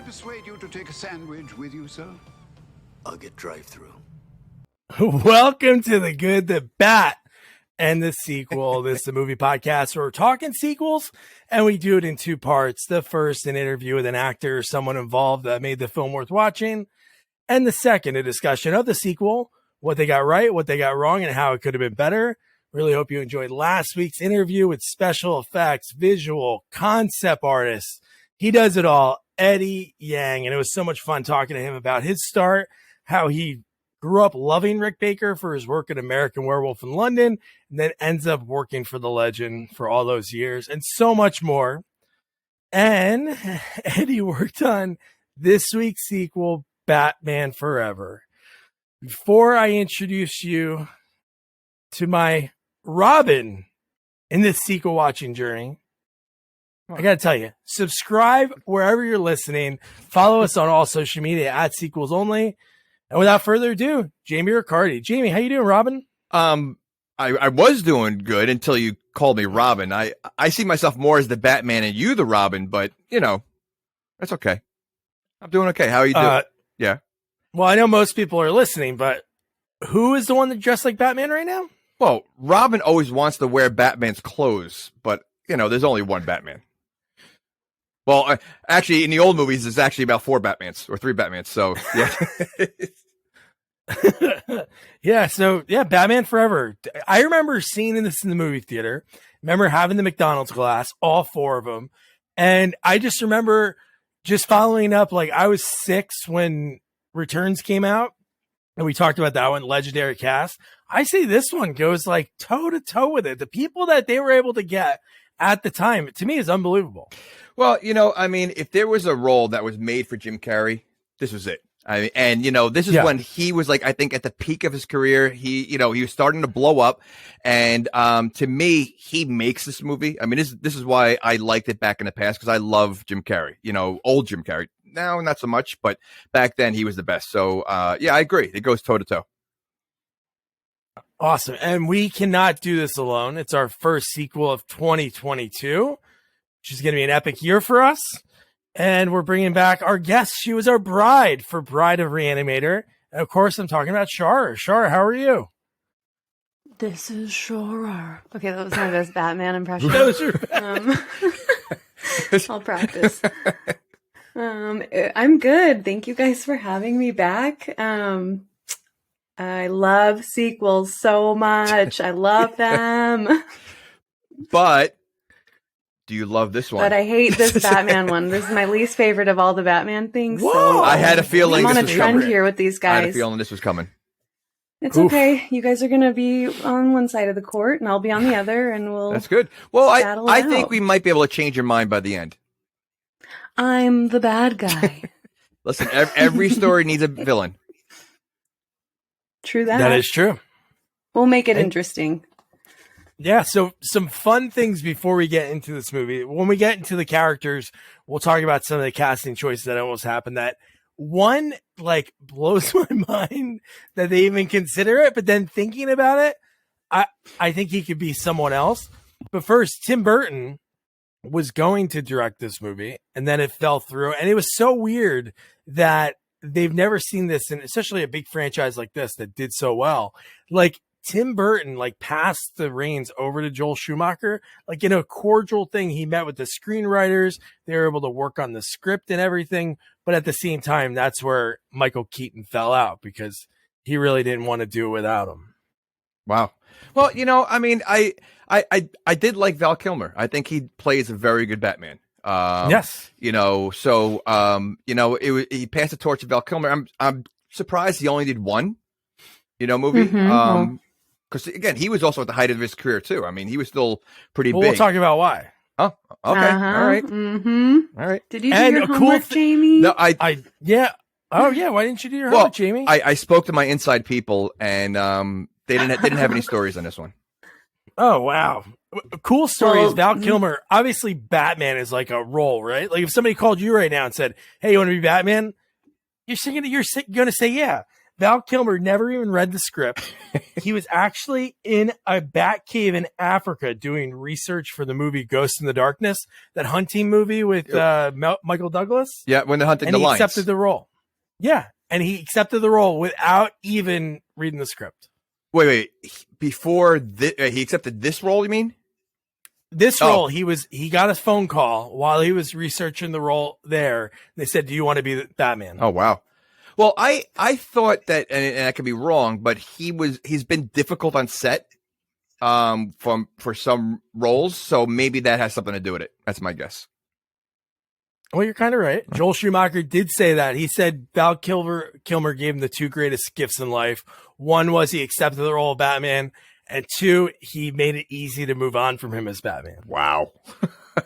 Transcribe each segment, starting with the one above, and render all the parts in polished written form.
persuade you to take a sandwich with you, sir? I'll get drive-through. Welcome to The Good, the Bat, and the Sequel. This is a movie podcast where we're talking sequels, and we do it in two parts. The first, an interview with an actor or someone involved that made the film worth watching. And the second, a discussion of the sequel, what they got right, what they got wrong, and how it could have been better. Really hope you enjoyed last week's interview with special effects, visual, concept artists. He does it all, Eddie Yang, and it was so much fun talking to him about his start, how he grew up loving Rick Baker for his work at American Werewolf in London, and then ends up working for the legend for all those years, and so much more. And Eddie worked on this week's sequel, Batman Forever. Before I introduce you to my Robin in this sequel watching journey, I got to tell you, subscribe wherever you're listening. Follow us on all social media at Sequels Only. And without further ado, Jamie Riccardi. Jamie, how you doing, Robin? I was doing good until you called me Robin. I see myself more as the Batman and you the Robin, but, you know, that's okay. I'm doing okay. How are you doing? Yeah. Well, I know most people are listening, but who is the one that dressed like Batman right now? Well, Robin always wants to wear Batman's clothes, but, you know, there's only one Batman. Well, actually, in the old movies, there's actually about 4 Batmans or 3 Batmans. So, yeah. Batman Forever. I remember seeing this in the movie theater. Remember having the McDonald's glass, all 4 of them. And I just remember just following up, like I was 6 when Returns came out. And we talked about that one, legendary cast. I say this one goes like toe to toe with it. The people that they were able to get at the time, to me, is unbelievable. Well, you know, I mean, if there was a role that was made for Jim Carrey, this was it. I mean, and you know, this is when he was like, I think at the peak of his career, he was starting to blow up. And to me, he makes this movie. I mean, this is why I liked it back in the past, because I love Jim Carrey, you know, old Jim Carrey. Now, not so much, but back then he was the best. So, yeah, I agree. It goes toe to toe. Awesome. And we cannot do this alone. It's our first sequel of 2022, which is going to be an epic year for us. And we're bringing back our guest. She was our bride for Bride of Reanimator. And of course, I'm talking about Shara. Shara, how are you? This is Shara. Okay, that was my best Batman impression. I'll practice. I'm good. Thank you guys for having me back. I love sequels so much. I love them. But do you love this one? But I hate this Batman one. This is my least favorite of all the Batman things. Whoa! So I had a feeling I'm this on a was trend coming. here with these guys. I had a feeling this was coming. It's okay. You guys are going to be on one side of the court, and I'll be on the other, and we'll. That's good. Well, I think out. we might be able to change your mind by the end. I'm the bad guy. Listen, every story needs a villain. True that. That is true. We'll make it interesting. Yeah, so some fun things before we get into this movie. When we get into the characters, we'll talk about some of the casting choices that almost happened. That one, like, blows my mind that they even consider it. But then thinking about it, I think he could be someone else. But first, Tim Burton was going to direct this movie, and then it fell through. And it was so weird that they've never seen this, and especially a big franchise like this that did so well. Like, Tim Burton, like, passed the reins over to Joel Schumacher, like in a cordial thing. He met with the screenwriters. They were able to work on the script and everything. But at the same time, that's where Michael Keaton fell out, because he really didn't want to do it without him. Wow. Well, you know, I mean, I did like Val Kilmer. I think he plays a very good Batman. Yes. You know, so, you know, he passed the torch to Val Kilmer. I'm surprised he only did one, you know, movie. Because, again, he was also at the height of his career, too. I mean, he was still pretty big. We'll talk about why. Oh, okay. All right. Mm-hmm. All right. Did you do your homework, Jamie? No, yeah. Oh, yeah. Why didn't you do your homework, Jamie? I spoke to my inside people, and they didn't have any stories on this one. Oh, wow. A cool story is Val mm-hmm. Kilmer. Obviously, Batman is like a role, right? Like, if somebody called you right now and said, hey, you want to be Batman? You're going to say yeah. Val Kilmer never even read the script. He was actually in a bat cave in Africa doing research for the movie Ghost in the Darkness, that hunting movie with Michael Douglas. Yeah, when they're hunting the lions. And he accepted the role. Yeah, and he accepted the role without even reading the script. Wait. Before he accepted this role, you mean? This role, he got a phone call while he was researching the role there. They said, "Do you want to be Batman?" Oh, wow. Well, I thought that, and I could be wrong, but he's been difficult on set for some roles, so maybe that has something to do with it. That's my guess. Well, you're kind of right. Joel Schumacher did say that. He said Val Kilmer gave him the two greatest gifts in life. One was he accepted the role of Batman, and two, he made it easy to move on from him as Batman. Wow.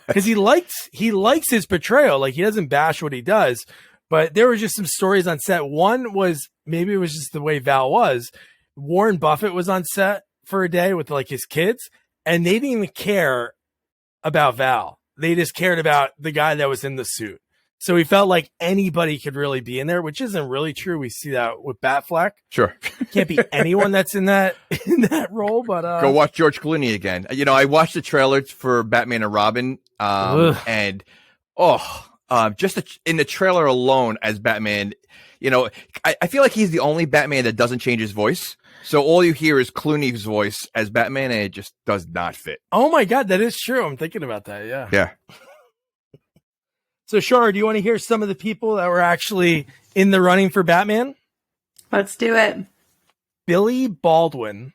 Because he likes his portrayal. Like, he doesn't bash what he does. But there were just some stories on set. One was, maybe it was just the way Val was. Warren Buffett was on set for a day with like his kids, and they didn't even care about Val. They just cared about the guy that was in the suit. So he felt like anybody could really be in there, which isn't really true. We see that with Batfleck. Sure. Can't be anyone that's in that role, but go watch George Clooney again. You know, I watched the trailers for Batman and Robin, and in the trailer alone as Batman, you know, I feel like he's the only Batman that doesn't change his voice. So all you hear is Clooney's voice as Batman, and it just does not fit. Oh my God, that is true. I'm thinking about that. Yeah. Yeah. So, Shar, do you want to hear some of the people that were actually in the running for Batman? Let's do it. Billy Baldwin,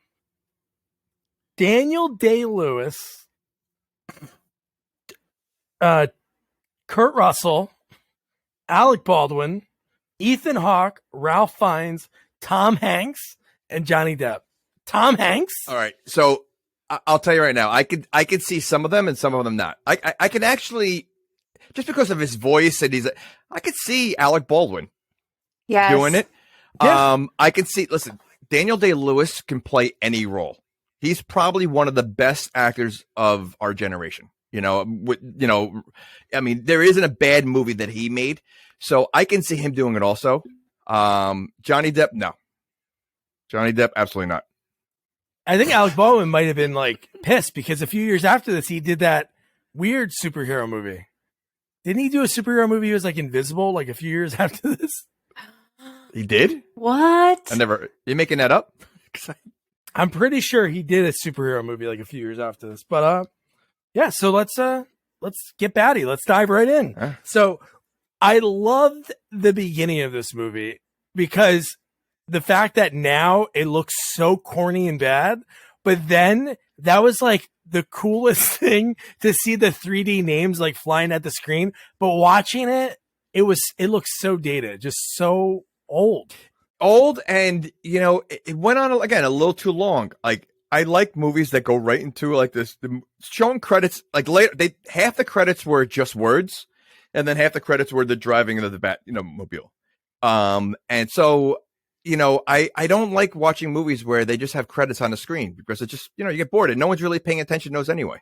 Daniel Day-Lewis, Kurt Russell, Alec Baldwin, Ethan Hawke, Ralph Fiennes, Tom Hanks, and Johnny Depp. Tom Hanks? All right. So I'll tell you right now, I could see some of them and some of them not. I can actually, just because of his voice, and I could see Alec Baldwin doing it. Yeah. I could see, listen, Daniel Day-Lewis can play any role. He's probably one of the best actors of our generation. I mean, there isn't a bad movie that he made, so I can see him doing it also. Johnny Depp, no. Johnny Depp, absolutely not. I think Alec Baldwin might have been like pissed because a few years after this, he did that weird superhero movie. Didn't he do a superhero movie? He was like invisible, like a few years after this. He did? What? You making that up? I'm pretty sure he did a superhero movie like a few years after this. But yeah, so let's get batty. Let's dive right in. So I loved the beginning of this movie because the fact that now it looks so corny and bad, but then that was like the coolest thing to see the 3D names like flying at the screen. But watching it, it looks so dated, just so old. And it went on again a little too long. Like, I like movies that go right into like this, showing credits like later. Half the credits were just words, and then half the credits were the driving of the mobile. And so I don't like watching movies where they just have credits on the screen because it just you get bored and no one's really paying attention to those anyway.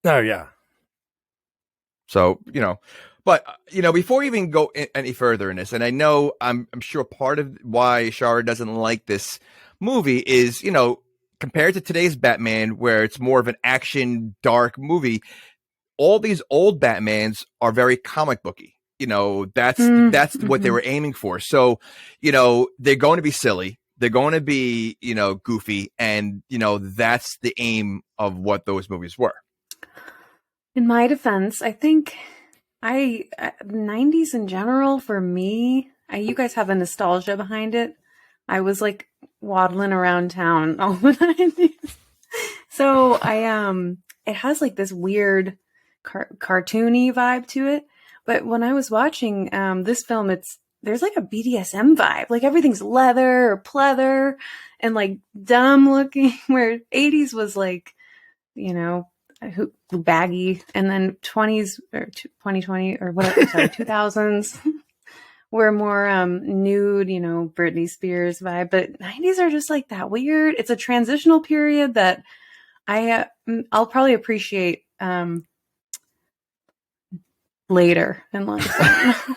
Oh yeah. So but before we even go any further in this, and I know I'm sure part of why Shara doesn't like this movie is compared to today's Batman, where it's more of an action dark movie, all these old Batmans are very comic booky. That's what they were aiming for. So, they're going to be silly. They're going to be, goofy. And, that's the aim of what those movies were. In my defense, I think 90s in general, for me, you guys have a nostalgia behind it. I was like waddling around town all the 90s. So it has like this weird cartoony vibe to it. But when I was watching this film, there's like a BDSM vibe. Like everything's leather or pleather and like dumb looking, where 80s was like, baggy. And then 20s or 2020 or whatever, sorry, 2000s were more nude, Britney Spears vibe. But 90s are just like that weird. It's a transitional period that I'll probably appreciate later in life.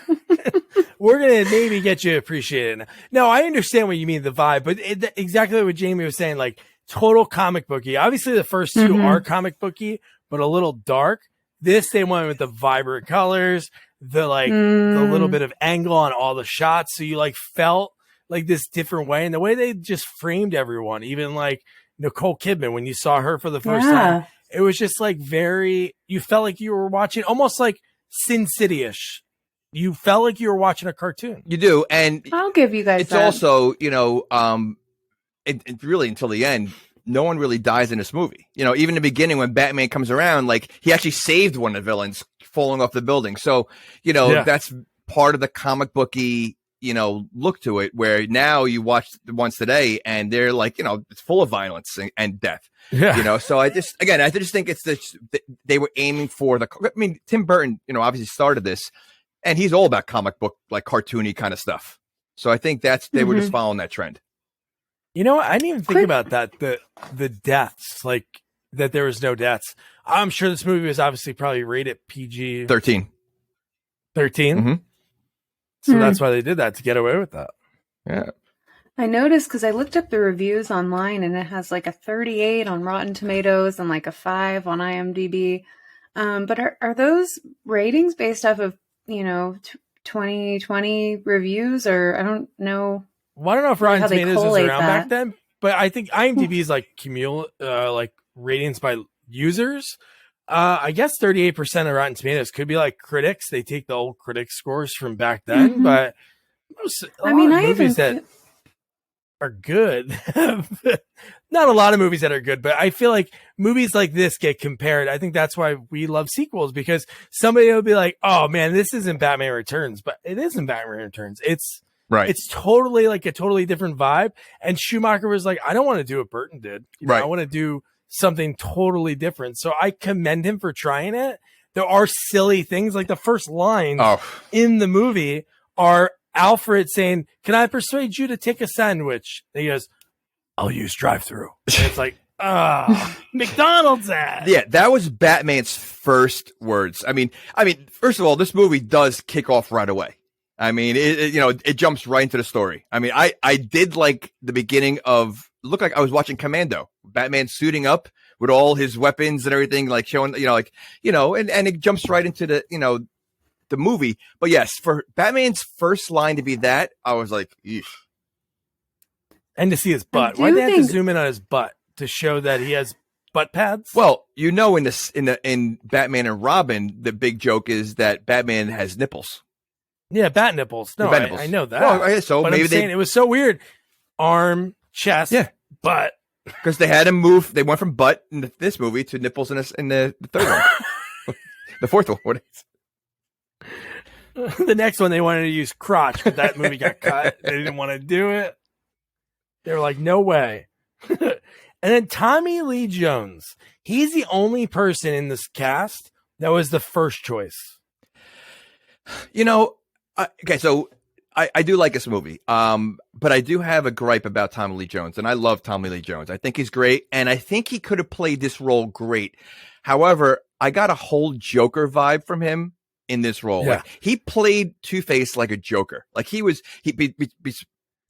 we're going to maybe get you appreciated. No, I understand what you mean, the vibe, but exactly what Jamie was saying, like total comic booky. Obviously the first two are comic booky, but a little dark. This, they went with the vibrant colors, the little bit of angle on all the shots. So you like felt like this different way, and the way they just framed everyone, even like Nicole Kidman, when you saw her for the first time, it was just like you felt like you were watching almost like Sin City-ish. You felt like you were watching a cartoon. You do. And I'll give you guys it's that. also, it really until the end, no one really dies in this movie. Even in the beginning when Batman comes around, like he actually saved one of the villains falling off the building. So, that's part of the comic booky, look to it, where now you watch the ones today and they're like, it's full of violence and death. Yeah. So I just think it's they were aiming for Tim Burton, obviously started this, and he's all about comic book, like cartoony kind of stuff. So I think they were just following that trend. You know what? I didn't even think about that. The deaths, like that there was no deaths. I'm sure this movie was obviously probably rated PG 13. 13. Mm-hmm. So that's why they did that, to get away with that. Yeah. I noticed because I looked up the reviews online and it has like a 38 on Rotten Tomatoes and like a 5 on IMDb. But are those ratings based off of, 2020 reviews, or I don't know? Well, I don't know if Rotten Tomatoes was around that back then, but I think IMDb is like like ratings by users. I guess 38% of Rotten Tomatoes could be like critics. They take the old critic scores from back then, but movies that are good. Not a lot of movies that are good, but I feel like movies like this get compared. I think that's why we love sequels, because somebody will be like, "Oh man, this isn't Batman Returns," but it isn't Batman Returns. It's right. It's totally like a totally different vibe. And Schumacher was like, "I don't want to do what Burton did. I want to do something totally different." So I commend him for trying it. There are silly things, like the first line in the movie are Alfred saying, "Can I persuade you to take a sandwich?" And he goes, "I'll use drive-through." It's like, McDonald's ad. Yeah, that was Batman's first words. I mean, first of all, this movie does kick off right away. I mean, it jumps right into the story. I mean, I did like the beginning of, looked like I was watching Commando. Batman suiting up with all his weapons and everything, like showing, and it jumps right into the movie. But yes, for Batman's first line to be that, I was like, eesh. And to see his butt. Why did they have to zoom in on his butt to show that he has butt pads? Well, in Batman and Robin, the big joke is that Batman has nipples. Yeah, bat nipples. No, bat nipples. I know that. Well, so but maybe I'm saying it was so weird. Arm, chest, butt. Because they had him move. They went from butt in this movie to nipples in the third one. The fourth one. What is the next one? They wanted to use crotch, but that movie got cut. They didn't want to do it. They were like, no way. And then Tommy Lee Jones. He's the only person in this cast that was the first choice. Okay, so I do like this movie, but I do have a gripe about Tommy Lee Jones, and I love Tommy Lee Jones. I think he's great, and I think he could have played this role great. However, I got a whole Joker vibe from him in this role. Yeah. Like, he played Two-Face like a Joker. Like he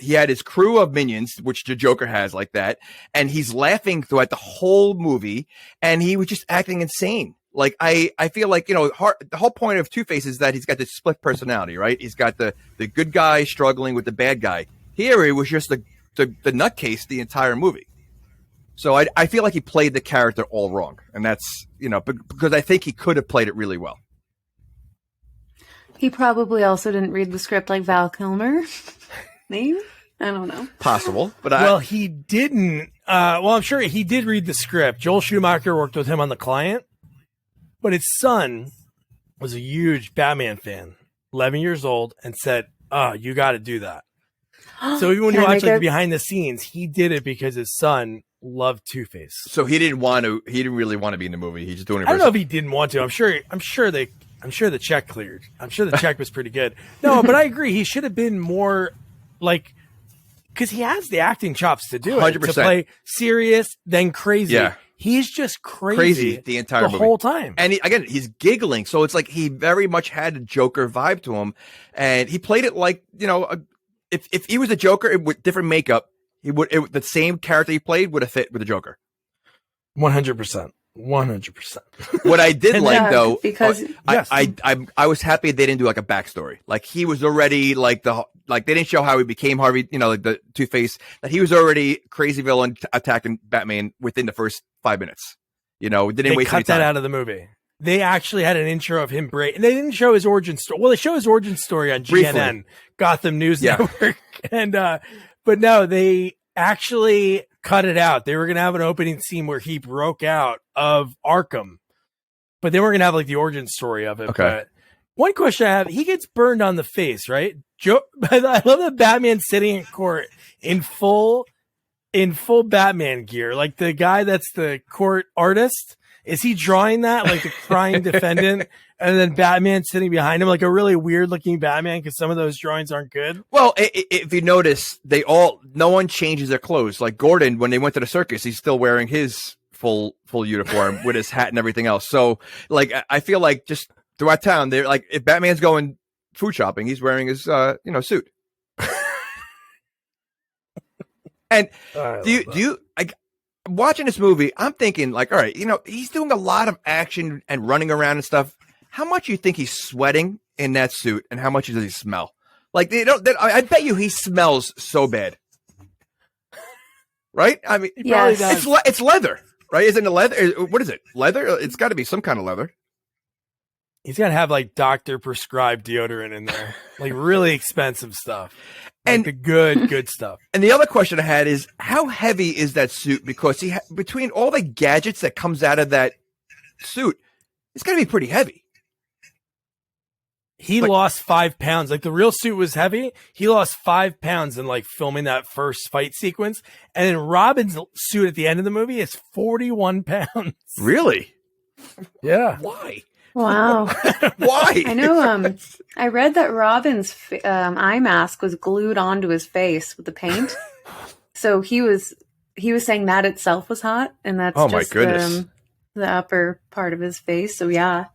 had his crew of minions, which the Joker has like that, and he's laughing throughout the whole movie, and he was just acting insane. Like, I feel like, the whole point of Two-Face is that he's got this split personality, right? He's got the good guy struggling with the bad guy. Here, he was just the nutcase the entire movie. So I feel like he played the character all wrong. And that's, because I think he could have played it really well. He probably also didn't read the script like Val Kilmer. Maybe? I don't know. Possible. But he didn't. I'm sure he did read the script. Joel Schumacher worked with him on The Client. But his son was a huge Batman fan, 11 years old, and said, you got to do that. So even when you watch behind the scenes, he did it because his son loved Two-Face. So he didn't really want to be in the movie. He's just doing it. I don't know if he didn't want to. I'm sure the check cleared. I'm sure the check was pretty good. No, but I agree. He should have been more like, because he has the acting chops to do it. 100%. To play serious, then crazy. Yeah. He's just crazy the entire movie. whole time. And he's giggling. So it's like he very much had a Joker vibe to him. And he played it like, if he was a Joker with different makeup, the same character he played would have fit with the Joker. 100%. 100%. What I did like though, because I was happy they didn't do like a backstory. Like he was already like they didn't show how he became Harvey, like the Two-Face, that he was already crazy villain attacking Batman within the first 5 minutes. Didn't waste any time. Cut that out of the movie. They actually had an intro of him and they didn't show his origin story. Well, they show his origin story on GNN, Briefly. Gotham News Network. And but no, they actually cut it out. They were going to have an opening scene where he broke out of Arkham, but they weren't going to have like the origin story of it. Okay. But one question I have, he gets burned on the face, right? I love that Batman sitting in court in full Batman gear. Like the guy that's the court artist, is he drawing that like the crying defendant? And then Batman sitting behind him, like a really weird looking Batman, because some of those drawings aren't good. Well, if you notice, no one changes their clothes. Like Gordon, when they went to the circus, he's still wearing his full uniform with his hat and everything else. So, like, I feel like just throughout town, they're like, if Batman's going food shopping, he's wearing his, suit. And do you like watching this movie? I'm thinking like, all right, he's doing a lot of action and running around and stuff. How much do you think he's sweating in that suit, and how much does he smell? Like I bet you he smells so bad, right? I mean, Yes. it's leather, right? Isn't it leather? What is it? Leather? It's got to be some kind of leather. He's got to have like doctor prescribed deodorant in there, like really expensive stuff, and the good stuff. And the other question I had is, how heavy is that suit? Because between all the gadgets that comes out of that suit, it's got to be pretty heavy. He lost 5 pounds. Like the real suit was heavy. He lost 5 pounds in like filming that first fight sequence. And then Robin's suit at the end of the movie is 41 pounds. Really? Yeah. Why? Wow. Why? I know. I read that Robin's eye mask was glued onto his face with the paint. So he was saying that itself was hot, and that's oh my just goodness. The upper part of his face. So yeah.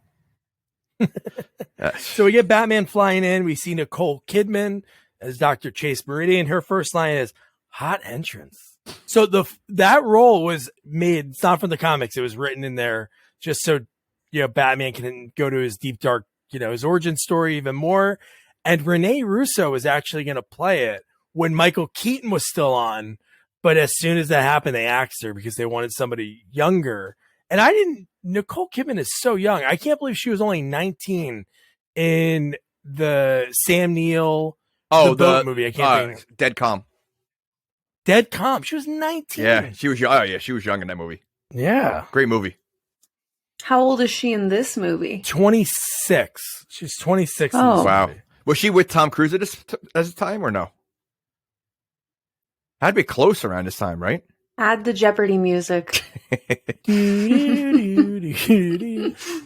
So we get Batman flying in. We see Nicole Kidman as Dr. Chase Meridian. Her first line is "hot entrance." So that role was made. It's not from the comics. It was written in there just so Batman can go to his deep dark, his origin story even more. And Rene Russo was actually going to play it when Michael Keaton was still on. But as soon as that happened, they axed her because they wanted somebody younger. And Nicole Kidman is so young. I can't believe she was only 19 in the Sam Neill the boat movie. I can't think. Dead Calm. Dead Calm. She was 19. Yeah, she was young. Oh yeah, she was young in that movie. Yeah. Great movie. How old is she in this movie? 26. She's 26. Oh. Wow. Was she with Tom Cruise at this time or no? Had to be close around this time, right? Add the Jeopardy music.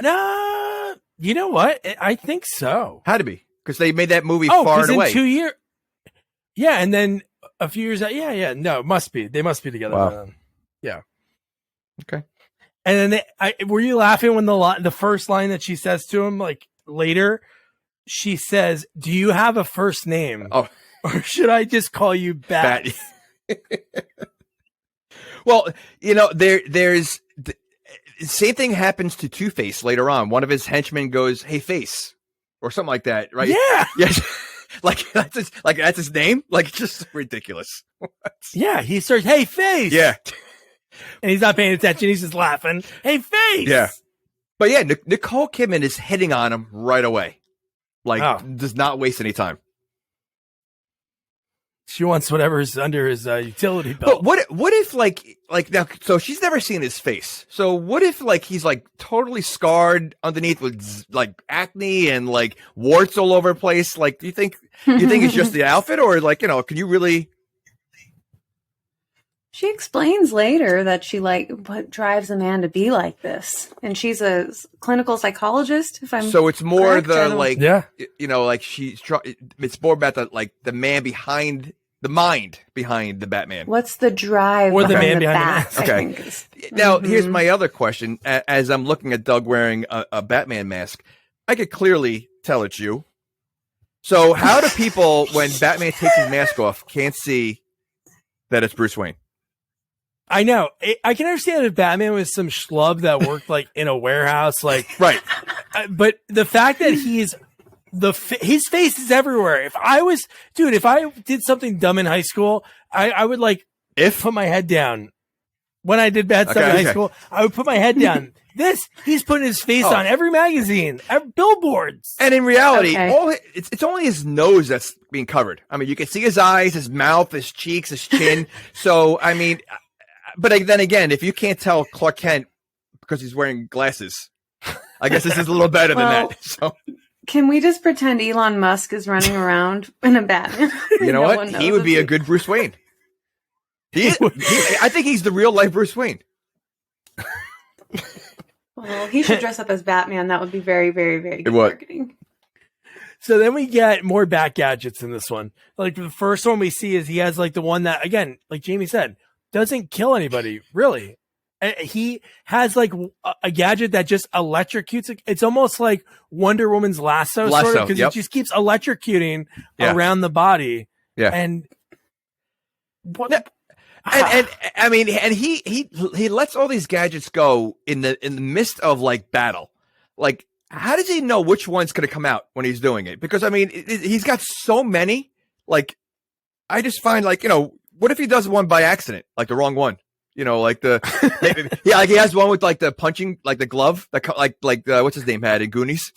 No, you know what? I think so. Had to be, because they made that movie far and away. In 2 years. Yeah, and then a few years out. Yeah. No, it must be. They must be together. Wow. Yeah. Okay. And then were you laughing when the first line that she says to him, like later, she says, "Do you have a first name? Oh, or should I just call you Bat?" Well, there's the same thing happens to Two-Face later on. One of his henchmen goes, "Hey, Face," or something like that, right? Yeah. Yes. that's his name. Like, it's just ridiculous. Yeah. He starts, "Hey, Face." Yeah. And he's not paying attention. He's just laughing. "Hey, Face." Yeah. But yeah, Nicole Kidman is hitting on him right away. Like, does not waste any time. She wants whatever's under his utility belt. But what if like now? So she's never seen his face. So what if like he's like totally scarred underneath with like acne and like warts all over the place? Like, do you think it's just the outfit, or like can you really? She explains later that she what drives a man to be like this, and she's a clinical psychologist. If I'm so, it's more correct, the like yeah, like it's more about the man behind the mind behind the Batman. What's the drive Or the man the behind the bat, mask. I Okay. think is- Now, here's my other question. As I'm looking at Doug wearing a Batman mask, I could clearly tell it's you. So how do people, when Batman takes his mask off, can't see that it's Bruce Wayne? I know. I can understand if Batman was some schlub that worked like in a warehouse, like Right. But the fact that his face is everywhere. If I did something dumb in high school, I would like put my head down. When I did bad stuff in high school, I would put my head down. He's putting his face on every magazine, billboards. And in reality, it's only his nose that's being covered. I mean, you can see his eyes, his mouth, his cheeks, his chin. So, I mean, but then again, if you can't tell Clark Kent because he's wearing glasses, I guess this is a little better than that. So, can we just pretend Elon Musk is running around in a Batman? You know what? He would be a good Bruce Wayne. I think he's the real life Bruce Wayne. Well, he should dress up as Batman. That would be very, very, very good marketing. So then we get more Bat gadgets in this one. Like the first one we see is he has like the one that, again, like Jamie said, doesn't kill anybody, really. He has like a gadget that just electrocutes. It's almost like Wonder Woman's lasso sort of, because it just keeps electrocuting around the body. Yeah. And what? And I mean, and he lets all these gadgets go in the midst of like battle. Like, how does he know which one's going to come out when he's doing it? Because I mean, he's got so many. Like, I just find like, you know, what if he does one by accident, like the wrong one? You know, like like he has one with like the punching, like the glove, like what's his name had in Goonies.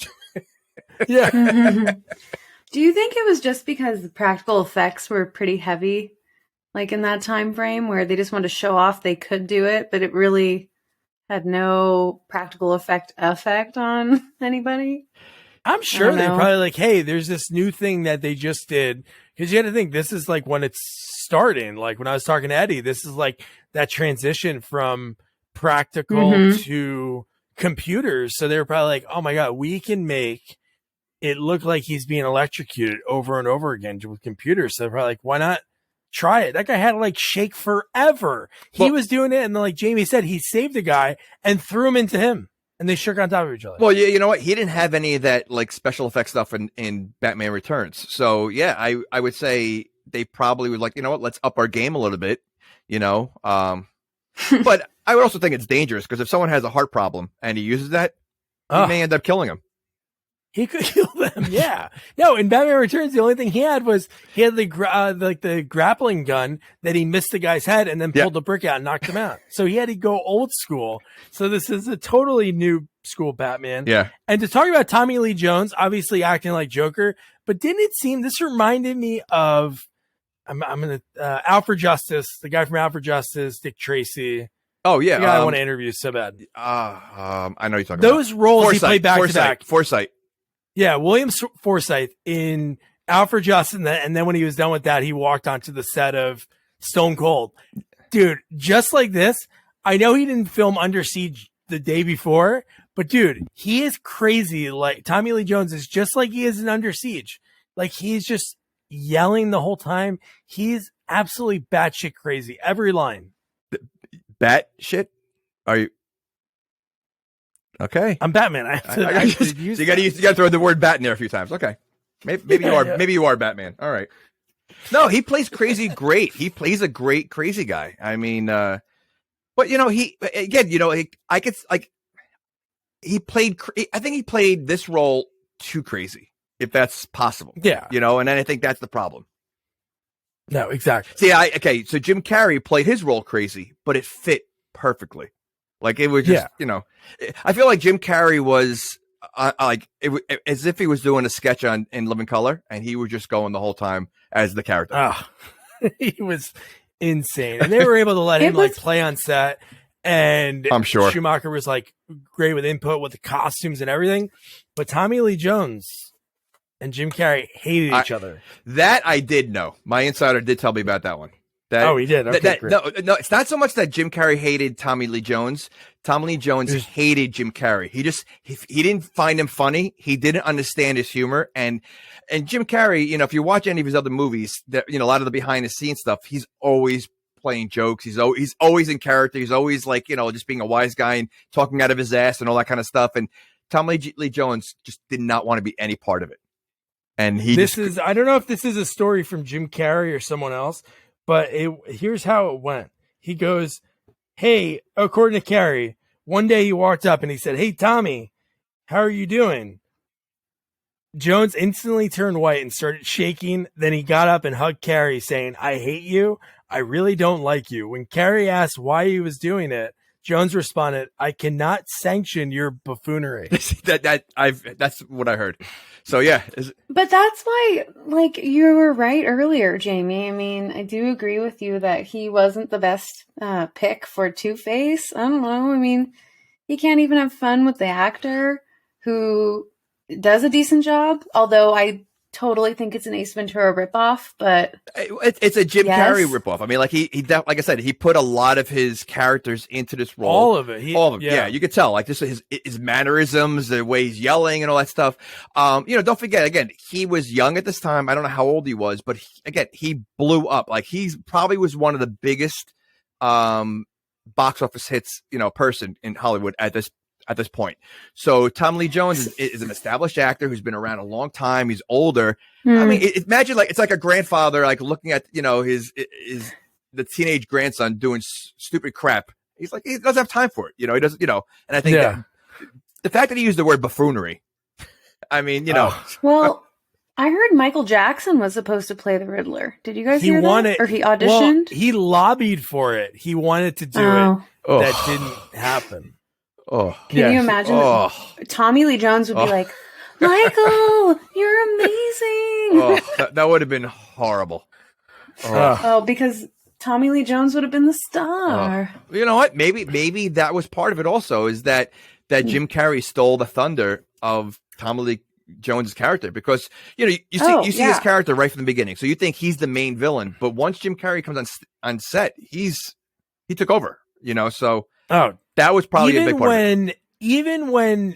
Yeah. Do you think it was just because the practical effects were pretty heavy? Like in that time frame where they just wanted to show off they could do it, but it really had no practical effect on anybody? I'm sure they're probably like, hey, there's this new thing that they just did. Because you had to think, this is like when it's starting. Like when I was talking to Eddie, this is like that transition from practical to computers. So they were probably like, oh my God, we can make it look like he's being electrocuted over and over again with computers. So they're probably like, why not try it? That guy had to like shake forever. He was doing it. And then, like Jamie said, he saved the guy and threw him into him. And they shook on top of each other. Well, you know what? He didn't have any of that like special effects stuff in Batman Returns. So yeah, I would say they probably would like, you know what? Let's up our game a little bit, you know? But I would also think it's dangerous because if someone has a heart problem and he uses that, he may end up killing him. He could kill them, yeah. No, in Batman Returns, the only thing he had was he had the grappling gun that he missed the guy's head and then pulled the brick out and knocked him out. So he had to go old school. So this is a totally new school Batman. Yeah. And to talk about Tommy Lee Jones, obviously acting like Joker, but didn't it seem, this reminded me of, Out for Justice, the guy from Out for Justice, Dick Tracy. Oh, yeah. The guy I want to interview so bad. I know you're talking about. Those roles he played back to back. Forsythe. Yeah, William Forsythe in Out for Justice, and then when he was done with that, he walked onto the set of Stone Cold. Dude, just like this, I know he didn't film Under Siege the day before, but dude, he is crazy. Like Tommy Lee Jones is just like he is in Under Siege. Like he's just yelling the whole time. He's absolutely batshit crazy. Every line. Bat shit? Are you? Okay, I'm Batman. I you got to throw the word bat in there a few times. Okay, maybe you are. Yeah. Maybe you are Batman. All right. No, he plays crazy great. He plays a great crazy guy. I mean, but you know, he played. I think he played this role too crazy, if that's possible. Yeah, you know, and then I think that's the problem. No, exactly. See, so Jim Carrey played his role crazy, but it fit perfectly. Like it was just, you know, I feel like Jim Carrey was as if he was doing a sketch in Living Color, and he was just going the whole time as the character. Oh, he was insane, and they were able to let him like play on set. And I'm sure Schumacher was like great with input with the costumes and everything, but Tommy Lee Jones and Jim Carrey hated each other. That I did know. My insider did tell me about that one. He did. Okay, great. No, it's not so much that Jim Carrey hated Tommy Lee Jones. Tommy Lee Jones hated Jim Carrey. He didn't find him funny. He didn't understand his humor. And Jim Carrey, if you watch any of his other movies, that a lot of the behind the scenes stuff, he's always playing jokes. He's always in character. He's always like, just being a wise guy and talking out of his ass and all that kind of stuff. And Tommy Lee Jones just did not want to be any part of it. And I don't know if this is a story from Jim Carrey or someone else, but here's how it went. He goes, hey, according to Carrey, one day he walked up and he said, hey, Tommy, how are you doing? Jones instantly turned white and started shaking. Then he got up and hugged Carrey, saying, I hate you. I really don't like you. When Carrey asked why he was doing it, Jones responded, I cannot sanction your buffoonery. That's what I heard. So, yeah. But that's why, you were right earlier, Jamie. I mean, I do agree with you that he wasn't the best pick for Two-Face. I don't know. I mean, he can't even have fun with the actor who does a decent job, although I totally think it's an Ace Ventura ripoff, but it's a Jim Carrey ripoff. I mean, like like I said, he put a lot of his characters into this role. All of it. Yeah, you could tell. Like this, his mannerisms, the way he's yelling, and all that stuff. Don't forget. Again, he was young at this time. I don't know how old he was, but he blew up. Like he probably was one of the biggest box office hits, person in Hollywood at this point. So Tom Lee Jones is an established actor who's been around a long time. He's older. I mean, imagine it's like a grandfather, looking at, the teenage grandson doing stupid crap. He's like, he doesn't have time for it. He doesn't, and I think the fact that he used the word buffoonery, I mean, Well, I heard Michael Jackson was supposed to play the Riddler. Did you guys hear that? Or he auditioned? Well, he lobbied for it. He wanted to do it. That didn't happen. Oh, can you imagine? Tommy Lee Jones would be like, Michael, you're amazing. That would have been horrible. Because Tommy Lee Jones would have been the star. You know what? Maybe that was part of it also, is that Jim Carrey stole the thunder of Tommy Lee Jones' character, because you see his character right from the beginning. So you think he's the main villain, but once Jim Carrey comes on set, he took over, so that was probably a big part of it. Even when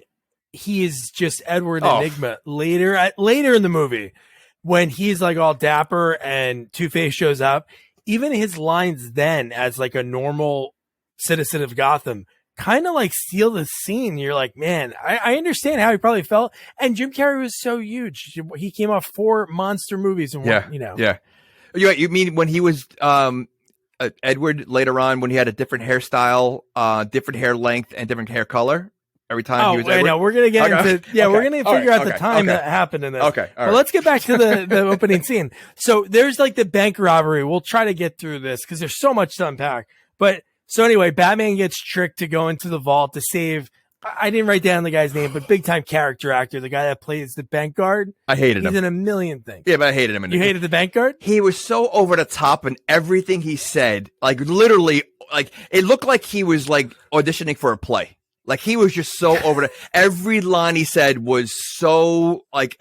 he is just Edward Enigma later in the movie, when he's like all dapper and Two-Face shows up, even his lines then as like a normal citizen of Gotham kind of like steal the scene. You're like, man, I understand how he probably felt. And Jim Carrey was so huge. He came off 4 monster movies in one, Yeah. You mean when he was Edward later on, when he had a different hairstyle, different hair length, and different hair color every time he was Edward? No, we're going to get into, we're going to figure out the time that happened in this. Okay. All right. Let's get back to the opening scene. So there's like the bank robbery. We'll try to get through this because there's so much to unpack. But so anyway, Batman gets tricked to go into the vault to save, I didn't write down the guy's name, but big time character actor, the guy that plays the bank guard. I hated him. He's in a million things. Yeah, but I hated him. You hated the bank guard? He was so over the top in everything he said. Like literally, like it looked like he was like auditioning for a play. Like he was just so over every line he said was so like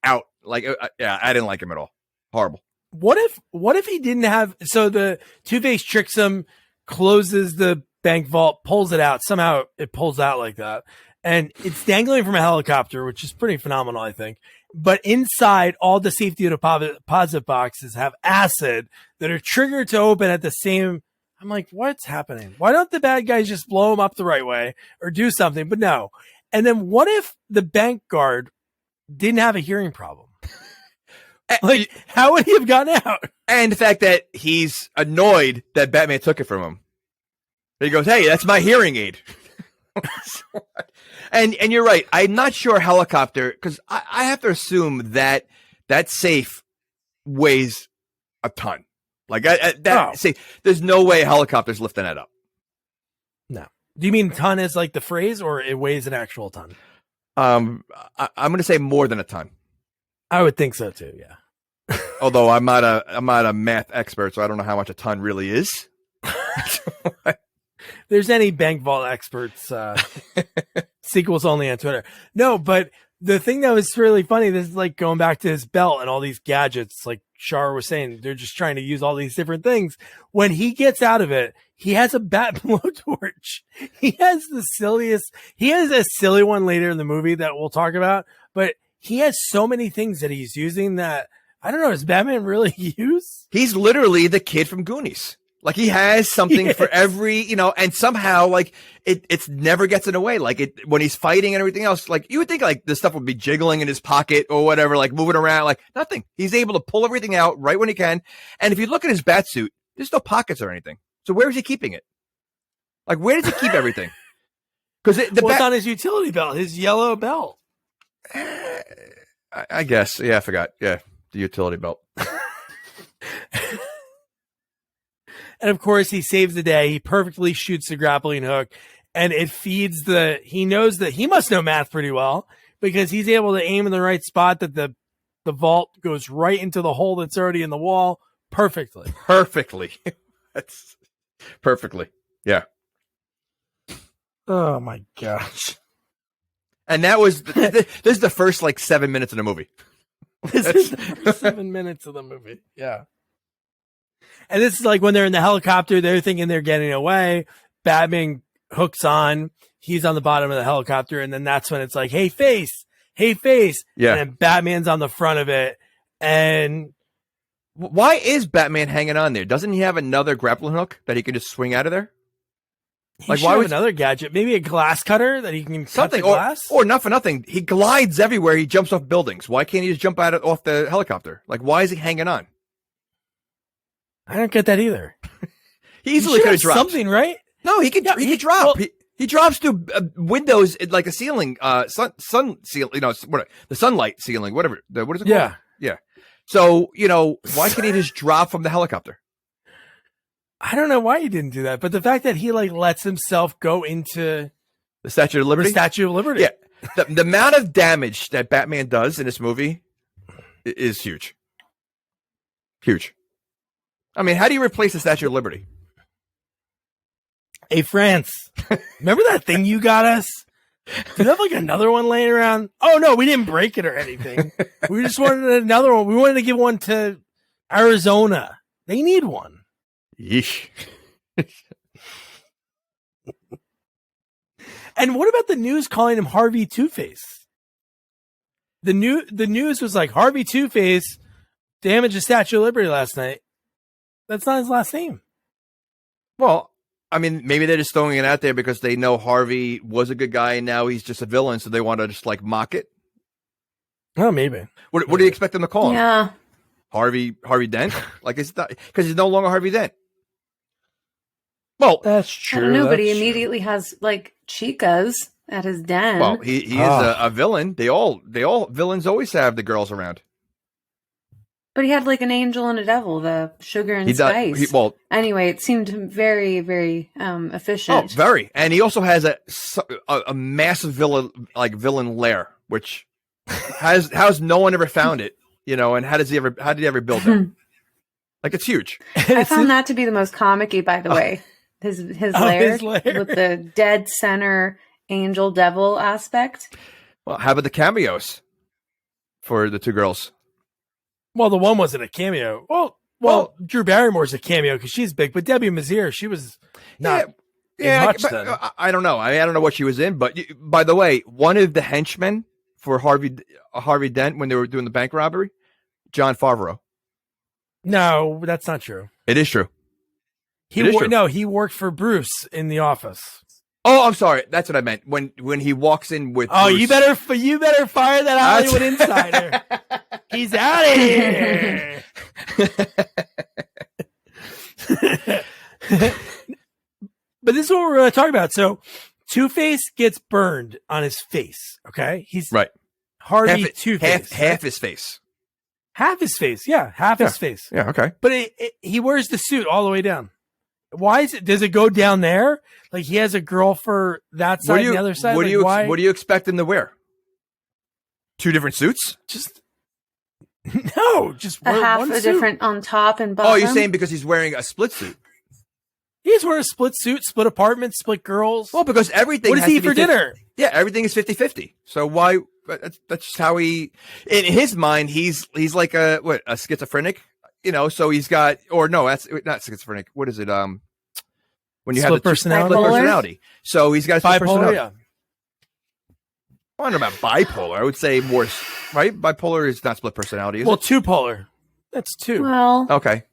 out. Like I didn't like him at all. Horrible. What if he didn't have, so the Two-Face tricks him, closes the bank vault, pulls it out. Somehow it pulls out like that. And it's dangling from a helicopter, which is pretty phenomenal, I think. But inside, all the safety deposit boxes have acid that are triggered to open at the same. I'm like, what's happening? Why don't the bad guys just blow them up the right way or do something? But no. And then what if the bank guard didn't have a hearing problem? Like, how would he have gotten out? And the fact that he's annoyed that Batman took it from him. He goes, hey, that's my hearing aid. and you're right. I'm not sure helicopter, because I have to assume that safe weighs a ton. Like safe, there's no way a helicopter's lifting that up. No. Do you mean ton is like the phrase, or it weighs an actual ton? I'm going to say more than a ton. I would think so too. Yeah. Although I'm not a math expert, so I don't know how much a ton really is. There's any bank vault experts, sequels only on Twitter. No, but the thing that was really funny, this is like going back to his belt and all these gadgets, like Shar was saying, they're just trying to use all these different things. When he gets out of it, he has a bat blowtorch. He has a silly one later in the movie that we'll talk about, but he has so many things that he's using that, I don't know, is Batman really use? He's literally the kid from Goonies. Like he has something for every, and somehow like it's never gets in the way. Like when he's fighting and everything else, like you would think like this stuff would be jiggling in his pocket or whatever, like moving around, like nothing. He's able to pull everything out right when he can. And if you look at his bat suit, there's no pockets or anything. So where is he keeping it? Like where does he keep everything? Because it's on his utility belt, his yellow belt. I guess. Yeah, I forgot. Yeah, the utility belt. And of course, he saves the day. He perfectly shoots the grappling hook, and it feeds he knows that he must know math pretty well because he's able to aim in the right spot that the vault goes right into the hole that's already in the wall perfectly. That's perfectly. Yeah. Oh my gosh. And that was, this is the first like 7 minutes of the movie. This is the first 7 minutes of the movie. Yeah. And this is like when they're in the helicopter, they're thinking they're getting away. Batman hooks on. He's on the bottom of the helicopter. And then that's when it's like, hey, face. Yeah. And then Batman's on the front of it. And why is Batman hanging on there? Doesn't he have another grappling hook that he can just swing out of there? Like, why would another gadget? Maybe a glass cutter that he can cut the glass? Or not for nothing. He glides everywhere. He jumps off buildings. Why can't he just jump off the helicopter? Like, why is he hanging on? I don't get that either. He easily could have dropped something, right? No, he could drop. Well, he drops through windows like a ceiling, sun ceiling. The sunlight ceiling, whatever. What is it called? Yeah. So why can't he just drop from the helicopter? I don't know why he didn't do that, but the fact that he like lets himself go into the Statue of Liberty. Yeah. The amount of damage that Batman does in this movie is huge. Huge. I mean, how do you replace the Statue of Liberty? Hey, France, remember that thing you got us? Do you have like another one laying around? Oh, no, we didn't break it or anything. We just wanted another one. We wanted to give one to Arizona. They need one. Yeesh. And what about the news calling him Harvey Two-Face? The news was like Harvey Two-Face damaged the Statue of Liberty last night. That's not his last name. Well, I mean, maybe they're just throwing it out there because they know Harvey was a good guy and now he's just a villain, so they want to just like mock it. Oh, maybe. What do you expect them to call him? Yeah, Harvey Dent? Like it's not because he's no longer Harvey Dent. Well, that's true. I don't know, but he immediately has like chicas at his den. Well, he is a villain. They all villains always have the girls around. But he had like an angel and a devil, the sugar and spice. Anyway, it seemed very, very efficient. Oh, very. And he also has a massive villain lair, which how's no one ever found it, and how did he ever build that? Like it's huge. I found that to be the most comic-y, by the way. His lair with the dead center angel devil aspect. Well, how about the cameos for the two girls? Well, the one wasn't a cameo. Well, Drew Barrymore's a cameo because she's big, but Debbie Mazir, she was not much then. I don't know. I don't know what she was in, but by the way, one of the henchmen for Harvey Dent when they were doing the bank robbery, Jon Favreau. No, that's not true. It is true. He worked for Bruce in The Office. Oh, I'm sorry. That's what I meant. When he walks in with Bruce. You better fire that Hollywood insider. He's out of here. But this is what we're going to talk about. So Two-Face gets burned on his face. Okay. He's right. Harvey Two-Face. Half his face. Half his face. Yeah. His face. Yeah. Okay. But he wears the suit all the way down. Why does it go down there? Like he has a girl for that side and the other side? What do you expect him to wear? Two different suits? Just half one a suit. different on top and bottom. Oh, you're saying because he's wearing a split suit? He's wearing a split suit, split apartment, split girls. Well, because everything. What does has he to eat be for dinner? Yeah, everything is 50-50. So why? That's just how he. In his mind, he's like a schizophrenic. So he's got, or no, that's not schizophrenic. What is it? When you have the personality. split personality. So he's got a split personality. Yeah. I don't know about bipolar. I would say more, right? Bipolar is not split personality, is well, it? two-polar. That's two. Well, Okay.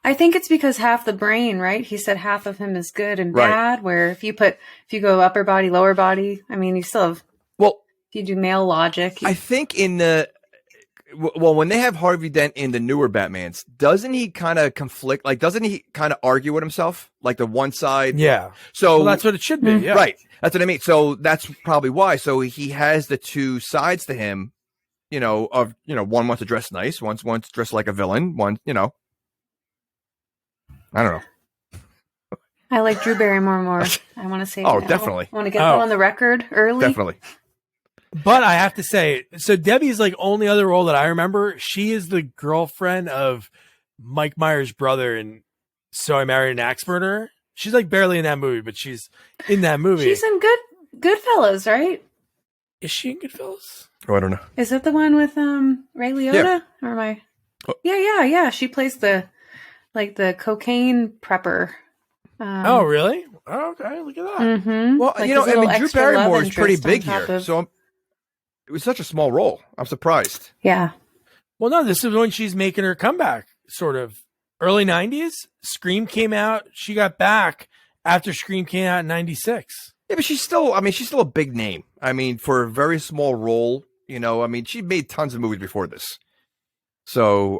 I think it's because half the brain, right? He said half of him is good and bad, where if you go upper body, lower body, I mean, you still have, if you do male logic. I think when they have Harvey Dent in the newer Batmans, doesn't he kind of conflict? Like, doesn't he kind of argue with himself? Like the one side? Yeah. So that's what it should be. Yeah. Right. That's what I mean. So that's probably why. So he has the two sides to him, one wants to dress nice, one wants to dress like a villain, I don't know. I like Drew Barrymore more. I want to say Oh, that. definitely. I want to get that on the record early. Definitely. But I have to say, so Debbie's like only other role that I remember. She is the girlfriend of Mike Myers' brother in So I Married an Axe Murderer. She's like barely in that movie, but she's in that movie. She's in Goodfellas, right? Is she in Goodfellas? Oh, I don't know. Is it the one with Ray Liotta? Yeah. Or am I? Yeah. She plays the cocaine prepper. Oh, really? Oh, okay, look at that. Mm-hmm. Well, Drew Barrymore is pretty big here, so it was such a small role. I'm surprised. Yeah. Well, no, this is when she's making her comeback, sort of. Early 90s, Scream came out. She got back after Scream came out in 96. Yeah, but she's still a big name. I mean, for a very small role, she made tons of movies before this. So,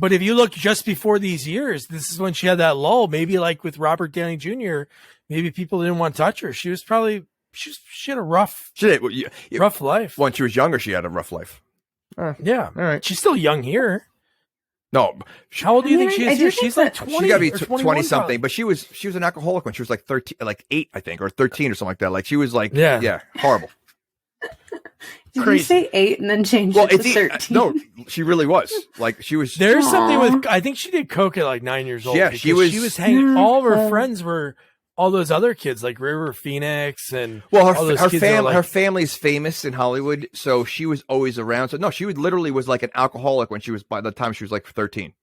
but if you look just before these years, this is when she had that lull. Maybe like with Robert Downey Jr., maybe people didn't want to touch her. She had a rough life. When she was younger, she had a rough life. Yeah. All right. She's still young here. No. How old do you think she is here? She's like 20. She got to be 20 something, but she was an alcoholic when she was like 13, like 8, I think, or 13 or something like that. Like she was like, horrible. Did you say 8 and then change it to 13? No, she really was. Like she was. There's something with. I think she did coke at like 9 years old. Yeah, she was hanging. All of her friends were all those other kids, like River Phoenix and. Well, her family's famous in Hollywood, so she was always around. So no, she literally was like an alcoholic when she was by the time she was like 13.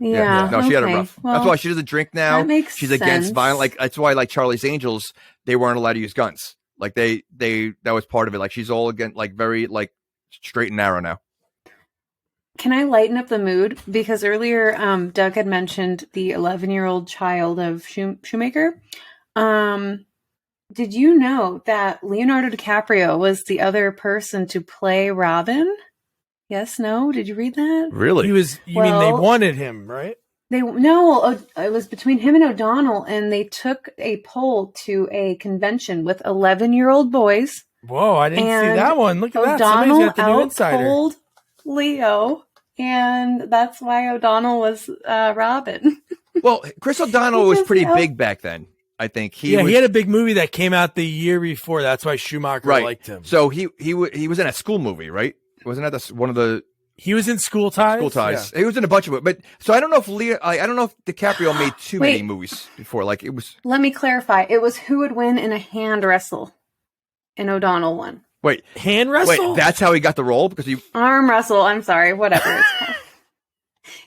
Yeah. No, she had a rough. Well, that's why she doesn't drink now. That makes She's sense. against violence. Like that's why, like Charlie's Angels, they weren't allowed to use guns. Like they that was part of it. Like she's all against, like very like straight and narrow now. Can I lighten up the mood? Because earlier, Doug had mentioned the 11-year-old child of Shoemaker. Did you know that Leonardo DiCaprio was the other person to play Robin? Yes, no? Did you read that? Really? He was. You mean they wanted him, right? It was between him and O'Donnell, and they took a poll to a convention with 11-year-old boys. Whoa, I didn't see that one. Look at that. O'Donnell Somebody's got the new insider. outpolled Leo, and that's why O'Donnell was Robin. Well, Chris O'Donnell was pretty big back then. I think he had a big movie that came out the year before. That's why Schumacher liked him. So he was in a school movie, right? Wasn't that one of the? He was in School Ties. School Ties. Yeah. He was in a bunch of it, but so I don't know if I don't know if DiCaprio made too many movies before. Like it was. Let me clarify. It was who would win in a hand wrestle, and O'Donnell won. Wait, hand wrestle? Wait, that's how he got the role because he arm wrestle. I'm sorry, whatever it's called.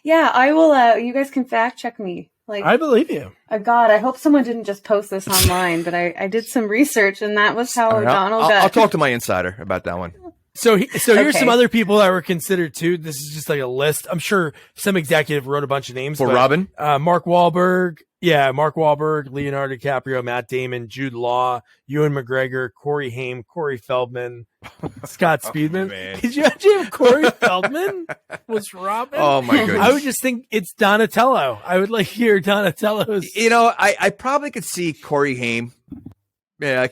Yeah, I will. You guys can fact check me. Like I believe you. God, I hope someone didn't just post this online, but I did some research, and that was how O'Donnell got. I'll talk to my insider about that one. So here's some other people that were considered too. This is just like a list. I'm sure some executive wrote a bunch of names for Robin. Mark Wahlberg. Yeah, Mark Wahlberg, Leonardo DiCaprio, Matt Damon, Jude Law, Ewan McGregor, Corey Haim, Corey Feldman, Scott Speedman. Man. Did you actually have Corey Feldman was Robin? Oh my goodness! I would just think it's Donatello. I would like hear Donatello's. I probably could see Corey Haim. Yeah,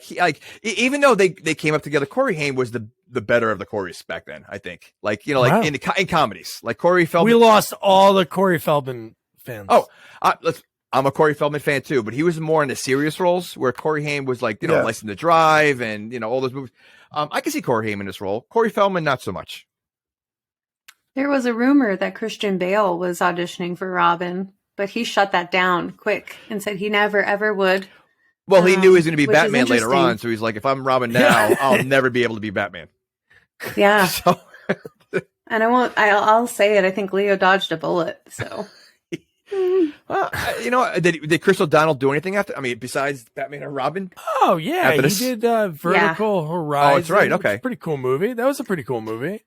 even though they came up together, Corey Haim was the better of the Corys back then. I think, in comedies, like Corey Feldman. We lost all the Corey Feldman fans. Oh, I'm a Corey Feldman fan too, but he was more in the serious roles where Corey Haim was like, License to Drive and, all those movies. I can see Corey Haim in this role. Corey Feldman, not so much. There was a rumor that Christian Bale was auditioning for Robin. but he shut that down quick and said he never ever would. Well, he knew he was going to be which is Batman later interesting. on, so he's like, if I'm Robin now, I'll never be able to be Batman. Yeah. So, And I'll say it. I think Leo dodged a bullet. So, well, did Chris O'Donnell do anything after? I mean, besides Batman and Robin? Oh yeah, After he this? did Vertical Horizon. Oh, that's right, which is okay. a pretty cool movie. That was a pretty cool movie.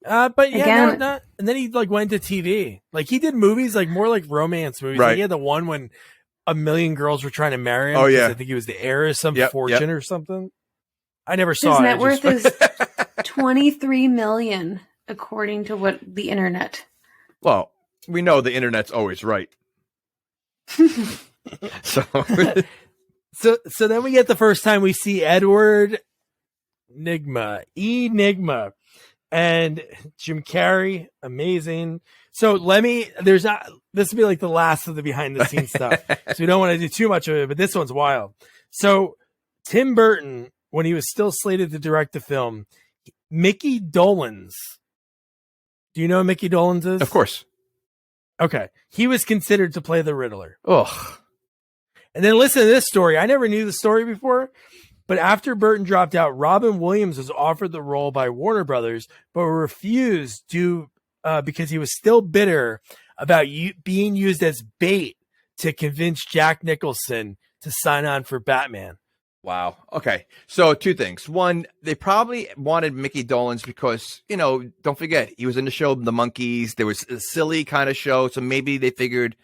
But yeah, Again- and then he like went to TV. Like he did movies like more like romance movies. Right. Like, he had the one when a million girls were trying to marry him. Oh, 'cause yeah. I think he was the heir of some Yep, fortune or something. I never saw his it. net worth Just- is 23 million, according to what the internet. Well, we know the internet's always right. So, So then we get the first time we see Edward Enigma, and Jim Carrey, amazing. So this will be like the last of the behind the scenes stuff. So we don't want to do too much of it, but this one's wild. So Tim Burton, when he was still slated to direct the film, Mickey Dolenz. Do you know who Mickey Dolenz is? of course. Okay. He was considered to play the Riddler. Ugh. And then listen to this story. I never knew the story before, but after Burton dropped out, Robin Williams was offered the role by Warner Brothers, but refused because he was still bitter about being used as bait to convince Jack Nicholson to sign on for Batman. Wow. Okay. So two things. One, they probably wanted Mickey Dolenz because, don't forget, he was in the show The Monkees. There was a silly kind of show. So maybe they figured,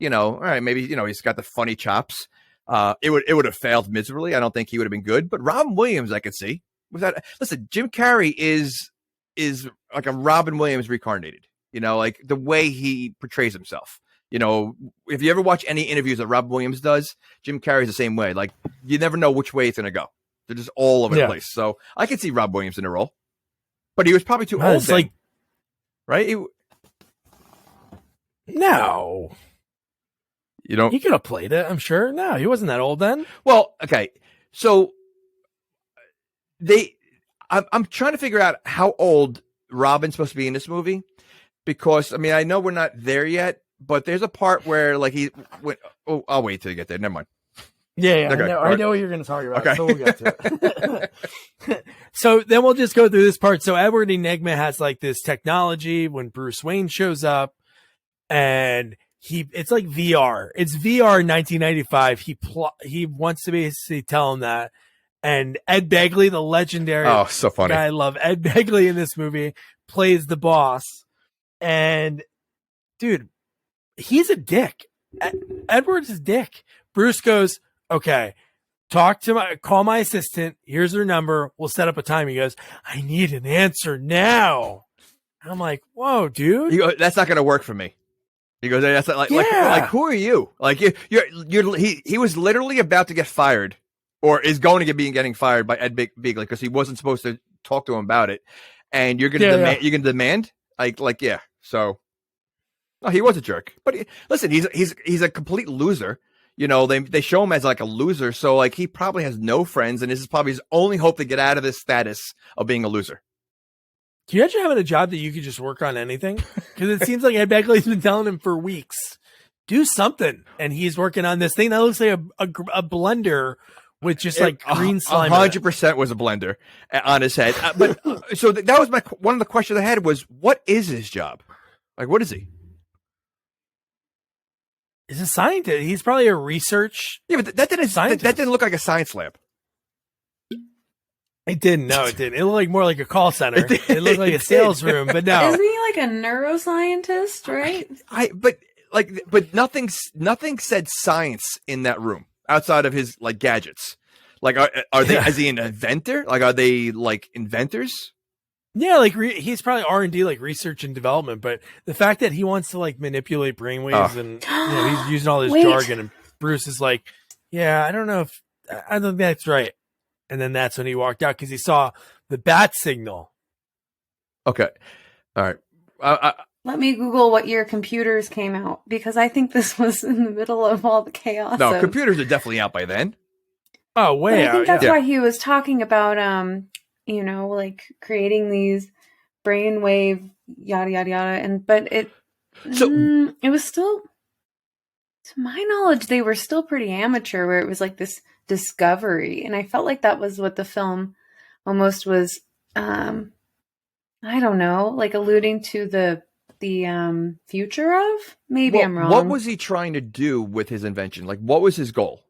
all right, maybe, he's got the funny chops. It would have failed miserably. I don't think he would have been good. But Robin Williams, I could see. Listen, Jim Carrey is like a Robin Williams reincarnated. Like the way he portrays himself. If you ever watch any interviews that Robin Williams does, Jim Carrey's the same way. Like you never know which way it's going to go. They're just all over the place. So I could see Rob Williams in a role, but he was probably too old. It's like, right? No, You don't. he could have played it. I'm sure. No, he wasn't that old then. Well, okay. So I'm trying to figure out how old Robin's supposed to be in this movie because I know we're not there yet, but there's a part where like he went. Oh, I'll wait till you get there. Never mind. Yeah, Okay, I know what you're going to talk about. Okay. So we'll get to it. So then we'll just go through this part. So Edward Enigma has like this technology when Bruce Wayne shows up, and it's like VR. It's VR 1995. He wants to basically tell him that. And Ed Begley, the legendary so funny guy, I love Ed Begley in this movie, plays the boss. And dude, he's a dick. Edward's a dick. Bruce goes, okay, call my assistant. Here's her number. We'll set up a time. He goes, I need an answer now. And I'm like, whoa, dude. He goes, that's not going to work for me. He goes, that's like who are you? Like he was literally about to get fired. Or is going to be getting fired by Ed Begley because he wasn't supposed to talk to him about it, and you're gonna demand. You're gonna demand, yeah. So, he was a jerk. But listen, he's a complete loser. They show him as like a loser, so like he probably has no friends, and this is probably his only hope to get out of this status of being a loser. Can you imagine having a job that you could just work on anything? Because it seems like Ed Begley's been telling him for weeks, do something, and he's working on this thing that looks like a blender. With just like green slime. 100% was a blender on his head. But so that was one of the questions I had was, what is his job? Like, what is he? He's a scientist. He's probably a research. Yeah, but that didn't look like a science lab. It didn't. No, it didn't. It looked like more like a call center. It looked like a sales room, but no. Isn't he like a neuroscientist, right? But nothing said science in that room. Outside of his like gadgets, like are they? Is he an inventor? Like are they like inventors? Yeah, like he's probably R&D, like research and development. But the fact that he wants to like manipulate brainwaves and he's using all this jargon, and Bruce is like, "Yeah, I don't think that's right." And then that's when he walked out because he saw the bat signal. Okay, all right. Let me Google what year computers came out because I think this was in the middle of all the chaos. No, computers are definitely out by then. Oh, way out. I think that's why he was talking about, like creating these brainwave yada yada yada, but it was still To my knowledge, they were still pretty amateur, where it was like this discovery. And I felt like that was what the film almost was, I don't know, like alluding to the future of? Maybe I'm wrong. What was he trying to do with his invention? Like, what was his goal?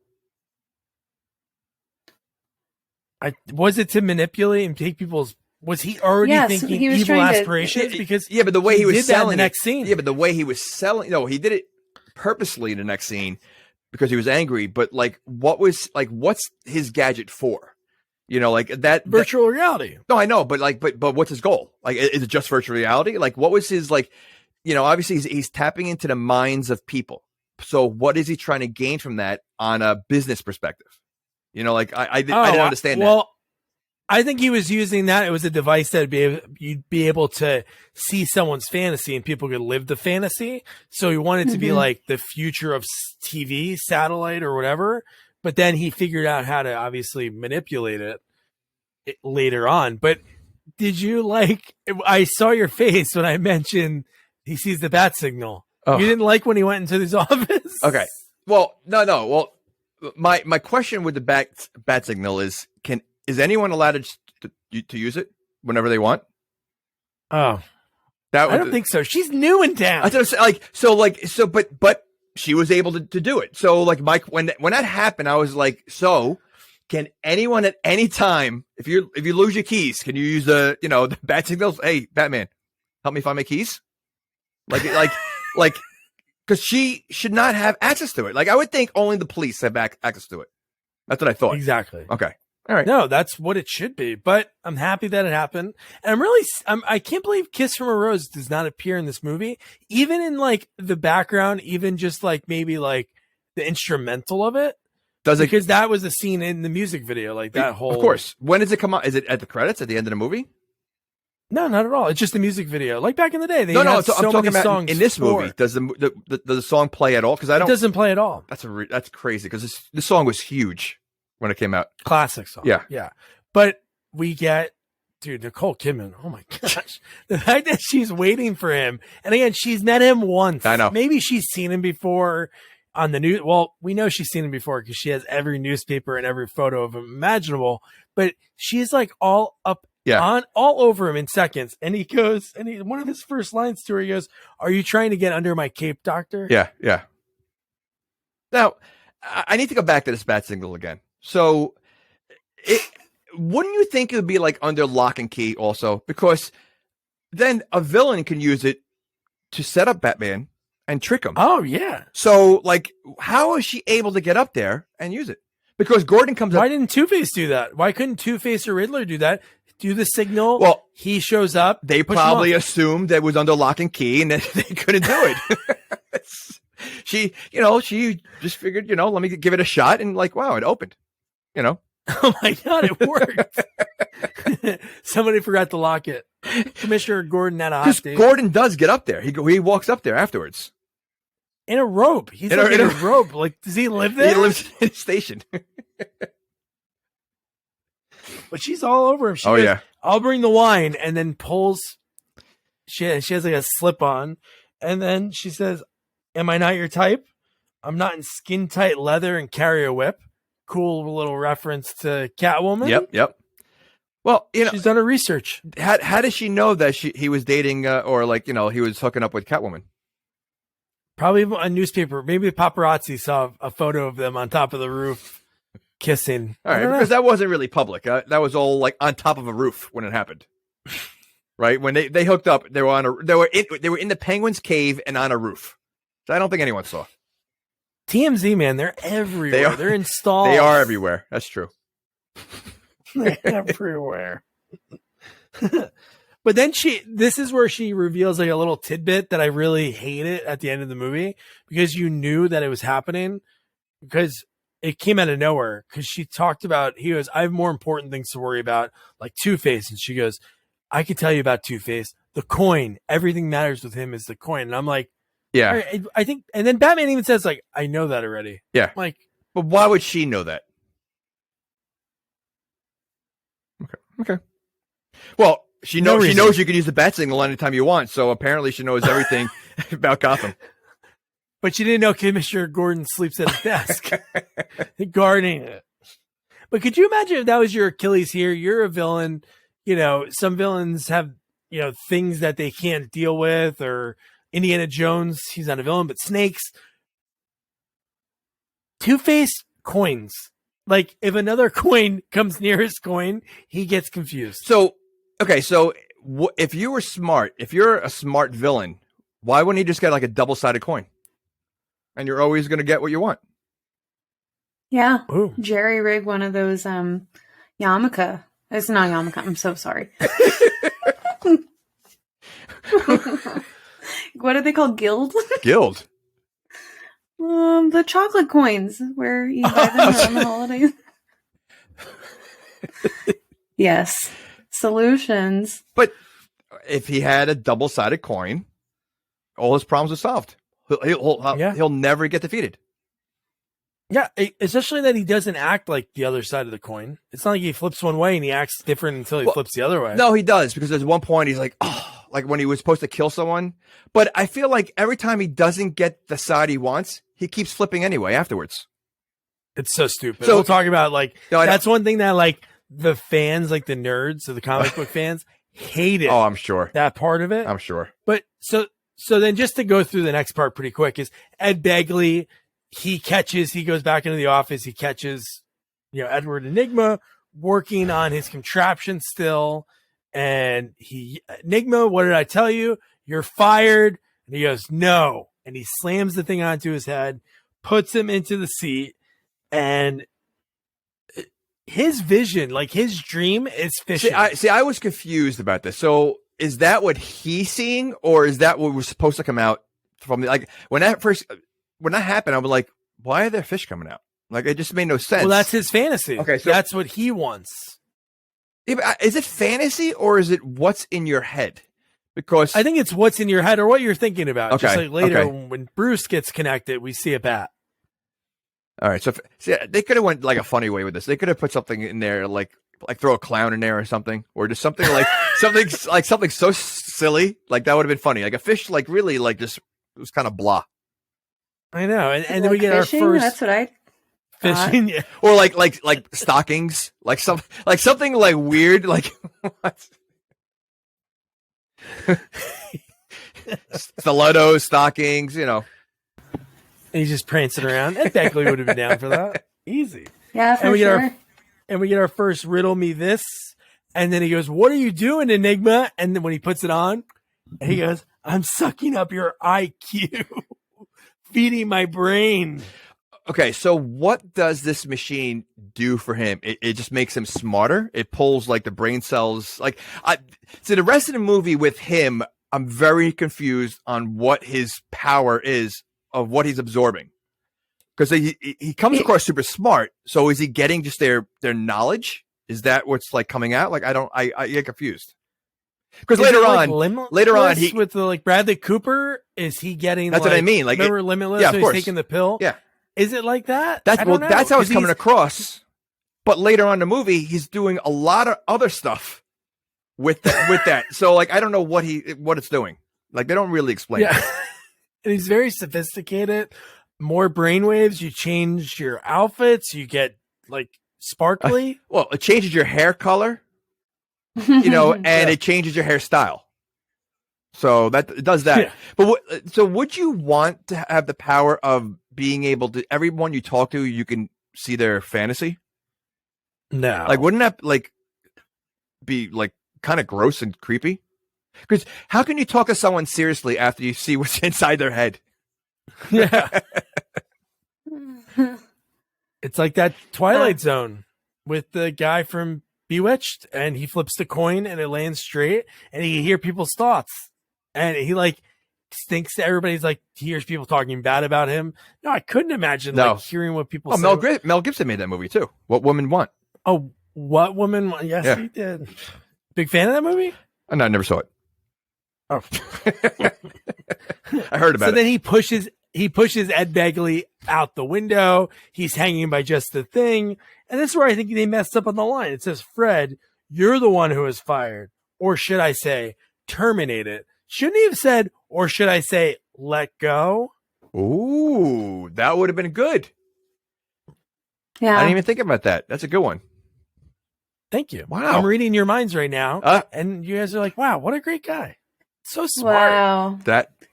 Was it to manipulate and take people's... Was he already thinking he was evil trying to- aspirations? Because but the way he was did that in selling the next scene. Yeah, but the way he was selling... No, he did it purposely in the next scene because he was angry. But like, what's his gadget for? You know, like that virtual reality. No, I know, but what's his goal? Like, is it just virtual reality? Like, what was his, like, you know, obviously he's tapping into the minds of people. So what is he trying to gain from that on a business perspective? You know, like I didn't understand that. Well, I think he was using that. It was a device that you'd be able to see someone's fantasy and people could live the fantasy. So he wanted to be like the future of TV, satellite or whatever. But then he figured out how to obviously manipulate it later on. But did you I saw your face when I mentioned he sees the bat signal. Oh. You didn't like when he went into his office? Okay. Well, no. Well, my question with the bat signal is anyone allowed to use it whenever they want? Oh, I don't think so. She's new in town. But she was able to do it. So like Mike, when that happened, I was like, so can anyone at any time, if you lose your keys, can you use the bat signals? Hey, Batman, help me find my keys. Like, because she should not have access to it. Like, I would think only the police have access to it. That's what I thought. Exactly. Okay. All right. No, that's what it should be. But I'm happy that it happened. And I can't believe Kiss from a Rose does not appear in this movie. Even in like the background, even just like maybe like the instrumental of it. Because that was the scene in the music video. Like that whole. Of course. When does it come out? Is it at the credits at the end of the movie? No, not at all. It's just the music video. Like back in the day, they I'm had talking about songs in this movie. Does the song play at all? Because it doesn't play at all. That's crazy. Because this song was huge when it came out. Classic song. Yeah. But we get, dude, Nicole Kidman. Oh my gosh, the fact that she's waiting for him, and again, she's met him once. I know. Maybe she's seen him before on the news. Well, we know she's seen him before because she has every newspaper and every photo of him imaginable. But she's like all up. Yeah, all over him in seconds. And he goes, one of his first lines to her, he goes, "Are you trying to get under my cape, doctor?" Yeah. Now, I need to go back to this bat signal again. So, wouldn't you think it would be like under lock and key also? Because then a villain can use it to set up Batman and trick him. Oh, yeah. So, like, how is she able to get up there and use it? Because Gordon comes up. Why didn't Two-Face do that? Why couldn't Two-Face or Riddler do that? Do the signal. Well, he shows up. They probably assumed that it was under lock and key and that they couldn't do it. She just figured, let me give it a shot, and like, wow, it opened. Oh my God, it worked. Somebody forgot to lock it. Commissioner Gordon had a hot date. Gordon does get up there. He walks up there afterwards. In a robe. He's in a robe. Like, does he live there? He lives in a station. But she's all over him. She goes, I'll bring the wine, and then pulls. She has like a slip on, and then she says, "Am I not your type? I'm not in skin tight leather and carry a whip." Cool little reference to Catwoman. Yep. Well, she's done her research. How does she know that he was dating or like he was hooking up with Catwoman? Probably a newspaper. Maybe the paparazzi saw a photo of them on top of the roof. Kissing. All right, because that wasn't really public. That was all like on top of a roof when it happened. Right? When they hooked up, they were in the Penguin's cave and on a roof. So I don't think anyone saw. TMZ, man, they're everywhere. They're installed. They are everywhere. That's true. They're everywhere. But then this is where she reveals like a little tidbit that I really hate it at the end of the movie, because you knew that it was happening because it came out of nowhere. Because she talked about, he goes, "I have more important things to worry about, like Two-Face." And she goes, "I can tell you about Two-Face, the coin. Everything matters with him is the coin." And I'm like, yeah, right, I think. And then Batman even says like, "I know that already." Yeah. I'm like, but why would she know that? Okay. Well, she knows you can use the bat signal anytime you want. So apparently she knows everything about Gotham. But you didn't know Commissioner Gordon sleeps at his desk, guarding it. But could you imagine if that was your Achilles here? You're a villain. You know, some villains have, you know, things that they can't deal with, or Indiana Jones, he's not a villain, but snakes. Two-Face coins. Like, if another coin comes near his coin, he gets confused. So, okay, so if you were smart, if you're a smart villain, why wouldn't he just get like a double-sided coin? And you're always going to get what you want. Yeah. Ooh. Jerry rig one of those yarmulke. It's not yarmulke. I'm so sorry. What are they called? Guild? Guild. The chocolate coins where you buy them around the holidays. Yes. Solutions. But if he had a double-sided coin, all his problems are solved. He'll never get defeated. Yeah, especially that he doesn't act like the other side of the coin. It's not like he flips one way and he acts different until he flips the other way. No, he does, because there's one point he's like, oh, like when he was supposed to kill someone. But I feel like every time he doesn't get the side he wants, he keeps flipping anyway afterwards. It's so stupid. So we'll talk about, like, no, that's one thing that, like, the fans, like the nerds of the comic book fans, hate it. Oh, I'm sure. That part of it. I'm sure. But so then just to go through the next part pretty quick is Ed Begley. He goes back into the office. He catches, you know, Edward Enigma working on his contraption still. And Enigma, what did I tell you? You're fired. And he goes, no. And he slams the thing onto his head, puts him into the seat. And his vision, like his dream is fishing. See, I was confused about this. So is that what he's seeing, or is that what was supposed to come out from the, like, when that happened, I was like, why are there fish coming out? Like, it just made no sense. Well, that's his fantasy. Okay, so that's what he wants. Is it fantasy, or is it what's in your head? Because I think it's what's in your head or what you're thinking about. Okay, Just like later okay. when Bruce gets connected, we see a bat. All right, so they could have went like a funny way with this. They could have put something in there, like throw a clown in there or something, or just something like something so silly, like that would have been funny. Like a fish, like really, like just it was kind of blah. I know, and then Like we get fishing? our first That's what I fishing, yeah. Or like stockings, like something like weird, like what? Stilettos, stockings, you know. And he's just prancing around. Ed Begley would have been down for that. Easy. Yeah, for and we sure. get our first riddle me this, and then he goes, "What are you doing, Enigma?" And then when he puts it on, he goes, "I'm sucking up your IQ, feeding my brain." Okay, so what does this machine do for him? It just makes him smarter. It pulls like the brain cells. So the rest of the movie with him, I'm very confused on what his power is of what he's absorbing. Because he comes across super smart. So is he getting just their knowledge? Is that what's like coming out? Like I get confused. Because later on, he with the like Bradley Cooper, is he getting? That's like, what I mean. Like remember Limitless? Yeah, of so course. He's taking the pill. Yeah. Is it like that? That's how it's coming across. But later on in the movie, he's doing a lot of other stuff with that. So like I don't know what it's doing. Like they don't really explain it. And he's very sophisticated. More brainwaves. You change your outfits. You get like sparkly. Well, it changes your hair color, you know, and it changes your hairstyle. So it does that. Yeah. But so would you want to have the power of being able to, everyone you talk to, you can see their fantasy? No. Like, wouldn't that like be like kind of gross and creepy? Because how can you talk to someone seriously after you see what's inside their head? Yeah. It's like that Twilight Zone with the guy from Bewitched, and he flips the coin and it lands straight, and he hear people's thoughts, and he like thinks everybody's like, he hears people talking bad about him. No, I couldn't imagine like hearing what people say. Mel Gibson made that movie too. What Women Want. Oh, What Women Want? Yes, he did. Big fan of that movie? Oh, no, I never saw it. Oh. I heard about it. So then he pushes Ed Begley out the window. He's hanging by just the thing. And this is where I think they messed up on the line. It says, "Fred, you're the one who was fired." Or should I say, terminated? Shouldn't he have said, or should I say, let go? Ooh, that would have been good. Yeah. I didn't even think about that. That's a good one. Thank you. Wow. I'm reading your minds right now, and you guys are like, wow, what a great guy. So smart. Wow.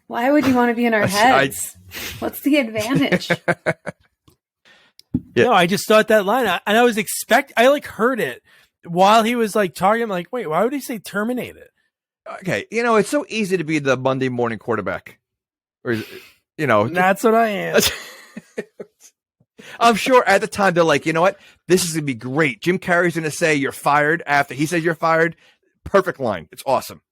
Why would you want to be in our heads? What's the advantage? Yeah. No, I just thought that line, and I was I like heard it while he was like talking. I'm like, wait, why would he say terminate it? Okay, it's so easy to be the Monday morning quarterback, or that's what I am. I'm sure at the time they're like, you know what, this is gonna be great. Jim Carrey's gonna say you're fired after he says you're fired. Perfect line. It's awesome,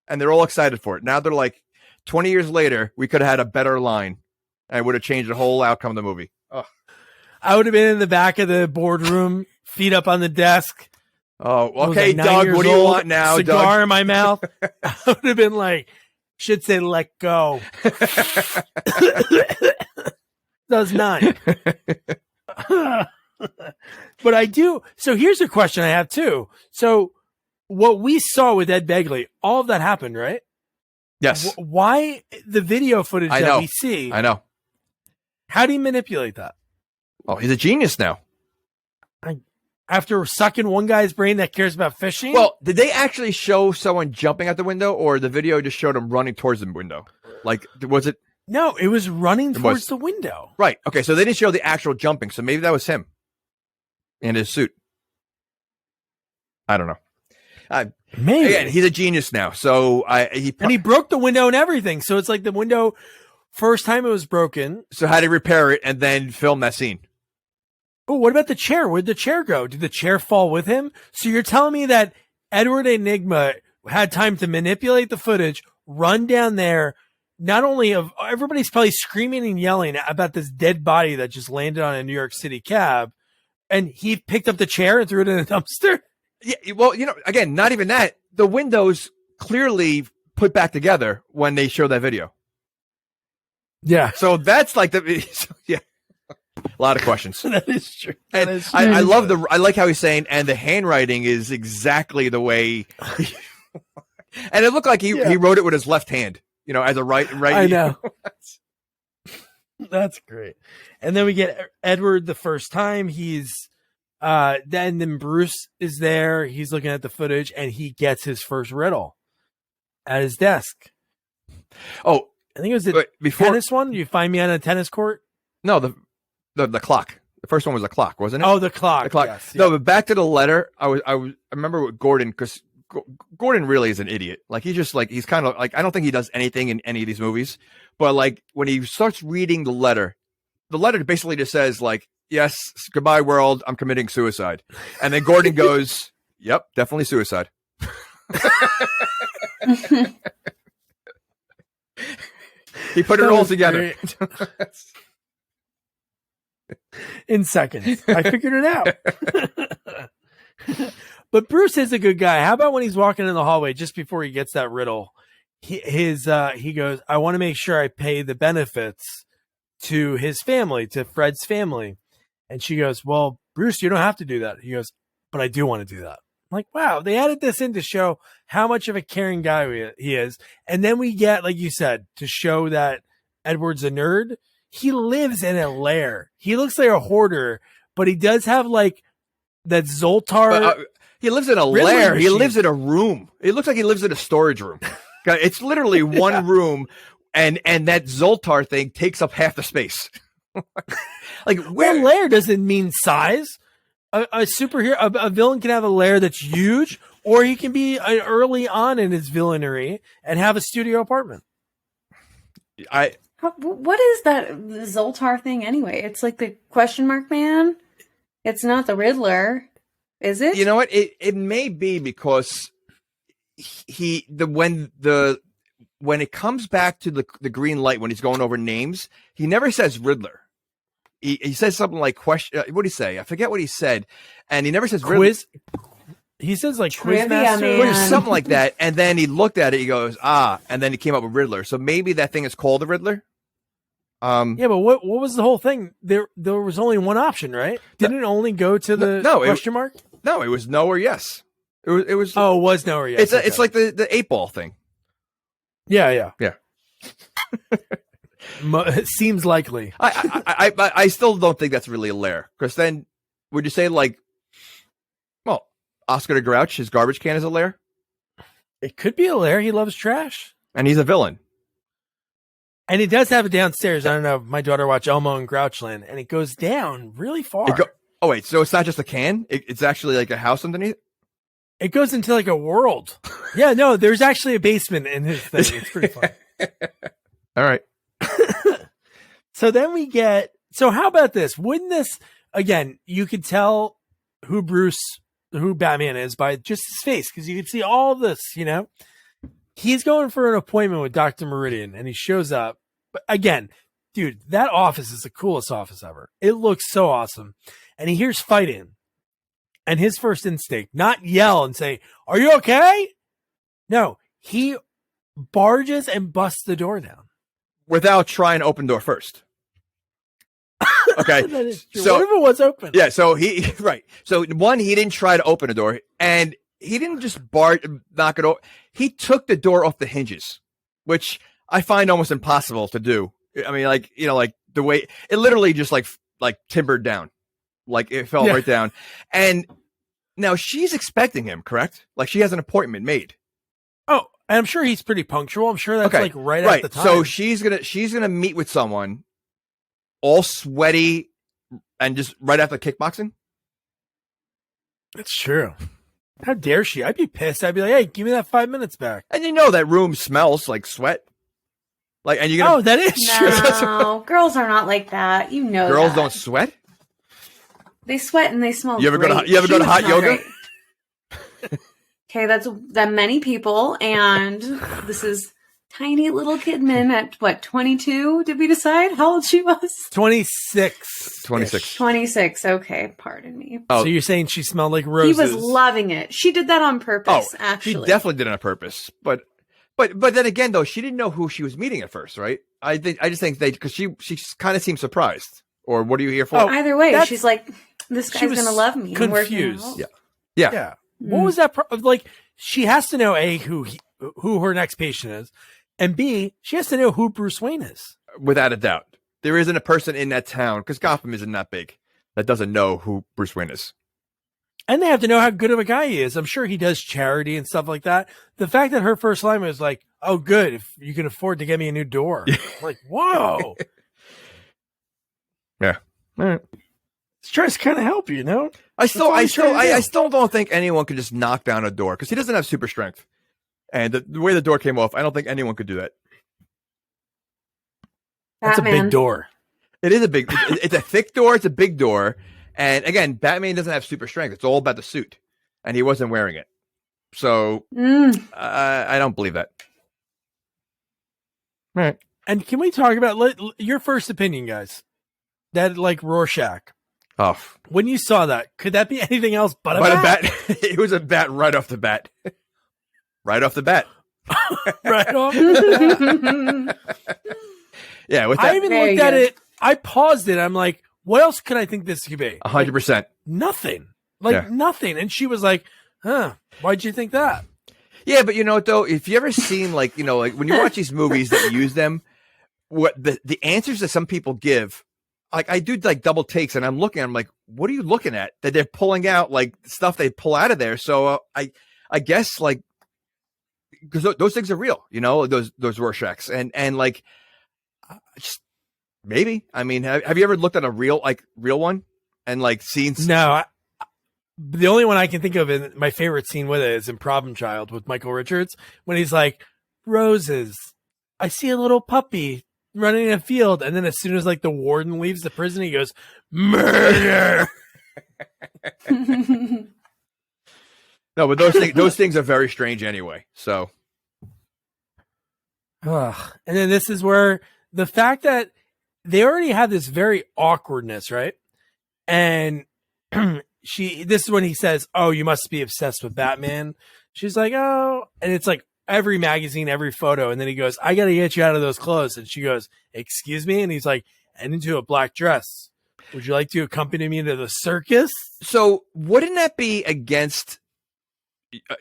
and they're all excited for it. Now they're like, 20 years later, we could have had a better line, and it would have changed the whole outcome of the movie. Oh. I would have been in the back of the boardroom, feet up on the desk. Oh, okay, Doug, what do you want now, cigar Doug? in my mouth. I would have been like, should say, let go. Does not. But I do. So here's a question I have too. So what we saw with Ed Begley, all of that happened, right? Yes. Why the video footage that we see? I know. How do you manipulate that? Oh, he's a genius now. After sucking one guy's brain that cares about fishing? Well, did they actually show someone jumping out the window, or the video just showed him running towards the window? Like, was it? No, it was running towards the window. Right. Okay, so they didn't show the actual jumping, so maybe that was him in his suit. I don't know. Maybe. Again, he's a genius now. So and he broke the window and everything. So it's like the window, first time it was broken. So how did he repair it and then film that scene? Oh, what about the chair? Where'd the chair go? Did the chair fall with him? So you're telling me that Edward Enigma had time to manipulate the footage, run down there, not only of everybody's probably screaming and yelling about this dead body that just landed on a New York City cab, and he picked up the chair and threw it in a dumpster? Yeah, well, again, not even that. The windows clearly put back together when they show that video. Yeah. So that's like yeah. A lot of questions. That is true. And I love I like how he's saying, and the handwriting is exactly the way. And it looked like he wrote it with his left hand, as a right. I know. That's great. And then we get Edward the first time. He's then Bruce is there. He's looking at the footage, and he gets his first riddle at his desk. Oh, I think it was the tennis one. You find me on a tennis court? No, the clock. The first one was a clock, wasn't it? Oh, the clock. The clock. Yes, no, but back to the letter. I remember with Gordon, because Gordon really is an idiot. Like, he's kind of like, I don't think he does anything in any of these movies, but like when he starts reading the letter basically just says like, yes, goodbye world, I'm committing suicide. And then Gordon goes, yep, definitely suicide. He put it all together. In seconds. I figured it out. But Bruce is a good guy. How about when he's walking in the hallway just before he gets that riddle? He goes, I want to make sure I pay the benefits to his family, to Fred's family. And she goes, well, Bruce, you don't have to do that. He goes, but I do want to do that. I'm like, wow, they added this in to show how much of a caring guy he is. And then we get, like you said, to show that Edward's a nerd. He lives in a lair. He looks like a hoarder, but he does have like that Zoltar. He lives in a lair. He lives in a room. It looks like he lives in a storage room. It's literally one room, and that Zoltar thing takes up half the space. Like, where lair doesn't mean size. A superhero, a villain can have a lair that's huge, or he can be early on in his villainy and have a studio apartment. What is that Zoltar thing anyway? It's like the question mark man. It's not the Riddler, is it? You know what? It may be because when it comes back to the green light, when he's going over names, he never says Riddler. He says something like question. What did he say? I forget what he said, and he never says quiz. Riddler. He says like Quizmaster or something like that, and then he looked at it. He goes, and then he came up with Riddler. So maybe that thing is called the Riddler. Yeah, but what was the whole thing? There was only one option, right? Didn't it only go to the question mark? No, it was no or yes. It was. Oh, it was no or yes. It's like the 8-ball thing. Yeah. Seems likely. I still don't think that's really a lair. Because then, would you say like, well, Oscar the Grouch, his garbage can is a lair, It could be a lair. He loves trash. and he's a villain. And he does have it downstairs. I don't know. My daughter watched Elmo and Grouchland, and it goes down really far. Oh wait, so it's not just a can? It's actually like a house underneath? It goes into like a world. Yeah, no, there's actually a basement in his thing. It's pretty fun. All right. So then we get, so how about this? Wouldn't this, again, you could tell who Batman is by just his face, because you could see all of this, you know? He's going for an appointment with Dr. Meridian, and he shows up. But again, dude, that office is the coolest office ever. It looks so awesome. And he hears fighting. And his first instinct, not yell and say, "Are you okay?" No, he barges and busts the door down. Without trying to open the door first. Okay. So what if it was open? Yeah, so right. So one, he didn't try to open the door, and he didn't just knock it over. He took the door off the hinges, which I find almost impossible to do. I mean, like, you know, like the way it literally just like timbered down. Like it fell right down. And now she's expecting him, correct? Like she has an appointment made. Oh, and I'm sure he's pretty punctual. I'm sure that's like right at the time. So she's gonna meet with someone all sweaty and just right after kickboxing. That's true. How dare she? I'd be pissed. I'd be like, "Hey, give me that 5 minutes back." And you know that room smells like sweat. Like, and you're gonna. Oh, that is true. No, girls are not like that. You know, girls that. don't sweat. They sweat and they smell. You ever great. go to hot yoga? Okay, that's that many people, and this is tiny little Kidman at what 22? Did we decide how old she was? 26. 26. 26. Okay, pardon me. Oh, so you're saying she smelled like roses? He was loving it. She did that on purpose. Actually, she definitely did it on purpose. But then again, though, she didn't know who she was meeting at first, right? I just think because she kind of seemed surprised. Or what are you here for? Either way, she's like, this guy's gonna love me. Confused. Yeah. What was that? Like, she has to know A, who her next patient is, and B, she has to know who Bruce Wayne is. Without a doubt. There isn't a person in that town, because Gotham isn't that big, that doesn't know who Bruce Wayne is. And they have to know how good of a guy he is. I'm sure he does charity and stuff like that. The fact that her first line was like, "Oh, good, if you can afford to get me a new door." Like, whoa. Yeah. All right. He's trying to kind of help you, know? I still don't think anyone could just knock down a door, because he doesn't have super strength. And the way the door came off, I don't think anyone could do that. That's a big door. It is a big, it's a thick door. It's a big door. And again, Batman doesn't have super strength. It's all about the suit. And he wasn't wearing it. So I don't believe that. All right. And can we talk about your first opinion, guys? That like Rorschach. Oh. When you saw that, could that be anything else but a bat? It was a bat right off the bat. Right off the bat. Right off the bat. Yeah. With that, I even looked at it. I paused it. I'm like, what else could I think this could be? 100%. Nothing. Nothing. And she was like, "Huh, why'd you think that?" Yeah, but you know what, though? If you ever seen, like, you know, like when you watch these movies that use them, what the answers that some people give, like I do like double takes, and I'm like, what are you looking at? That they're pulling out like stuff they pull out of there. So I guess like because those things are real, you know, those Rorschachs, and like just maybe. I mean, have you ever looked at a real one and like seen? No. The only one I can think of, and my favorite scene with it is in Problem Child with Michael Richards, when he's like, "Roses, I see a little puppy running in a field," and then as soon as like the warden leaves the prison, he goes, "Murder." No, but those things are very strange anyway. So, and then this is where the fact that they already have this very awkwardness, right? And this is when he says, "Oh, you must be obsessed with Batman." She's like, "Oh," and it's like every magazine, every photo. And then he goes, "I got to get you out of those clothes." And she goes, "Excuse me?" And he's like, "And into a black dress. Would you like to accompany me to the circus?" So wouldn't that be against,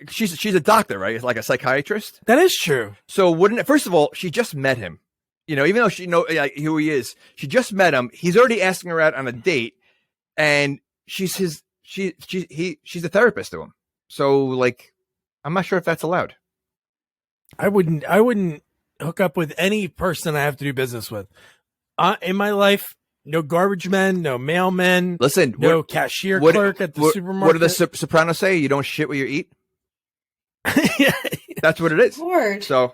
she's a doctor, right? Like a psychiatrist. That is true. So wouldn't it, first of all, she just met him. even though she know like, who he is, she just met him. He's already asking her out on a date, and she's a therapist to him. So like, I'm not sure if that's allowed. I wouldn't hook up with any person I have to do business with. In my life, no garbage men, no mailmen. Listen, no cashier clerk at the supermarket. What do the Sopranos say? You don't shit what you eat. Yeah, that's what it is. Lord. So,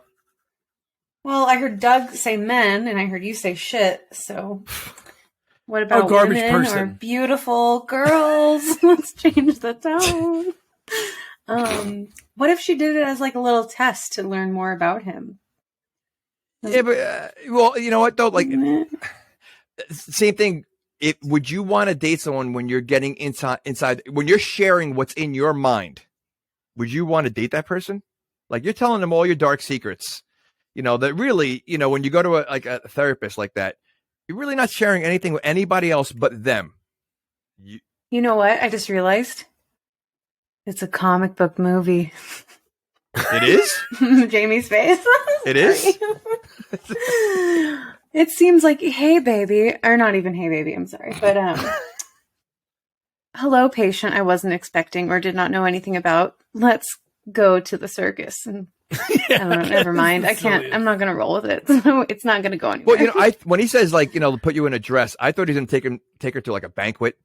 well, I heard Doug say men, and I heard you say shit. So, what about garbage women person or beautiful girls? Let's change the tone. What if she did it as like a little test to learn more about him? Yeah, but well, you know what though? Like, same thing. Would you want to date someone when you're getting inside when you're sharing what's in your mind? Would you want to date that person? Like you're telling them all your dark secrets, that really, when you go to a therapist like that, you're really not sharing anything with anybody else but them. You know what? I just realized it's a comic book movie. It is? Jamie's face. It is? It seems like, hey, baby, or not even hey, baby, I'm sorry. But, hello, patient I wasn't expecting or did not know anything about. Let's go to the circus. And I don't know, never mind. I'm not going to roll with it. So it's not going to go anywhere. Well, when he says, like, put you in a dress, I thought he was going to take her to, like, a banquet.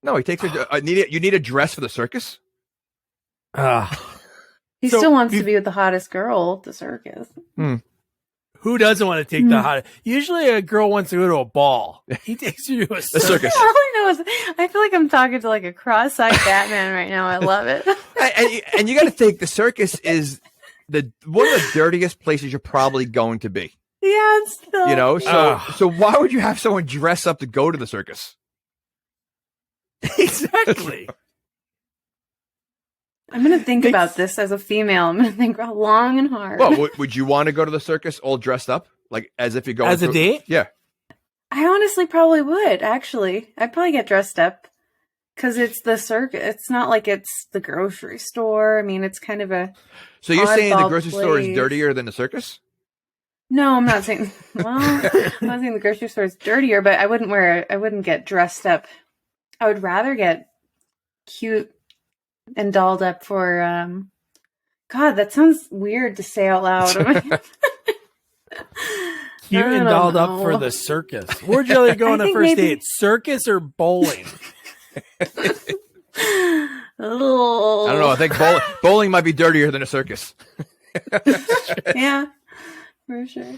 No, he takes her to, you need a dress for the circus? He still wants to be with the hottest girl at the circus. Who doesn't want to take the hottest? Usually a girl wants to go to a ball. He takes you to a circus. All I know is I feel like I'm talking to like a cross-eyed Batman right now. I love it. and you got to think the circus is one of the dirtiest places you're probably going to be. Yeah, it's still. So why would you have someone dress up to go to the circus? Exactly. I'm going to think about this as a female. I'm going to think long and hard. Well, would you want to go to the circus all dressed up? Like, as if you're going as a date? Yeah. I honestly probably would, actually. I'd probably get dressed up because it's the circus. It's not like it's the grocery store. I mean, it's kind of a So you're saying the grocery store is dirtier than the circus? No, I'm not saying, I'm not saying the grocery store is dirtier, but I wouldn't get dressed up. I would rather get cute and dolled up for God, that sounds weird to say out loud. Cute and dolled up for the circus. Where'd you really go on a first date? Circus or bowling? I don't know. I think bowling might be dirtier than a circus. Yeah, for sure.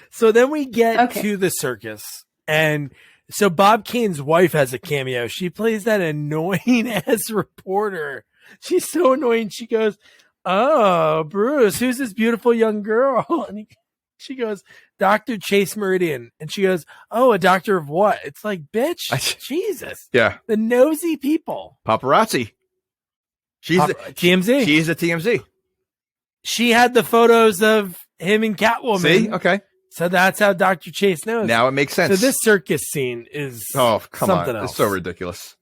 So then we get to the circus, and so Bob Kane's wife has a cameo. She plays that annoying ass reporter. She's so annoying. She goes, "Oh, Bruce, who's this beautiful young girl?" And she goes, "Dr. Chase Meridian." And she goes, "Oh, a doctor of what?" It's like, bitch, Jesus. Yeah. The nosy people. Paparazzi. TMZ. She's a TMZ. She had the photos of him and Catwoman. See? Okay. So that's how Dr. Chase knows. Now it makes sense. So this circus scene is something else. It's so ridiculous.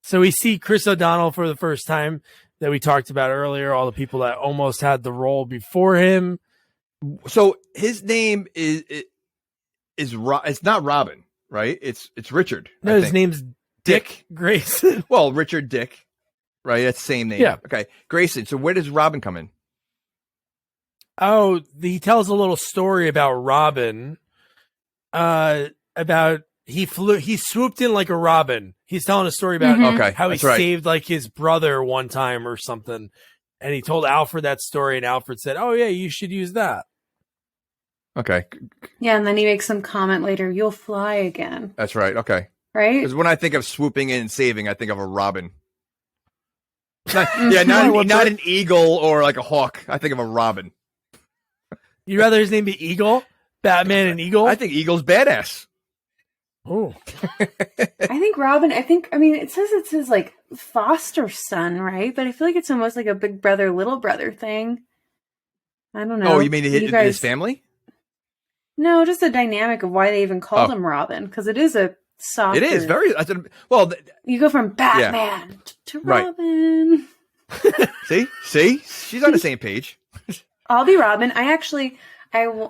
So we see Chris O'Donnell for the first time that we talked about earlier, all the people that almost had the role before him. So his name is it's not Robin, right? It's Richard. No, his name's Dick Grayson. Well, Richard Dick, right? That's the same name. Yeah. Okay. Grayson. So where does Robin come in? Oh, he tells a little story about Robin. About he swooped in like a robin. He's telling a story about how he saved like his brother one time or something. And he told Alfred that story, and Alfred said, "Oh yeah, you should use that." Okay. Yeah, and then he makes some comment later, "You'll fly again." That's right. Okay. Right? Because when I think of swooping in and saving, I think of a robin. Not an eagle or like a hawk. I think of a robin. You'd rather his name be Eagle? Batman and Eagle? I think Eagle's badass. Oh. I think Robin, I mean, it says it's his like foster son, right? But I feel like it's almost like a big brother, little brother thing. I don't know. Oh, you mean his family? No, just the dynamic of why they even called him Robin. Because it is a softer. It is very, well. You go from Batman to Robin. Right. See? She's on the same page. I'll be Robin. I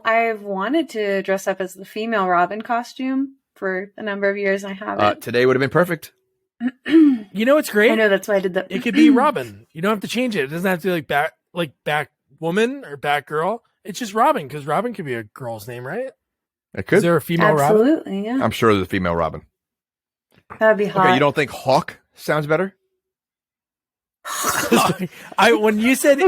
I've wanted to dress up as the female Robin costume for a number of years. I haven't. Today would have been perfect. You know what's great? I know, that's why I did that. It could be Robin. You don't have to change it. It doesn't have to be like Batwoman or Batgirl. It's just Robin, because Robin could be a girl's name, right? It could. Is there a female Robin? Absolutely, yeah. I'm sure there's a female Robin. That'd be hot. Okay, you don't think Hawk sounds better? When you said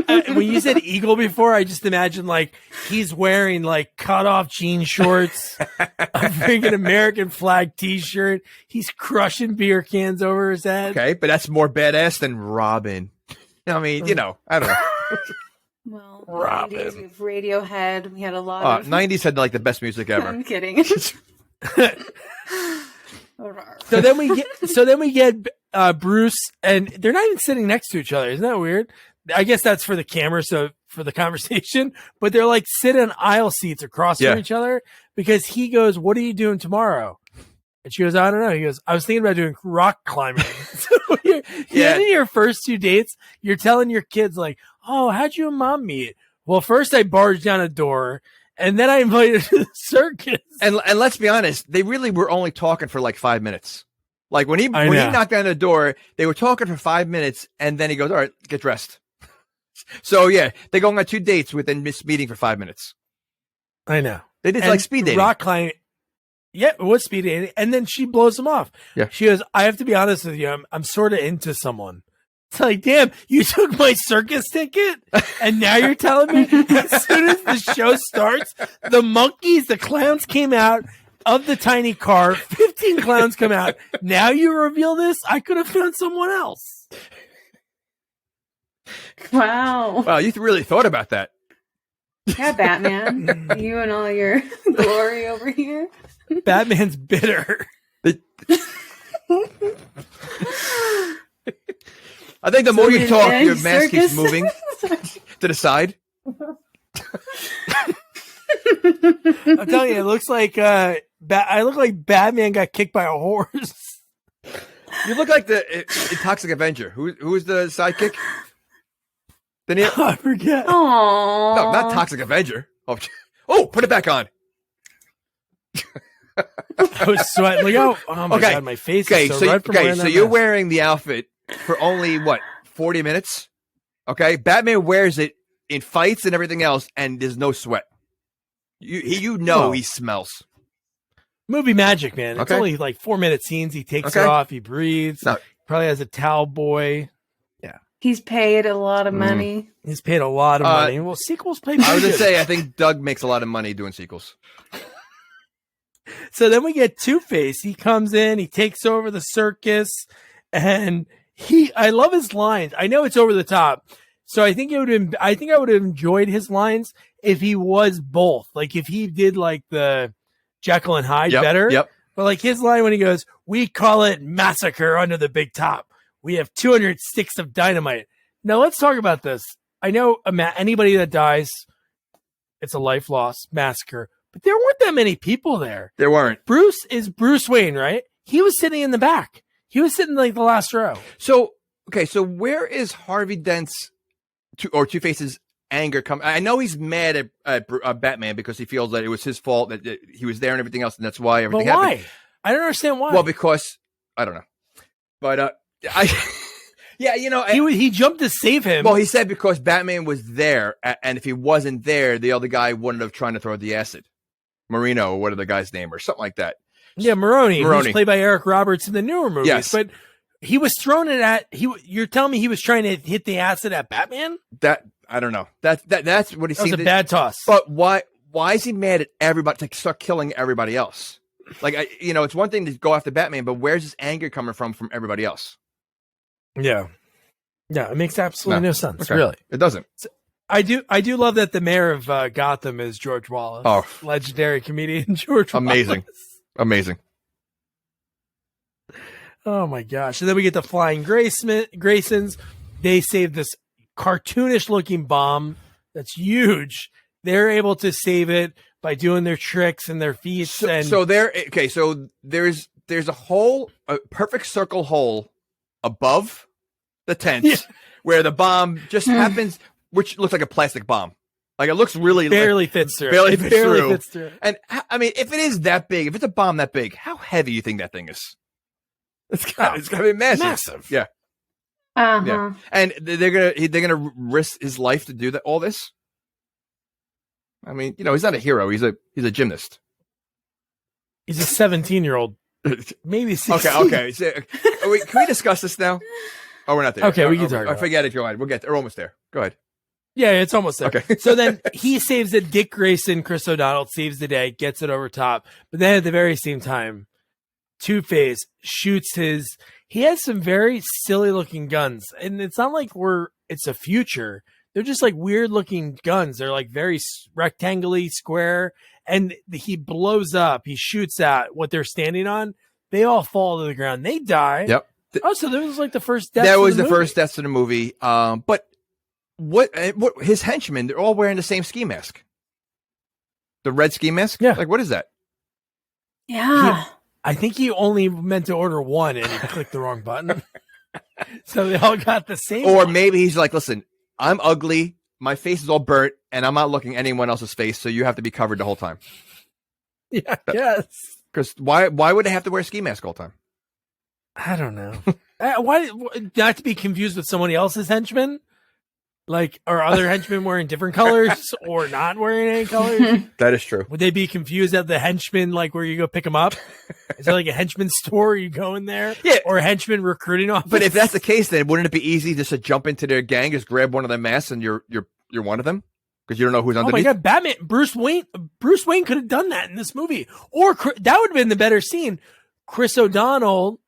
eagle before, I just imagined like he's wearing like cut off jean shorts, a freaking American flag T-shirt. He's crushing beer cans over his head. Okay, but that's more badass than Robin. I mean, I don't know. Well, Robin. 90s, we have Radiohead. We had a lot of 90s had like the best music ever. I'm kidding. So then we get Bruce, and they're not even sitting next to each other. Isn't that weird? I guess that's for the camera, so for the conversation. But they're like sitting in aisle seats across from each other, because he goes, "What are you doing tomorrow?" And she goes, "I don't know." He goes, "I was thinking about doing rock climbing." So in your first 2 dates, you're telling your kids like, "Oh, how'd you and mom meet?" Well, first I barged down a door, and then I invited her to the circus. And let's be honest, they really were only talking for like 5 minutes. Like when he knocked down the door, they were talking for 5 minutes, and then he goes, "All right, get dressed." So yeah, they're going on 2 dates within this meeting for 5 minutes. I know. They did like speed dating. Rock climbing. Yeah, it was speed dating. And then she blows him off. Yeah. She goes, "I have to be honest with you. I'm sort of into someone." It's like, damn, you took my circus ticket, and now you're telling me as soon as the show starts, the clowns came out of the tiny car, 15 clowns come out. Now you reveal this? I could have found someone else. Wow. Wow, you really thought about that. Yeah, Batman. You and all your glory over here. Batman's bitter. I think the more you talk, your mask keeps circus. moving to the side. I'm telling you, it looks like I look like Batman got kicked by a horse. You look like the Toxic Avenger. Who is the sidekick? I forget. Aww. No, not Toxic Avenger. Oh, put it back on. I was sweating. Like, oh my God, my face is so red from wearing that so you're mask. wearing the outfit for only, 40 minutes? Okay, Batman wears it in fights and everything else, and there's no sweat. He smells. Movie magic, man. It's Okay. only like 4-minute scenes. He takes it off. He breathes. No. Probably has a towel boy. He's paid a lot of money. He's paid a lot of money. Well, sequels pay I was going to good. say, I think Doug makes a lot of money doing sequels. So then we get Two-Face. He comes in, he takes over the circus, and I love his lines. I know it's over the top. So I think I would have enjoyed his lines if he was both. Like if he did like the Jekyll and Hyde better. Yep. But like his line when he goes, "We call it massacre under the big top. We have 200 sticks of dynamite." Now let's talk about this. I know anybody that dies, it's a life loss, massacre. But there weren't that many people there. There weren't. Bruce is Bruce Wayne, right? He was sitting in the back. He was sitting like the last row. So where is Harvey Dent's Two-Face's anger come? I know he's mad at Batman because he feels that it was his fault that he was there and everything else, and that's why everything But why? happened. I don't understand why. Well, because I don't know. But he jumped to save him. Well, he said because Batman was there, and if he wasn't there, the other guy wouldn't have tried to throw the acid. Marino, or what are the guy's name, or something like that. Yeah, Maroni. Who's played by Eric Roberts in the newer movies. Yes. But he was throwing it at you're telling me he was trying to hit the acid at Batman? That I don't know. That's what he That was a bad toss. But why is he mad at everybody to start killing everybody else? Like it's one thing to go after Batman, but where's his anger coming from everybody else? Yeah. Yeah, it makes absolutely no sense, Okay. really. It doesn't. I do love that the mayor of Gotham is George Wallace. Oh. Legendary comedian George Amazing. Wallace. Amazing. Oh my gosh. And then we get the flying Graysons. They save this cartoonish looking bomb that's huge. They're able to save it by doing their tricks and their feats. So there's a perfect circle hole above the tent where the bomb just happens, which looks like a plastic bomb. Like it looks really barely fits through. Barely It fits barely through. fits through. And I mean, if it is that big, if it's a bomb that big, how heavy do you think that thing is? It's got to be massive. Massive. Yeah. Yeah. And they're gonna risk his life to do that. All this. I mean, he's not a hero. He's a gymnast. He's a 17-year-old. Maybe 16. Okay. So, can we discuss this now? Oh, we're not there. Okay, we can talk about I forget it. Go ahead. We'll get there. We're almost there. Go ahead. Yeah, it's almost there. Okay. So then he saves it. Dick Grayson, Chris O'Donnell saves the day, gets it over top. But then at the very same time, Two-Face shoots he has some very silly looking guns. And it's not like it's a future. They're just like weird looking guns. They're like very rectangly, square. And he blows up. He shoots at what they're standing on. They all fall to the ground. They die. Yep. Oh, so that was like the first death. That was the first deaths in the movie. But what his henchmen, they're all wearing the same ski mask. The red ski mask? Yeah. Like, what is that? Yeah. I think he only meant to order one and he clicked the wrong button. So they all got the same Or one. maybe he's like, listen, I'm ugly. My face is all burnt and I'm not looking at anyone else's face. So you have to be covered the whole time. Yeah, yes. Because why would they have to wear a ski mask all the time? I don't know. Why not to be confused with somebody else's henchmen? Like, are other henchmen wearing different colors or not wearing any colors? That is true. Would they be confused at the henchman, like where you go pick them up? Is there like a henchman store you go in there? Yeah. Or a henchman recruiting office? But if that's the case, then wouldn't it be easy just to jump into their gang, just grab one of their masks and you're one of them? Because you don't know who's oh underneath. my God, Batman, Bruce Wayne could have done that in this movie. Or that would have been the better scene. Chris O'Donnell,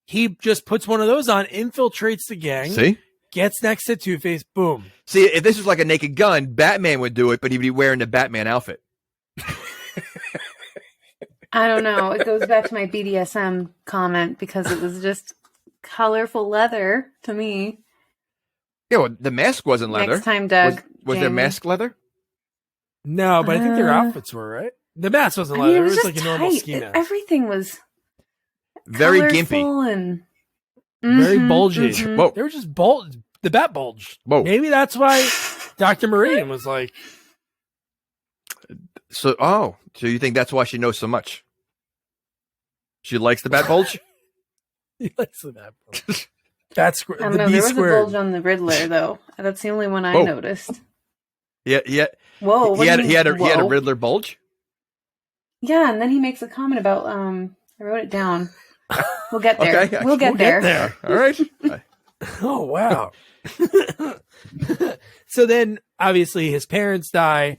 he just puts one of those on, infiltrates the gang. See? Gets next to Two-Face, boom. See, if this was like a Naked Gun, Batman would do it, but he'd be wearing the Batman outfit. I don't know. It goes back to my BDSM comment because it was just colorful leather to me. Yeah, well, the mask wasn't leather. Next time, Doug. Was their mask leather? No, but I think their outfits were, right? The mask wasn't I mean, leather. it was like a just normal tight. ski mask. Everything was Very colorful gimpy. and Very Mhm, bulgy. mhm. Whoa. They were just bulged. The bat bulged. Whoa. Maybe that's why Dr. Meridian was like, So you think that's why she knows so much? She likes the bat bulge? he likes the bat bulge. That's I don't the know. B There was squared. a bulge on the Riddler, though. That's the only one I Whoa. noticed. Yeah. Whoa! He had a whoa? Riddler bulge? Yeah, and then he makes a comment about I wrote it down. We'll get there. Okay, We'll get there. there. All right. Oh, wow. So then obviously his parents die.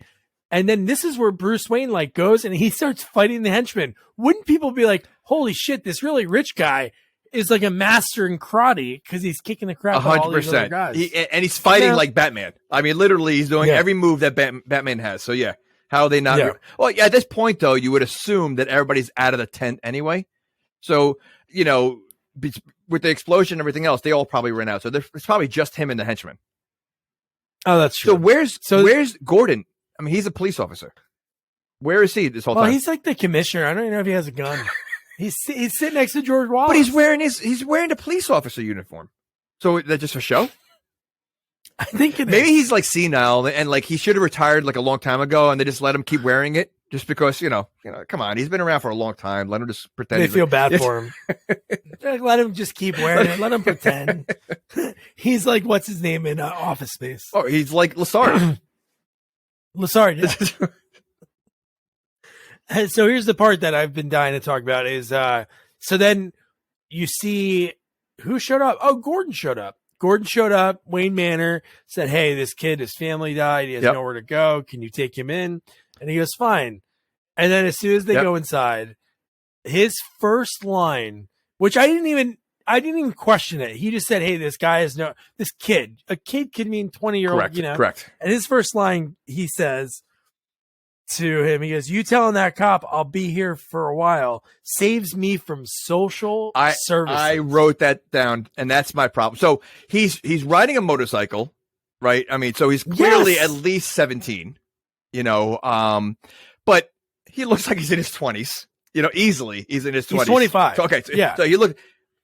And then this is where Bruce Wayne like goes and he starts fighting the henchmen. Wouldn't people be like, holy shit, this really rich guy is like a master in karate because he's kicking the crap out of all these other 100%. guys. And he's fighting Yeah. like Batman. I mean, literally, he's doing Yeah. every move that Batman has. So, yeah. How are they not? Yeah. Well, yeah, at this point, though, you would assume that everybody's out of the tent anyway. So, with the explosion and everything else, they all probably ran out. So, it's probably just him and the henchman. Oh, that's true. So, where's Gordon? I mean, he's a police officer. Where is he this whole Well, time? he's like the commissioner. I don't even know if he has a gun. He's sitting next to George Wallace. But he's wearing the police officer uniform. So that's just for show? I think it Maybe is. he's like senile and like he should have retired like a long time ago and they just let him keep wearing it just because, come on, he's been around for a long time. Let him just pretend. They he's feel like- bad for him. Let him just keep wearing it. Let him pretend. He's like, what's his name in Office Space? Oh, he's like Lassard. Lassard. Yeah. So here's the part that I've been dying to talk about is, so then you see who showed up. Oh, Gordon showed up. Wayne Manor said, hey, this kid, his family died. He has Yep. nowhere to go. Can you take him in? And he goes, fine. And then as soon as they Yep. go inside, his first line, which I didn't even question it. He just said, hey, this kid, a kid could mean 20-year-old, Correct. And his first line, he says to him, he goes, you telling that cop I'll be here for a while saves me from social services. I wrote that down and that's my problem. So he's riding a motorcycle, right? I mean, so he's clearly Yes. at least 17, but he looks like he's in his 20s, easily he's in his 20s. He's 25. Okay. Yeah.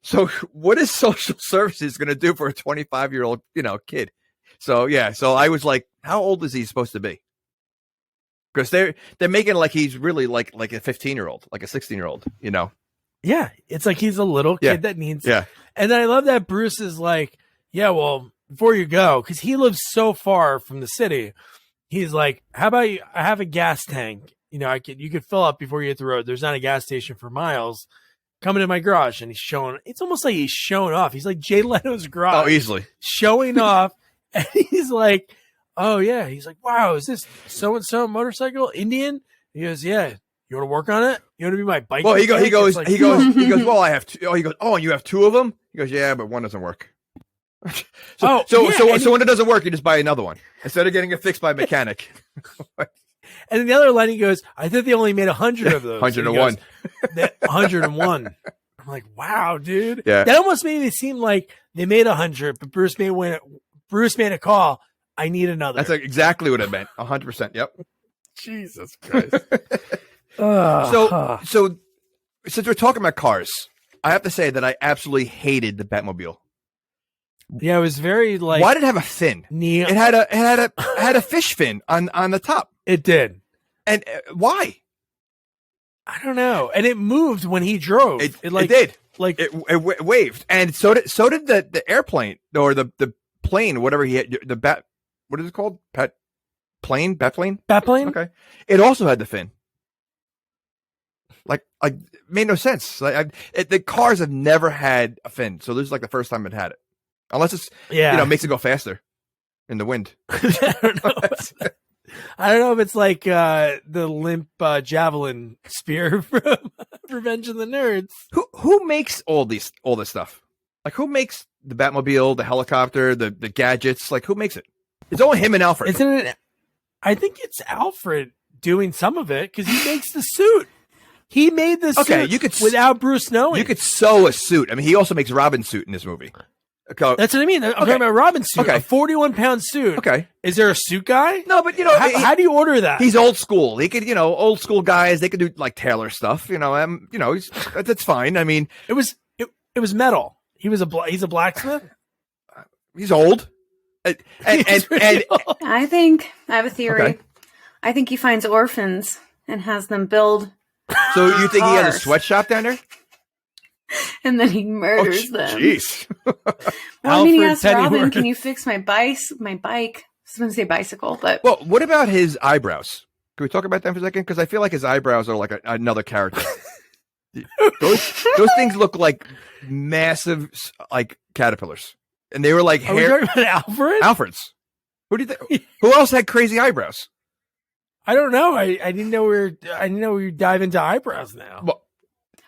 So what is social services going to do for a 25-year-old, kid? So, yeah. So I was like, how old is he supposed to be? because they're making like he's really like a 15-year-old, like a 16-year-old, you know? Yeah, it's like he's a little kid that needs. Yeah, and then I love that Bruce is like, yeah, well, before you go, because he lives so far from the city, he's like, how about I have a gas tank? You know, you could fill up before you hit the road. There's not a gas station for miles. Come into my garage, and he's showing. It's almost like he's showing off. He's like Jay Leno's garage. Oh, easily showing off, and he's like, oh yeah. He's like, wow, is this so and so motorcycle Indian? He goes, yeah. You want to work on it? You want to be my bike? Well, he goes. Well, I have two. Oh, he goes. Oh, and you have two of them? He goes, yeah, but one doesn't work. So when it doesn't work, you just buy another one instead of getting it fixed by a mechanic. And then the other line, he goes, I thought they only made 100 of those. 101. 101. I'm like, wow, dude. Yeah. That almost made it seem like they made 100, but Bruce made a call. I need another. That's exactly what it meant. 100%. Yep. Jesus Christ. So since we're talking about cars, I have to say that I absolutely hated the Batmobile. Yeah, it was very like. Why did it have a fin? Neon. It had a fish fin on the top. It did. And why? I don't know. And it moved when he drove. It like, did. Like it waved, and so did the airplane or the plane, whatever he had. The bat. What is it called? Batplane. Batplane. Okay. It also had the fin. Like made no sense. Like the cars have never had a fin, so this is like the first time it had it. Unless it's makes it go faster in the wind. I don't know. I don't know if it's like the limp javelin spear from Revenge of the Nerds. Who makes all this stuff? Like who makes the Batmobile, the helicopter, the gadgets? Like who makes it? It's only him and Alfred. Isn't it? I think it's Alfred doing some of it because he makes the suit. He made the suit without Bruce knowing. You could sew a suit. I mean, he also makes Robin's suit in this movie. Okay. That's what I mean. I'm talking about Robin's suit, a 41-pound suit. Okay. Is there a suit guy? No, but how do you order that? He's old school. He could, old school guys. They could do like tailor stuff. That's fine. I mean, it was metal. He's a blacksmith. He's old. And I think I have a theory. Okay. I think he finds orphans and has them build. So you think he has a sweatshop down there? And then he murders them. Jeez. Well, I mean, he asked Robin, "Can you fix my bike?" I was going to say bicycle, but what about his eyebrows? Can we talk about them for a second? Because I feel like his eyebrows are like another character. those things look like massive, like caterpillars, and they were like hair. Are we talking about Alfred? Alfred's. Who do you think? Who else had crazy eyebrows? I don't know. I didn't know we would dive into eyebrows now.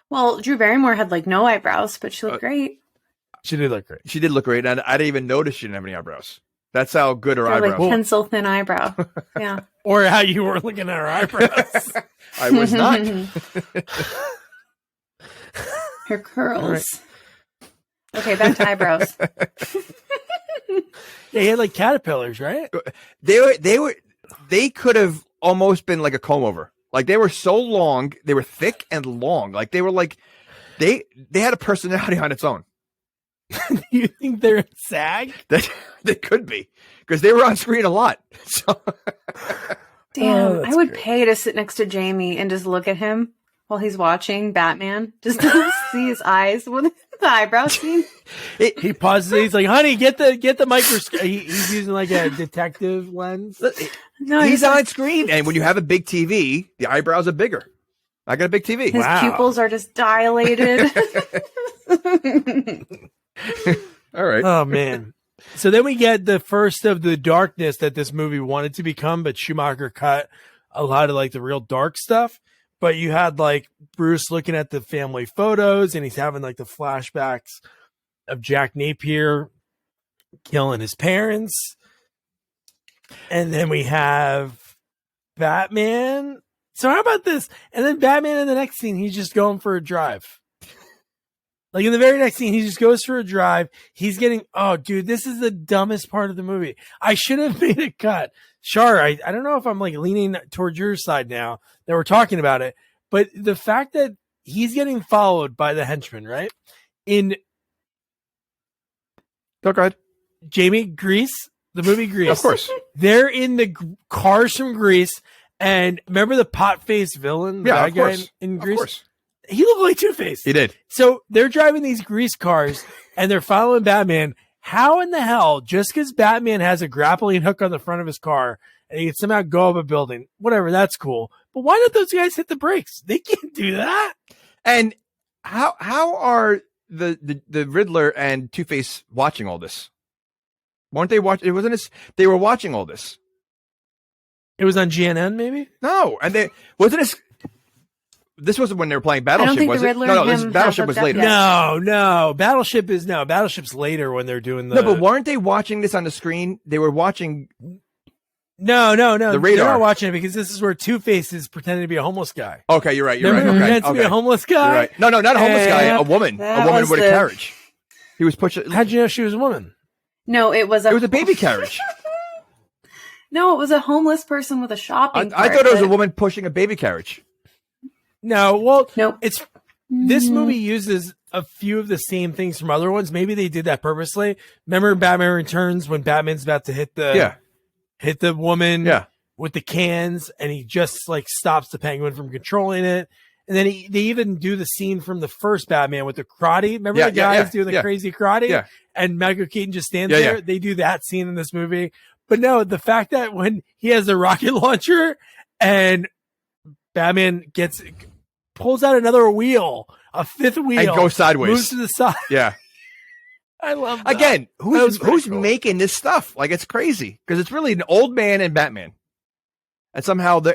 Well, Drew Barrymore had like no eyebrows, but she looked great. She did look great. She did look great, and I didn't even notice she didn't have any eyebrows. That's how good her eyebrows. Like pencil thin eyebrow. Yeah. Or how you were looking at her eyebrows. I was not. Her curls. Right. Okay, back to eyebrows. Yeah, he had like caterpillars, right? They could have almost been like a comb over. Like they were so long, they were thick and long. Like they were like they had a personality on its own. Do you think they're in SAG? They could be because they were on screen a lot. So. Damn, I would pay to sit next to Jamie and just look at him while he's watching Batman, just to see his eyes with the eyebrow scene. He pauses. He's like, "Honey, get the microscope." He's using like a detective lens. No, he's on screen, and when you have a big TV, the eyebrows are bigger. I got a big TV. His pupils are just dilated. All right. Oh man. So then we get the first of the darkness that this movie wanted to become, but Schumacher cut a lot of like the real dark stuff. But you had like Bruce looking at the family photos, and he's having like the flashbacks of Jack Napier killing his parents. And then we have Batman. So how about this? And then Batman in the next scene, he's just going for a drive. Like in the very next scene, he just goes for a drive. He's getting, oh, dude, this is the dumbest part of the movie. I should have made a cut. Sure, I don't know if I'm like leaning towards your side now that we're talking about it, but the fact that he's getting followed by the henchman, right? Go ahead. Jamie, Grease, the movie Grease. Of course. They're in the cars from Grease, And remember the pot-faced villain? The bad guy in Grease? Of course. He looked like Two-Face. He did. So they're driving these grease cars and they're following Batman. How in the hell, just because Batman has a grappling hook on the front of his car and he can somehow go up a building, whatever, that's cool. But why don't those guys hit the brakes? They can't do that. And how are the Riddler and Two-Face watching all this? Weren't they watching? It wasn't this. They were watching all this. It was on GNN, maybe? No, and they wasn't this. This wasn't when they were playing Battleship, was it? No, this Battleship was later. No. Battleship's later when they're doing the. No, but weren't they watching this on the screen? They were watching. No. The radar. They're not watching it because this is where Two-Face is pretending to be a homeless guy. Okay, you're right. You're right. Remember, Okay, pretends to be a homeless guy. You're right. No, not a homeless guy. A woman. A woman with a carriage. He was pushing. How'd you know she was a woman? No, it was a baby carriage. No, it was a homeless person with a shopping cart. I thought it was a woman pushing a baby carriage. No, well, nope. It's this movie uses a few of the same things from other ones. Maybe they did that purposely. Remember Batman Returns when Batman's about to hit the woman with the cans, and he just like stops the Penguin from controlling it. And then they even do the scene from the first Batman with the karate. Remember the guys doing the crazy karate? Yeah. And Michael Keaton just stands there. Yeah. They do that scene in this movie. But no, the fact that when he has the rocket launcher and Batman pulls out another wheel, a fifth wheel, and goes sideways, moves to the side. Yeah. I love that. Again, who's making this stuff? Like, it's crazy because it's really an old man and Batman. And somehow they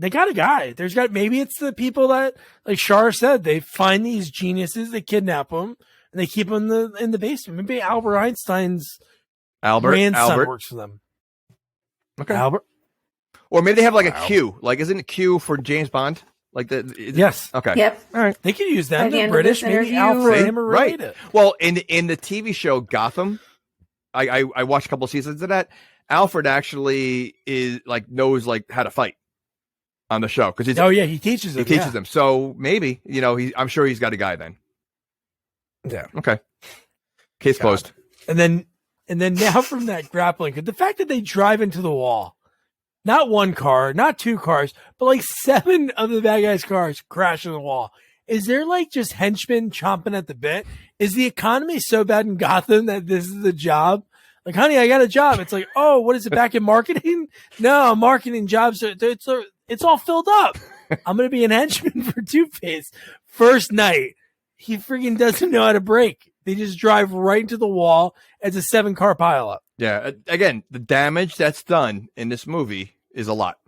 got a guy. Maybe it's the people that, like Shar said, they find these geniuses, they kidnap them, and they keep them in the basement. Maybe Albert Einstein's grandson works for them. Okay. Albert. Or maybe they have like a Q. Like, isn't it Q for James Bond? Like yes. Okay. Yep. All right. They could use that. They're British. Maybe Alfred and him are related. Right. Well, in the TV show Gotham, I watched a couple of seasons of that. Alfred actually knows how to fight on the show because he teaches them. He teaches them. So maybe I'm sure he's got a guy then. Yeah. Okay. Case closed. And then now from that grappling, the fact that they drive into the wall, not one car, not two cars, but like 7 of the bad guys' cars crash in the wall. Is there just henchmen chomping at the bit? Is the economy so bad in Gotham that this is the job? Like, honey, I got a job. It's like, oh, what is it, back in marketing? No, marketing jobs, it's all filled up. I'm going to be an henchman for Two-Face. First night, he freaking doesn't know how to brake. They just drive right into the wall. It's a 7-car pileup. Yeah. Again, the damage that's done in this movie is a lot.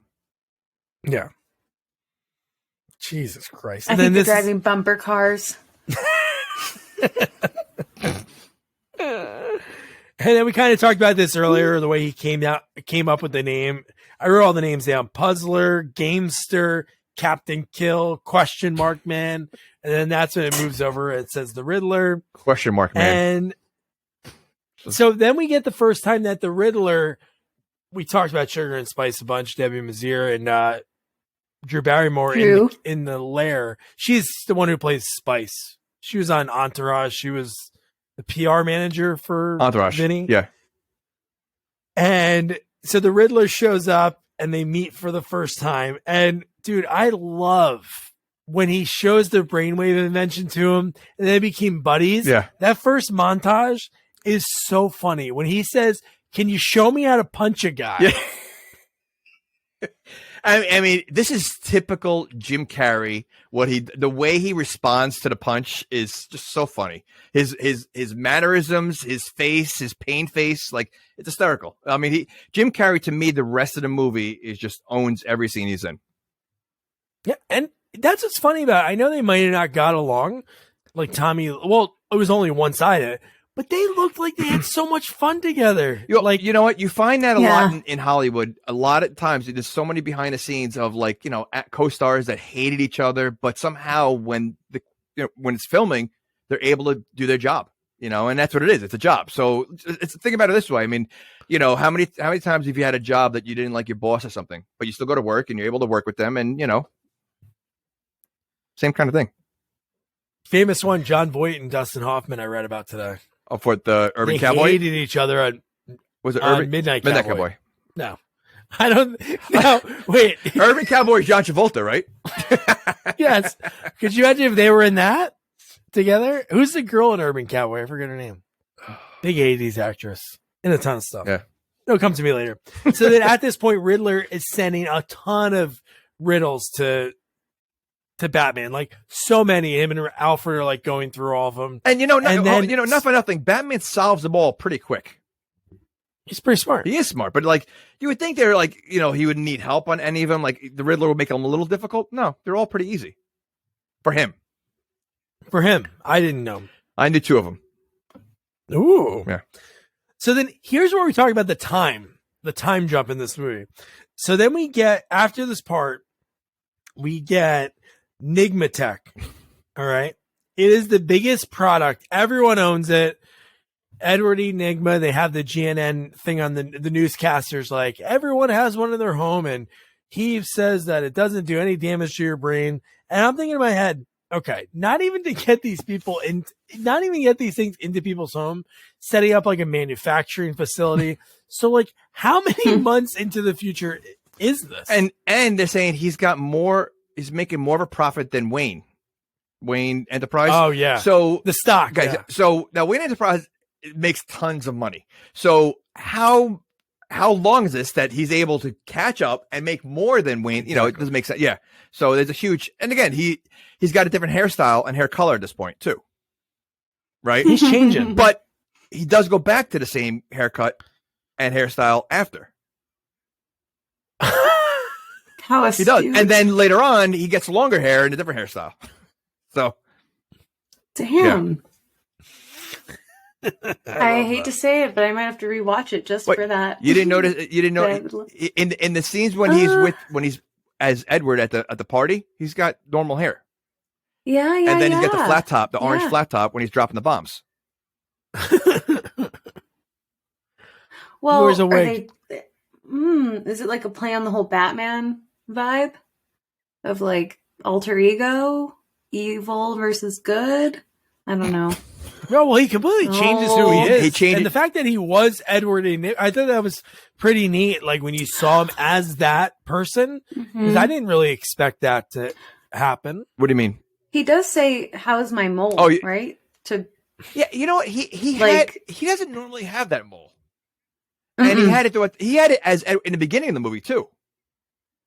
Yeah. Jesus Christ. I think they're driving bumper cars. And then we kind of talked about this earlier, the way he came up with the name. I wrote all the names down. Puzzler, Gamester, Captain Kill, Question Mark Man. And then that's when it moves over. It says the Riddler. Question Mark Man. And so then we get the first time that the Riddler, we talked about Sugar and Spice a bunch, Debbie Mazir and Drew Barrymore in the lair. She's the one who plays Spice. She was on Entourage. She was the PR manager for Entourage. Vinny. Yeah. And so the Riddler shows up and they meet for the first time. And dude, I love when he shows the brainwave invention to him and they became buddies. Yeah. That first montage is so funny when he says, "Can you show me how to punch a guy?" Yeah. I mean, this is typical Jim Carrey. The way he responds to the punch is just so funny. His mannerisms, his face, his pain face, like, it's hysterical. I mean, Jim Carrey, to me, the rest of the movie is just owns every scene he's in. Yeah, and that's what's funny about it. I know they might have not got along, like Tommy. Well, it was only one-sided. But they looked like they had so much fun together. You know what? You find that a lot in Hollywood. A lot of times, there's so many behind the scenes of co-stars that hated each other, but somehow when it's filming, they're able to do their job. And that's what it is. It's a job. So think about it this way. I mean, how many times have you had a job that you didn't like your boss or something, but you still go to work and you're able to work with them, and same kind of thing. Famous one, John Voight and Dustin Hoffman. I read about today. Oh, for the Urban they Cowboy? Hated each other on Urban Midnight Cowboy? No, I don't. No, wait. Urban Cowboy John Travolta, right? Yes. Could you imagine if they were in that together? Who's the girl in Urban Cowboy? I forget her name. Big 80s actress in a ton of stuff. Yeah. It'll come to me later. So then at this point, Riddler is sending a ton of riddles to Batman. Like so many. Him and Alfred are like going through all of them. And not for nothing, Batman solves them all pretty quick. He's pretty smart. He is smart, but like you would think they're like, he would need help on any of them. Like the Riddler would make them a little difficult. No, they're all pretty easy for him. For him, I didn't know. I knew 2 of them. Ooh, yeah. So then here's where we talk about the time jump in this movie. So then we get after this part, we get Nigmatech. All right, it is the biggest product. Everyone owns it. Edward Enigma, they have the GNN thing on the newscasters, like everyone has one in their home, and he says that it doesn't do any damage to your brain. And I'm thinking in my head, okay, not even to get these people in, not even get these things into people's home, setting up like a manufacturing facility. So like how many months into the future is this? And they're saying he's making more of a profit than Wayne Enterprise. Oh yeah. So the stock, guys. yeah. So now Wayne Enterprise, it makes tons of money. So how long is this that he's able to catch up and make more than Wayne? Exactly. It doesn't make sense. Yeah. So there's a huge, and again, he's got a different hairstyle and hair color at this point too. Right? He's changing. But he does go back to the same haircut and hairstyle after. How astute. He does. And then later on, he gets longer hair and a different hairstyle. So. Damn. Yeah. I hate to say it, but I might have to rewatch it just for that. You didn't notice? You didn't know in the scenes when he's as Edward at the party, he's got normal hair. Yeah. And then he's got the flat top, the orange flat top when he's dropping the bombs. Well, where's a wig? Is it like a play on the whole Batman vibe of like alter ego, evil versus good? I don't know. No, well, he completely changes who he is. He changed, and the fact that he was Edward, I thought that was pretty neat. Like when you saw him as that person, because I didn't really expect that to happen. What do you mean? He does say, "How's my mole?" Oh, right? Yeah, he doesn't normally have that mole, and he had it as in the beginning of the movie too.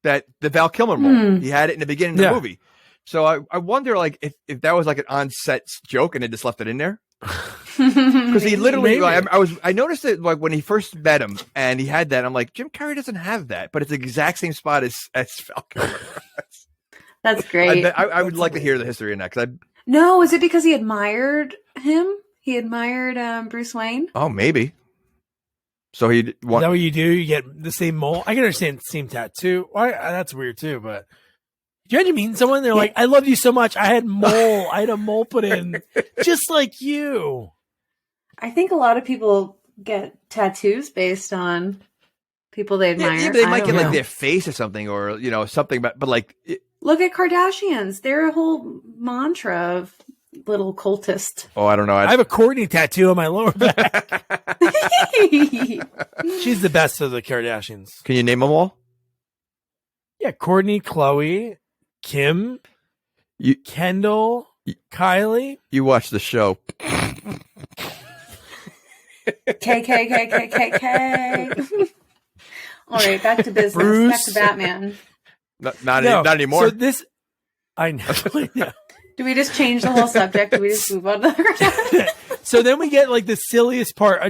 That the Val Kilmer mole, he had it in the beginning of the movie. So I wonder, like, if that was like an on-set joke and they just left it in there. Because he literally, I noticed it like when he first met him and he had that. I'm like, Jim Carrey doesn't have that, but it's the exact same spot as Val Kilmer. That's great. I would like to hear the history in that. No, is it because he admired him? He admired Bruce Wayne? Oh, maybe. So is that what you do? You get the same mole? I can understand the same tattoo. That's weird too, but do you mean someone? They're like, I love you so much. I had a mole put in just like you. I think a lot of people get tattoos based on people they admire. Yeah, they might get like their face or something, or something. But like, look at Kardashians. They're a whole mantra of little cultist. Oh, I don't know. I have a Courtney tattoo on my lower back. She's the best of the Kardashians. Can you name them all? Yeah, Courtney, Khloe, Kim, Kendall, Kylie. You watch the show. KKKKKK. All right, back to business. Bruce. Back to Batman. Not anymore. So this, I know. Do we just change the whole subject? Do we just move on to the So then we get like the silliest part.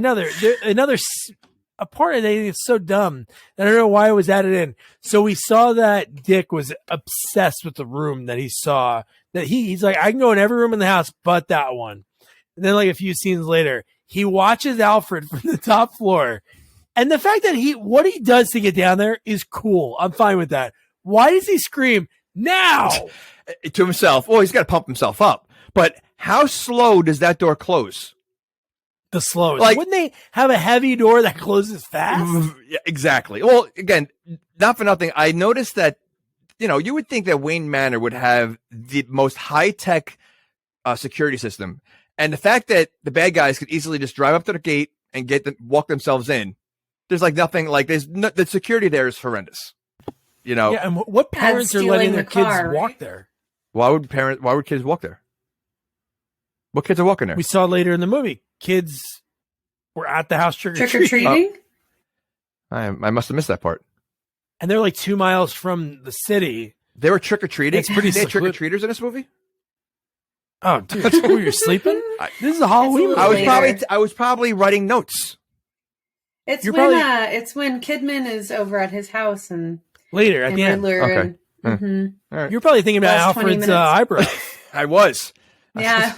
A part of it is so dumb that I don't know why it was added in. So we saw that Dick was obsessed with the room that he saw. That he's like, I can go in every room in the house but that one. And then like a few scenes later, he watches Alfred from the top floor. And the fact that what he does to get down there is cool. I'm fine with that. Why does he scream now? To himself. Well, he's got to pump himself up. But how slow does that door close? The slowest. Like, wouldn't they have a heavy door that closes fast? Yeah, exactly. Well, again, not for nothing. I noticed that, you would think that Wayne Manor would have the most high-tech security system. And the fact that the bad guys could easily just drive up to the gate and walk themselves in There's like nothing like the security there is horrendous. You know. Yeah, and what parents are letting their kids walk there? Why would kids walk there? What kids are walking there? We saw later in the movie, kids were at the house trick or treating. I must have missed that part. And they're like 2 miles from the city. They were trick or treating. It's pretty trick or treaters in this movie. Oh, dude, were you sleeping? This is a Halloween movie. I was probably writing notes. It's when Kidman is over at his house and later at the end. Okay. And, All right. You're probably thinking about Alfred's eyebrows. I was. Yeah.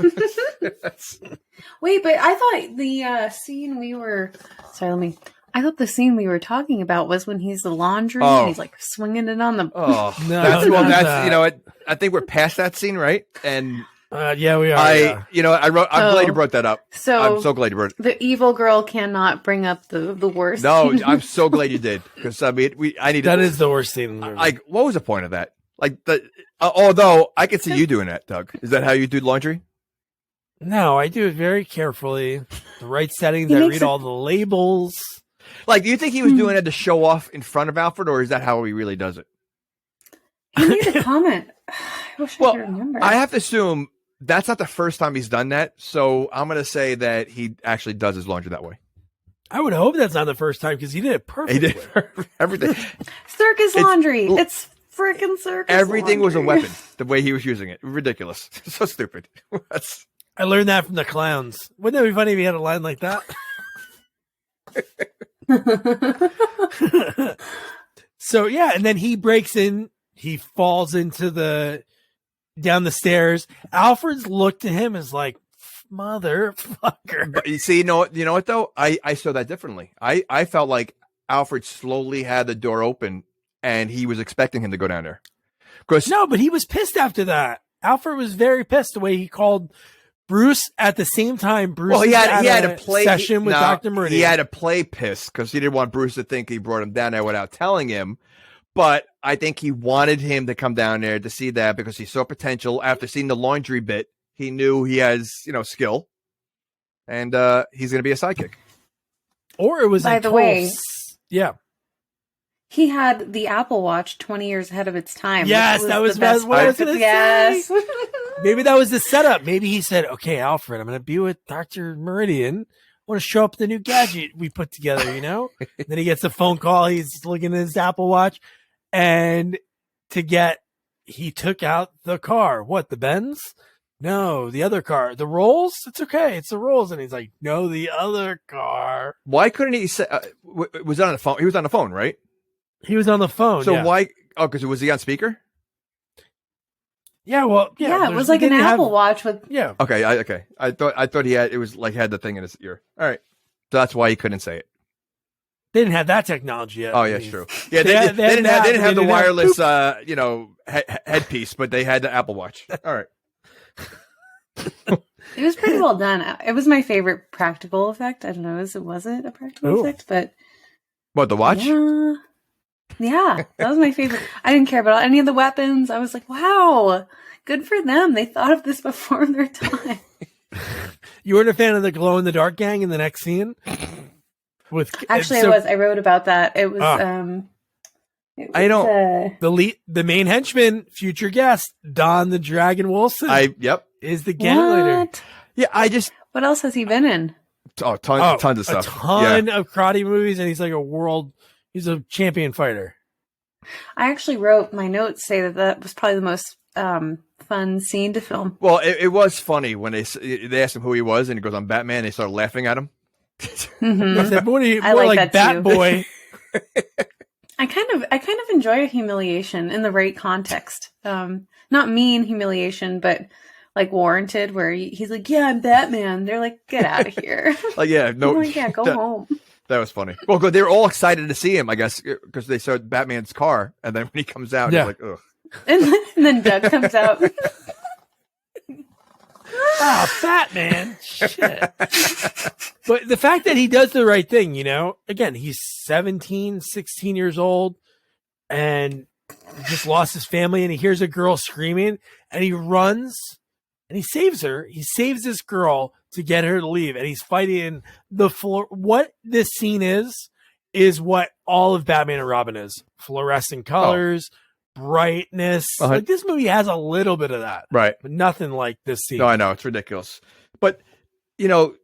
Wait, but I thought the scene we were. Sorry, I thought the scene we were talking about was when he's the laundry and he's like swinging it on the. Oh, no, that's you know, I think we're past that scene, right? And yeah, we are. I'm glad you brought that up. So I'm so glad you brought it. The evil girl cannot bring up the worst. No, I'm so glad you did because I need that is the worst scene in the movie. Like, what was the point of that? Like although I could see you doing that, Doug. Is that how you do laundry? No, I do it very carefully. The right settings. I read all the labels. Like, do you think he was doing it to show off in front of Alfred, or is that how he really does it? He made a comment. I wish I could remember. I have to assume that's not the first time he's done that, so I'm going to say that he actually does his laundry that way. I would hope that's not the first time because he did it perfectly. He did everything. Circus laundry. It's freaking circus. Everything laundry. was a weapon. The way he was using it, ridiculous, so stupid. I learned that from the clowns. Wouldn't that be funny if he had a line like that? So yeah, and then he breaks in. He falls into down the stairs. Alfred's look to him is like, motherfucker. But you see, you know what though? I saw that differently. I felt like Alfred slowly had the door open and he was expecting him to go down there. No, but he was pissed after that. Alfred was very pissed the way he called Bruce at the same time. Bruce he had a play session with Dr. Meridian. He had to play pissed because he didn't want Bruce to think he brought him down there without telling him. But I think he wanted him to come down there to see that because he saw potential. After seeing the laundry bit, he knew he has, skill, and he's going to be a sidekick. Or it was by the way, yeah. He had the Apple Watch 20 years ahead of its time. Yes, that was what I was going to say. Maybe that was the setup. Maybe he said, okay, Alfred, I'm going to be with Dr. Meridian. I want to show up the new gadget we put together, Then he gets a phone call. He's looking at his Apple Watch. And he took out the car. What, the Benz? No, the other car. The Rolls? It's okay. It's the Rolls. And he's like, no, the other car. Why couldn't he say, was on the phone? He was on the phone, right? He was on the phone. So why? Oh, because was he on speaker? Yeah, well, yeah, it was like an Apple Watch with. Yeah. Okay. I thought he had. It was like had the thing in his ear. All right. So that's why he couldn't say it. They didn't have that technology yet. Oh yeah, it's true. Yeah, they didn't have the wireless, headpiece, but they had the Apple Watch. All right. It was pretty well done. It was my favorite practical effect. I don't know, was it a practical effect? But what, the watch? Yeah, that was my favorite. I didn't care about any of the weapons. I was like, wow, good for them. They thought of this before their time. You weren't a fan of the glow in the dark gang in the next scene? I was. I wrote about that. It was. I don't. The main henchman, future guest, Don the Dragon Wilson. Is the gang leader. Yeah, What else has he been in? Tons of stuff. A ton of karate movies, and he's like he's a champion fighter. I actually wrote my notes say that was probably the most fun scene to film. Well, it was funny when they asked him who he was, and he goes, "I'm Batman." They started laughing at him. Mm-hmm. I said, "What are you?" More like Bat Boy. I kind of enjoy a humiliation in the right context. Not mean humiliation, but like warranted, where he's like, "Yeah, I'm Batman." They're like, "Get out of here!" Like, yeah, no, like, yeah, go home. That was funny. Well, good. They were all excited to see him, I guess, because they saw Batman's car, and then when he comes out, he's like, "Ugh." And then Doug comes out. Batman. Shit. But the fact that he does the right thing, again, he's 17, 16 years old and just lost his family, and he hears a girl screaming, and he runs and he saves her. He saves this girl to get her to leave, and he's fighting the floor. What this scene is is what all of Batman and Robin is. Fluorescent colors, brightness. Like this movie has a little bit of that. Right. But nothing like this scene. No, I know. It's ridiculous. But, you know,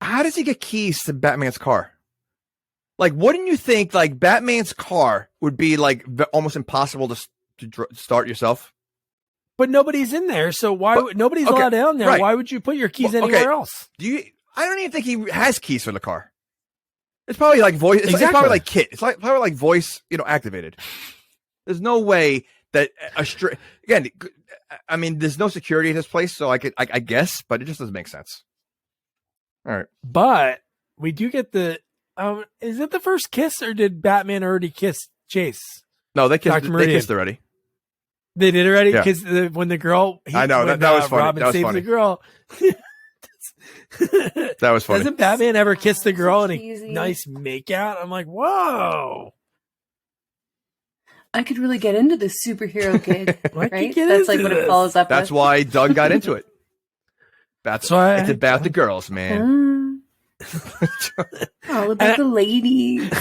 how does he get keys to Batman's car? Like, wouldn't you think, like, Batman's car would be, like, almost impossible to start yourself? But nobody's in there, so nobody's allowed down there. Right. Why would you put your keys anywhere else? I don't even think he has keys for the car. It's probably like voice. It's probably like kit. It's probably like voice, activated. There's no way that again. I mean, there's no security in this place, so I guess, but it just doesn't make sense. All right, but we do get the. Is it the first kiss, or did Batman already kiss Chase? No, they kissed. They kissed already. They did already because when the girl. I know that was funny. Robin that was saves funny. the girl. That was funny. Doesn't Batman ever kiss the girl in a nice makeout? I'm like, whoa. I could really get into this superhero gig, right? That's like what it follows up. That's why Doug got into it. That's why it's about the girls, man. All about the ladies.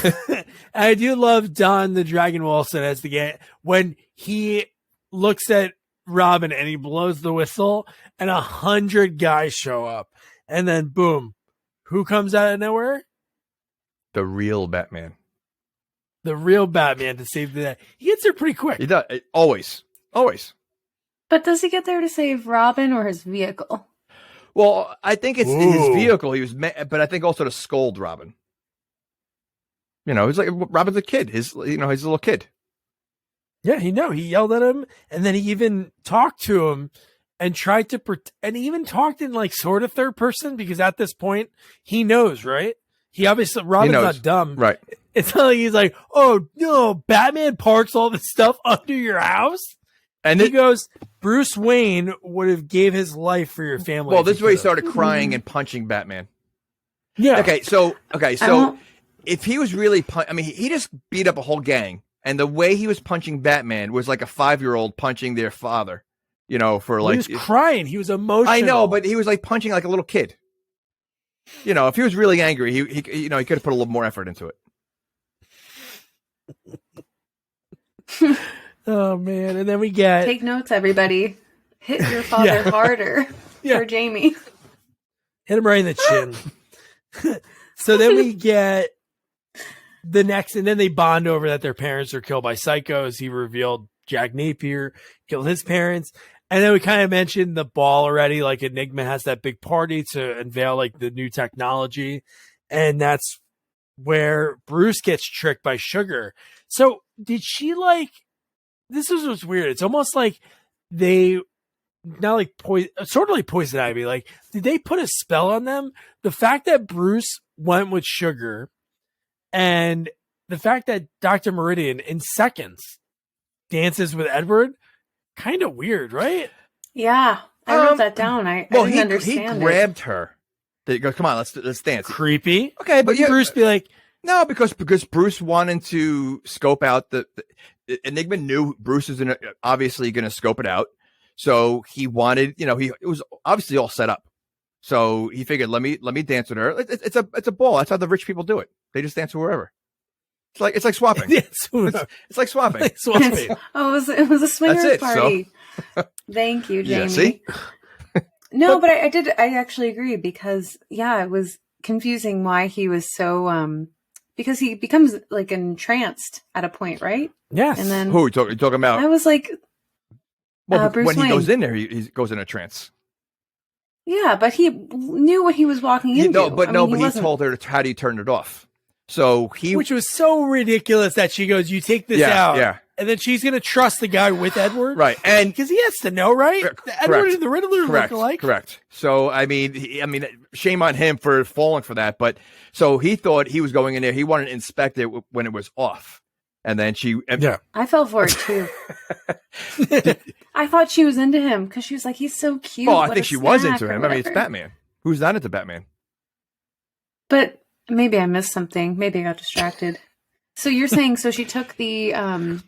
I do love Don the Dragon Wilson as the guy when he looks at Robin and he blows the whistle and 100 guys show up, and then boom, who comes out of nowhere? The real Batman. The real Batman to save the day. He gets there pretty quick. He does. Always. But does he get there to save Robin or his vehicle? Well, I think it's his vehicle. He was, but I think also to scold Robin. He's like Robin's a kid. He's a little kid. Yeah, he yelled at him, and then he even talked to him and tried to and he even talked in like sort of third person because at this point he knows, right? Robin's not dumb, right? It's not like he's like, oh no, Batman parks all this stuff under your house, and he goes, Bruce Wayne would have gave his life for your family. Well, this is where he started crying and punching Batman. Yeah. Okay, so if he was really, he just beat up a whole gang. And the way he was punching Batman was like a 5-year-old punching their father, for like. He was crying. He was emotional. I know, but he was like punching like a little kid. If he was really angry, he could have put a little more effort into it. Oh man! And then we get take notes, everybody. Hit your father harder for Jamie. Hit him right in the chin. So then we get. And then they bond over that their parents are killed by psychos. He revealed Jack Napier killed his parents. And then we kind of mentioned the ball already. Like Enigma has that big party to unveil like the new technology. And that's where Bruce gets tricked by Sugar. So did she this is what's weird. It's almost like they not like sort of like Poison Ivy. Like, did they put a spell on them? The fact that Bruce went with Sugar and the fact that Dr. Meridian in seconds dances with Edward, kind of weird, right? Yeah, I wrote that down. I didn't understand. He grabbed her. He goes, "Come on, let's dance." Creepy. Okay, but Bruce be like, no, because Bruce wanted to scope out the Enigma knew Bruce is obviously going to scope it out, so he wanted, it was obviously all set up. So he figured, let me dance with her. It's a ball. That's how the rich people do it. They just dance with wherever. It's like swapping. it's like swapping. It was a swingers party. So. Thank you, Jamie. Yeah, see? No, but I actually agree because it was confusing why he was so because he becomes like entranced at a point, right? Yes. And then who are you talking about? I was like, Bruce when Wayne. he goes in there, he goes in a trance. Yeah, but he knew what he was walking into. But he told her how do you turn it off. So which was so ridiculous that she goes, "You take this out," and then she's going to trust the guy with Edward, right? And because he has to know, right? Edward and the Riddler look alike. Correct. So I mean, shame on him for falling for that. But so he thought he was going in there. He wanted to inspect it when it was off, and then I fell for it too. I thought she was into him because she was like, "He's so cute." Oh, I think she was into him. I mean, it's Batman. Who's not into Batman? But. Maybe I missed something. Maybe I got distracted. So you're saying, she took the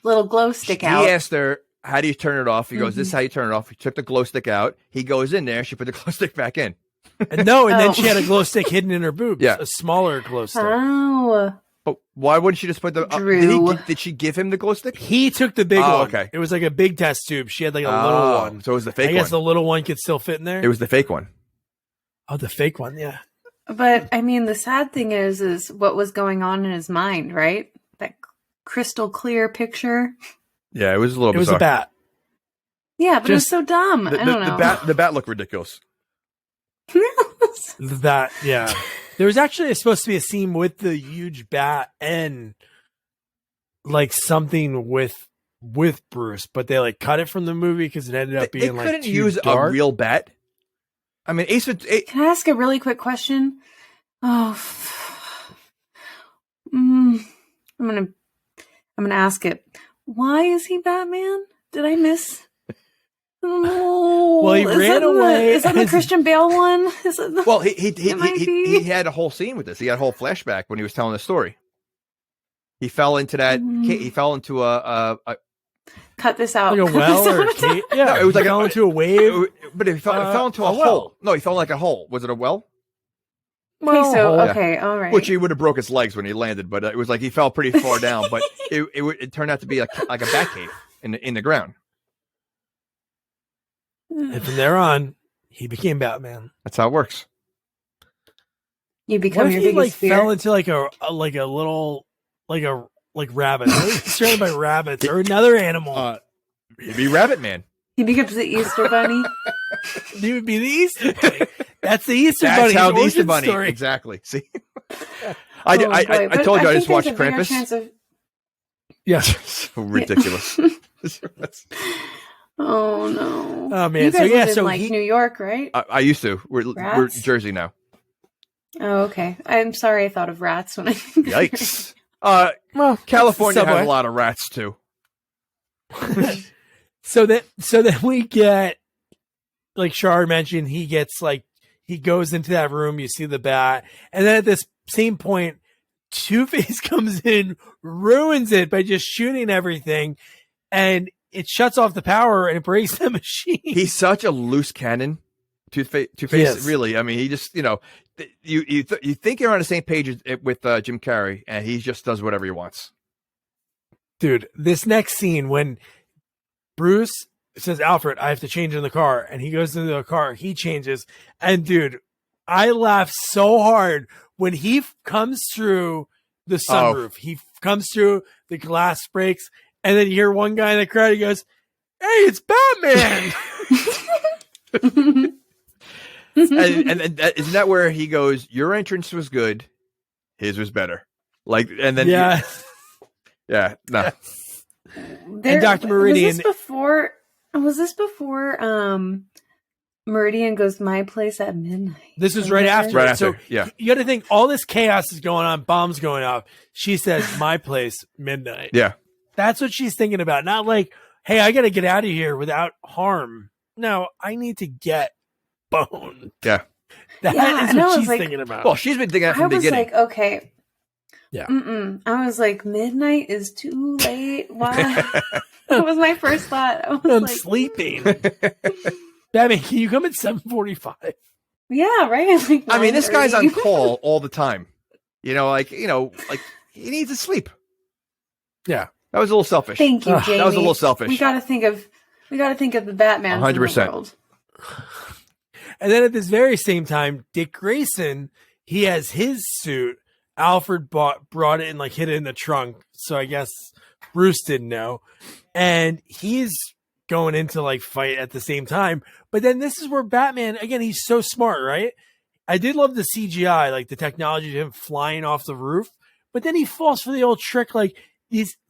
little glow stick out. He asked her, how do you turn it off? He goes, this is how you turn it off. He took the glow stick out. He goes in there. She put the glow stick back in. And then she had a glow stick hidden in her boobs. Yeah. A smaller glow stick. Oh. But why wouldn't she just put the? Drew. Did she give him the glow stick? He took the big one. Okay. It was like a big test tube. She had like a little one. So it was the fake I guess one. the little one could still fit in there. It was the fake one. Oh, the fake one, yeah. But I mean, the sad thing is what was going on in his mind, right? That crystal clear picture. Yeah, it was a little. It was a bat. Yeah, but it was so dumb. I don't know. The bat looked ridiculous. The bat, yeah. There was actually supposed to be a scene with the huge bat and like something with Bruce, but they like cut it from the movie because it ended up being like couldn't too use dark. a real bat. I mean, Can I ask a really quick question? Oh, I'm gonna ask it. Why is he Batman? Did I miss? Oh, well, he ran away. Is that the Christian Bale one? Well, he had a whole scene with this. He had a whole flashback when he was telling the story. He fell into that. He fell into a cut this out. Like a well or a cave? Yeah, no, it was like fell into a wave. But it fell into a hole. Well. No, he fell like a hole. Was it a well? Okay, all right. Which he would have broke his legs when he landed, but it was like he fell pretty far down. But it turned out to be like a bat cave in the ground. And from there on, he became Batman. That's how it works. You become What if your he biggest fear. fell into like a little rabbit, surrounded by rabbits or another animal? He'd be Rabbit Man. He becomes the Easter Bunny. He would be the Easter Bunny. That's the Easter That's Bunny. how the Easter origin Bunny. story. Exactly. See, Oh, I boy. told you I think just watched there's a bigger Krampus. chance of- Yes. So ridiculous. Oh no! Oh man. You So guys yeah. live in So like New York, right? I used to. We're Rats? Jersey now. Oh, okay. I'm sorry. I thought of rats when I. Yikes. well, California Subway. has a lot of rats too. So then we get, like Shar mentioned, he goes into that room, you see the bat, and then at this same point, Two-Face comes in, ruins it by just shooting everything, and it shuts off the power and it breaks the machine. He's such a loose cannon. Two-Face Yes. really. I mean, he just, you think you're on the same page with Jim Carrey, and he just does whatever he wants. Dude, this next scene when Bruce says, Alfred, I have to change in the car, and he goes into the car, he changes, and dude, I laugh so hard when he comes through the sunroof. He comes through, the glass breaks, and then you hear one guy in the crowd, he goes, hey, it's Batman! and isn't that where he goes, your entrance was good, his was better. Like, and then yeah. No. And Dr. Meridian. Was this before Meridian goes to my place at midnight? This is right after. Right So after, yeah. You got to think all this chaos is going on, bombs going off. She says, my place, midnight. Yeah. That's what she's thinking about. Not like, hey, I got to get out of here without harm. No, I need to get boned. Yeah. That Yeah, is and I what was she's like- thinking about. Well, she's been thinking that I from the was beginning. like, okay. Yeah. I was like, midnight is too late. Why? That was my first thought. I was I'm like, sleeping. Batman, can you come at 7:45? yeah, right. Like I mean, this guy's 9:30. on call all the time. Like he needs to sleep. Yeah. That was a little selfish. Thank you, Jamie. That was a little selfish. We got to think of the Batman. 100%. World. And then at this very same time, Dick Grayson, he has his suit. Alfred brought it and like hid it in the trunk. So I guess Bruce didn't know. And he's going into like fight at the same time. But then this is where Batman, again, he's so smart, right? I did love the CGI, like the technology of him flying off the roof. But then he falls for the old trick, like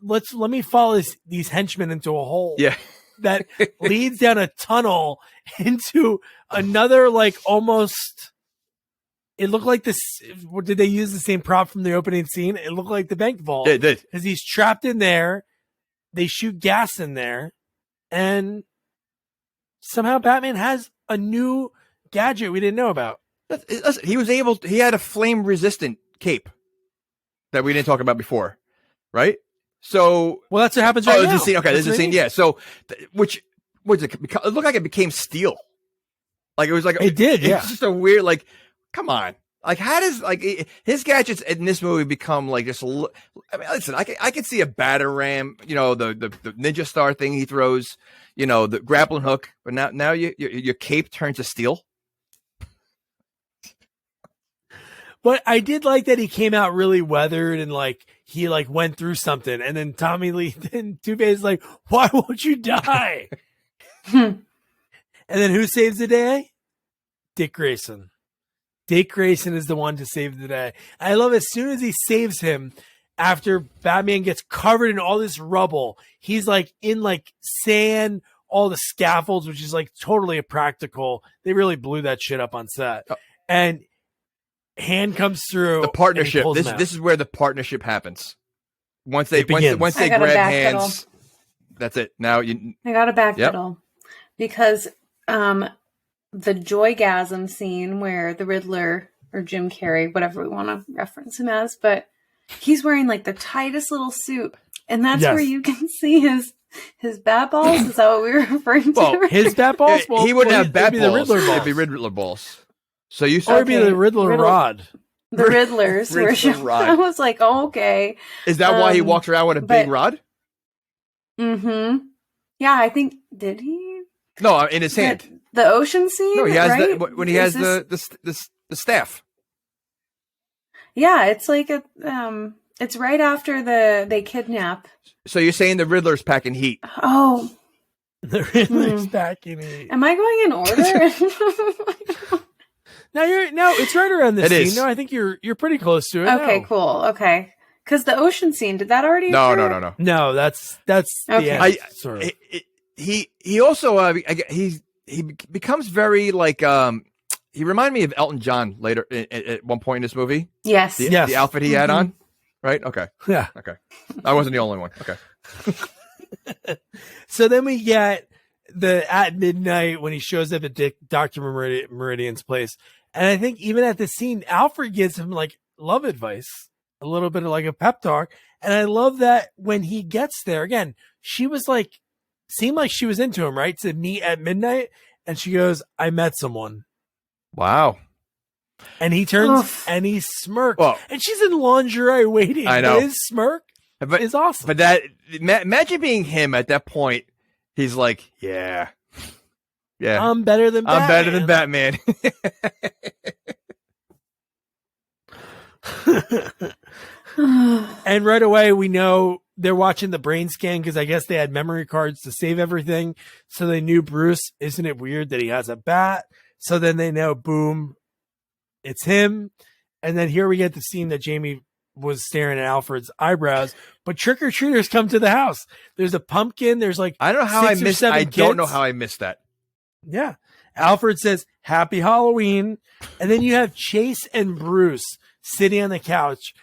let me follow these henchmen into a hole. Yeah. That leads down a tunnel into another, like almost. It looked like this. Did they use the same prop from the opening scene? It looked like the bank vault. It did. Because he's trapped in there. They shoot gas in there. And somehow Batman has a new gadget we didn't know about. Listen, he had a flame resistant cape that we didn't talk about before, right? So, Well, that's what happens right now. this is the scene. Okay, this is the That's scene. what Yeah. So, it looked like it became steel. Like it was like It did, yeah. It's just a weird like. Come on. Like how does like his gadgets in this movie become like just? I mean, listen, I can see a batter ram, you know, the ninja star thing he throws, you know, the grappling hook, but now your cape turns to steel. But I did like that he came out really weathered and like he like went through something, and then Tommy Lee then Two-Face is like, why won't you die? And then who saves the day? Dick Grayson. Dick Grayson is the one to save the day. I love as soon as he saves him, after Batman gets covered in all this rubble, he's like in like sand, all the scaffolds, which is like totally impractical. They really blew that shit up on set. And hand comes through. The partnership. And he pulls him out. This is where the partnership happens. Once they begins. once they grab hands, that's it. Now I got to backpedal because the joygasm scene where the Riddler or Jim Carrey, whatever we want to reference him as, but he's wearing like the tightest little suit, and that's where you can see his bat balls. Is that what we were referring to? Well, his bat balls. Well, he wouldn't have bat balls. The Riddler balls. It'd be Riddler balls. So you saw or it'd be the Riddler rod. The Riddlers. Riddler rod. I was like, oh, okay. Is that why he walks around with a big rod? Mm-hmm. Yeah, I think did he? No, in his hand. The ocean scene. No, he has right? when he has the staff. Yeah, it's like it's right after they kidnap. So you're saying the Riddler's packing heat? Oh, the Riddler's packing heat. Am I going in order? No, it's right around this scene. Is. No, I think you're pretty close to it. Okay, no. cool. Okay, because the ocean scene, did that already? No, occur? no. No, that's Okay. the end. Sort of. He also he becomes very like he reminded me of Elton John later at one point in this movie. Yes. The outfit he had on, right? Okay. Yeah. Okay. I wasn't the only one. Okay. So then we get at midnight when he shows up at Dr. Meridian's place. And I think even at this scene, Alfred gives him like love advice, a little bit of like a pep talk. And I love that when he gets there, again, she was like, seemed like she was into him, right? To meet at midnight. And she goes, I met someone. Wow. And he turns and he smirks. Well, and she's in lingerie waiting. I know. His smirk is awesome. But that imagine being him at that point. He's like, yeah. I'm better than Batman. And right away, we know they're watching the brain scan because I guess they had memory cards to save everything. So they knew Bruce. Isn't it weird that he has a bat? So then they know, boom, it's him. And then here we get the scene that Jamie was staring at Alfred's eyebrows. But trick-or-treaters come to the house. There's a pumpkin. There's like I don't know how I missed. I don't know how I missed that. Yeah. Alfred says, Happy Halloween. And then you have Chase and Bruce sitting on the couch.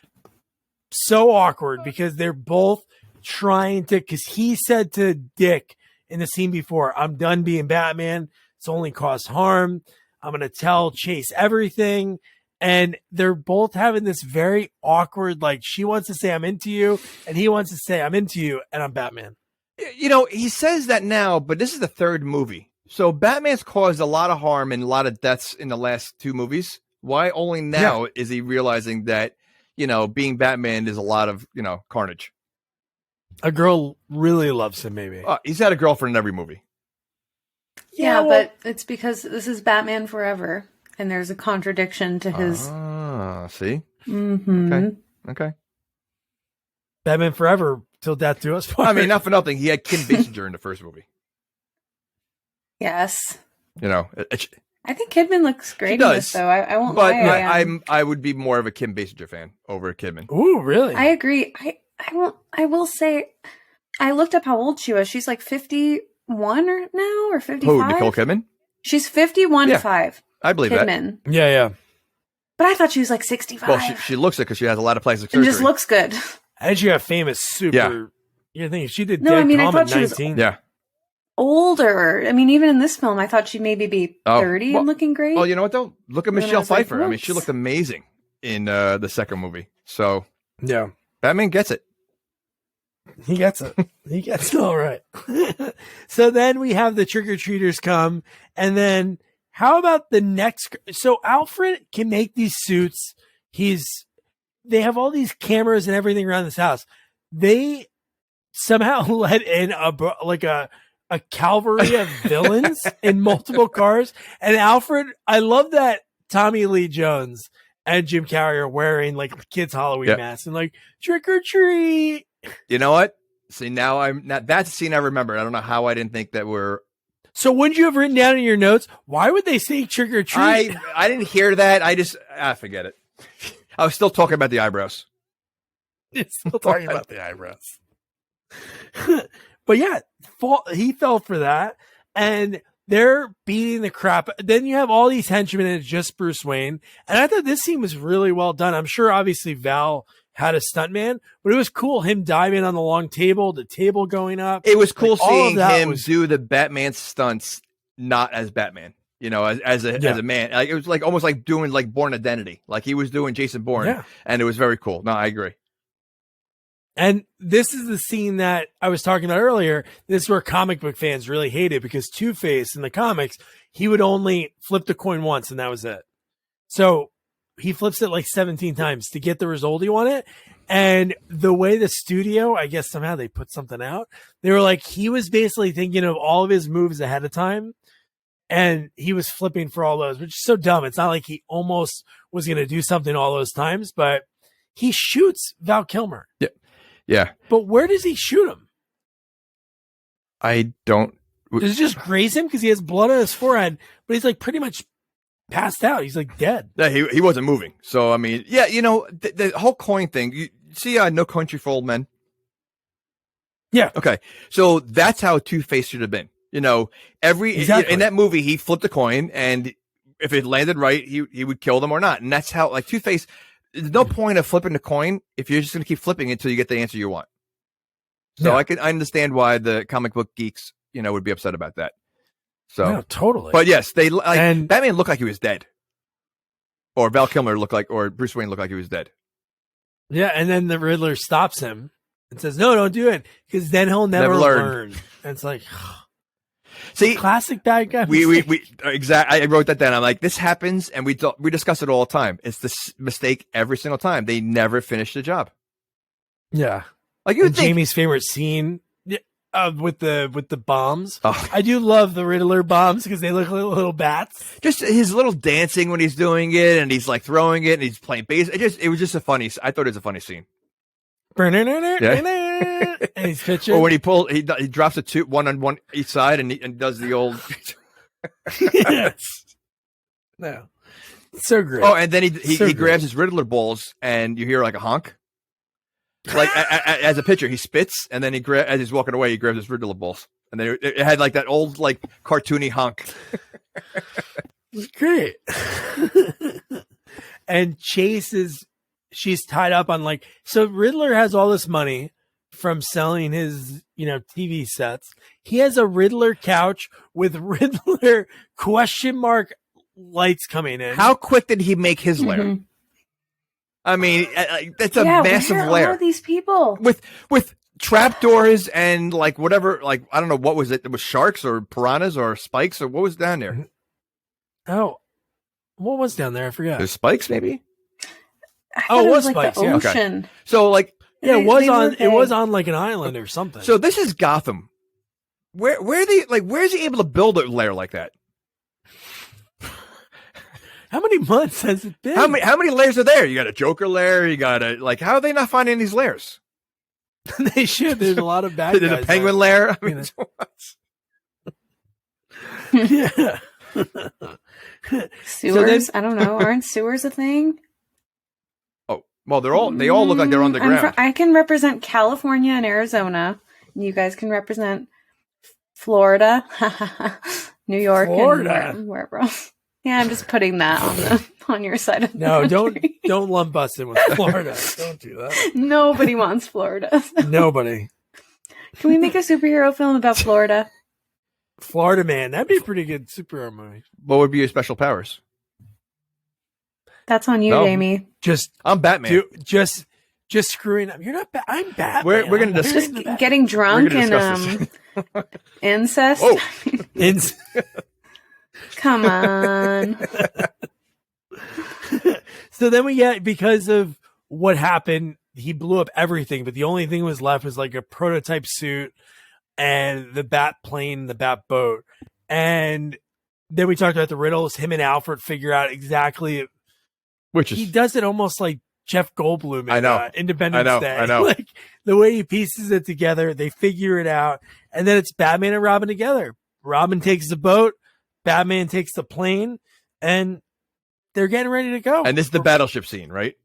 So awkward because they're both trying to, because he said to Dick in the scene before, I'm done being Batman. It's only caused harm. I'm going to tell Chase everything. And they're both having this very awkward, like she wants to say I'm into you and he wants to say I'm into you and I'm Batman. You know, he says that now, but this is the third movie. So Batman's caused a lot of harm and a lot of deaths in the last two movies. Why only now is he realizing that, you know, being Batman is a lot of, you know, carnage? A girl really loves him, maybe. He's had a girlfriend in every movie. Yeah, but it's because this is Batman Forever, and there's a contradiction to his. See? Mm-hmm. Okay. Batman Forever, till death do us part. I mean, not for nothing. He had Kim Basinger in the first movie. Yes. You know, I think Kidman looks great in this, though. I won't but lie. I would be more of a Kim Basinger fan over Kidman. Ooh, really? I agree. I will say, I looked up how old she was. She's like 51 now or 55. Who, Nicole Kidman? She's 51 5. I believe Kidman. that. Yeah. But I thought she was like 65. Well, she looks it because she has a lot of plastic surgery. And just looks good. And she got famous super. Yeah. You think she did? No, I mean, I at thought she 19. was older. I mean, even in this film, I thought she'd maybe be 30 and looking great. Oh, you know what though? Look at And then Michelle I was like, Pfeiffer. I mean, she looked amazing in the second movie. So yeah, Batman gets it. He gets it. He gets it all right. So then we have the trick-or-treaters come, and then how about the next? So Alfred can make these suits. They have all these cameras and everything around this house. They somehow let in a cavalry of villains in multiple cars. And Alfred, I love that Tommy Lee Jones and Jim Carrey are wearing like kids' Halloween masks and like trick or treat. You know what? See, now that's a scene I remember. I don't know how I didn't think that we're. So wouldn't you have written down in your notes, why would they say trick or treat? I didn't hear that. I just, forget it. I was still talking about the eyebrows. It's still talking about the eyebrows. But yeah, he fell for that. And they're beating the crap. Then you have all these henchmen and it's just Bruce Wayne. And I thought this scene was really well done. I'm sure obviously Val had a stuntman, but it was cool him diving on the long table, the table going up. It was cool seeing him do the Batman stunts, not as Batman. You know, as a man. Like, it was like almost like doing like Bourne Identity. Like he was doing Jason Bourne, and it was very cool. No, I agree. And this is the scene that I was talking about earlier. This is where comic book fans really hate it, because Two-Face in the comics, he would only flip the coin once and that was it. So he flips it like 17 times to get the result he wanted. And the way the studio, I guess somehow they put something out, they were like, he was basically thinking of all of his moves ahead of time. And he was flipping for all those, which is so dumb. It's not like he almost was going to do something all those times, but he shoots Val Kilmer. Yeah. Yeah. But where does he shoot him? I don't. Does it just graze him because he has blood on his forehead, but he's like pretty much passed out. He's like dead. Yeah, he wasn't moving. So, I mean, yeah, you know, the whole coin thing. You see No Country for Old Men? Yeah. Okay. So that's how Two-Face should have been. You know, in that movie, he flipped a coin, and if it landed right, he would kill them or not. And that's how, like, Two-Face, there's no point of flipping the coin if you're just going to keep flipping it until you get the answer you want. So I understand why the comic book geeks, you know, would be upset about that. So no, totally. But yes, and Batman looked like he was dead, or Val Kilmer or Bruce Wayne looked like he was dead. Yeah, and then the Riddler stops him and says, "No, don't do it, because then he'll never learn." And it's like, see, classic bad guy. We exactly. I wrote that down. I'm like, this happens, and we discuss it all the time. It's the mistake every single time. They never finish the job. Yeah, like you think Jamie's favorite scene with the bombs. Oh. I do love the Riddler bombs because they look like little bats. Just his little dancing when he's doing it, and he's like throwing it, and he's playing bass. It was just a funny. I thought it was a funny scene. Yeah. And he's pitching. Or when he drops a one on one each side, and does the old. Yes. No. So great. Oh, and then he grabs his Riddler balls, and you hear like a honk. Like as a pitcher, he spits, and then as he's walking away, he grabs his Riddler balls, and then it had like that old like cartoony honk. It's great. And she's tied up on so Riddler has all this money from selling his TV sets. He has a Riddler couch with Riddler ? Lights coming in. How quick did he make his lair? Mm-hmm. I mean, that's a massive lair. All of these people with trapdoors and like whatever, like I don't know what was it. It was sharks or piranhas or spikes or what was down there? Oh, what was down there? I forgot. There's spikes, maybe. Oh, it was like spikes. The yeah. ocean. Okay. So like, yeah, it was on like an island or something. So this is Gotham. Where's he able to build a lair like that? How many months has it been? How many layers are there? You got a Joker lair. You got how are they not finding these layers? They should. There's a lot of bad guys. There's a penguin lair. I mean, yeah. Sewers? I don't know. Aren't sewers a thing? Oh, well, they all look like they're on the ground. I can represent California and Arizona. You guys can represent Florida, New York, Florida. And wherever else. Yeah, I'm just putting that on your side of the country. don't lump us in with Florida. Don't do that. Nobody wants Florida. So. Nobody. Can we make a superhero film about Florida? Florida Man. That'd be a pretty good superhero movie. What would be your special powers? That's on you, Jamie. I'm Batman. Just screwing up. You're not I'm Batman. We're going to discuss getting drunk and incest. Oh. Come on. So then we get, because of what happened, he blew up everything, but the only thing was left was like a prototype suit and the bat plane, the bat boat. And then we talked about the riddles. Him and Alfred figure out exactly, Which is he does it almost like Jeff Goldblum in I know. Independence Day. I know. Like the way he pieces it together, they figure it out, and then it's Batman and Robin together. Robin takes the boat, Batman takes the plane, and they're getting ready to go. And this is the battleship scene, right?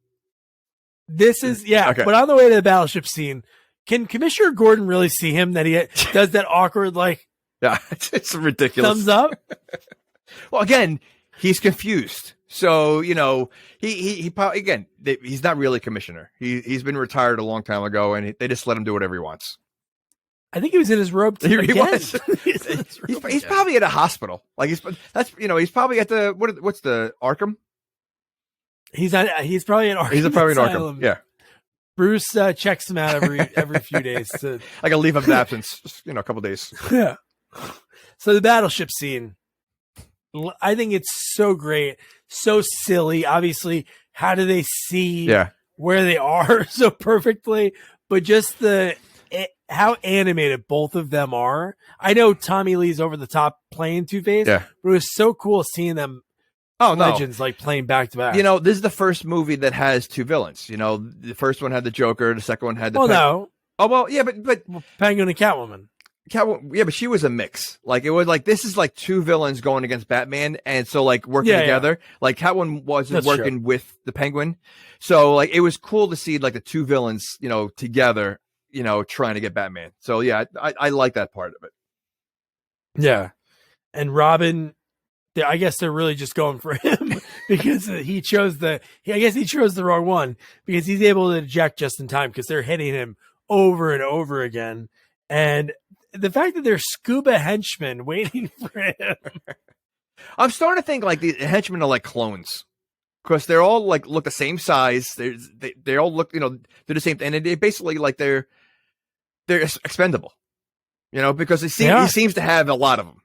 This is, yeah. Okay. But on the way to the battleship scene, can Commissioner Gordon really see him that he does that awkward, like, Yeah, it's ridiculous. thumbs up? Well, again, he's confused. So, you know, he probably, again, he's not really commissioner. He's been retired a long time ago, and they just let him do whatever he wants. I think he was in his robe He again. was. He's probably at a hospital. Like he's probably at the what's the Arkham? He's probably an He's probably in asylum. Arkham. Yeah, Bruce checks him out every few days. like a leave of absence. Just, a couple days. Yeah. So the battleship scene, I think it's so great, so silly. Obviously, how do they see where they are so perfectly? But just how animated both of them are. I know Tommy Lee's over the top playing Two-Face, but it was so cool seeing them. Legends like playing back to back. This is the first movie that has two villains. The first one had the Joker, the second one had the. Penguin and Catwoman. But she was a mix. Like it was like this is like two villains going against Batman, and so like working together. Like Catwoman wasn't working with the Penguin, so like it was cool to see like the two villains, together, trying to get Batman. So yeah, I like that part of it. Yeah, and Robin, I guess they're really just going for him because he chose the wrong one because he's able to eject just in time because they're hitting him over and over again. And the fact that there's scuba henchmen waiting for him. I'm starting to think like the henchmen are like clones because they're all like look the same size. They all look, they're the same thing. And they basically like they're expendable, because he seems to have a lot of them.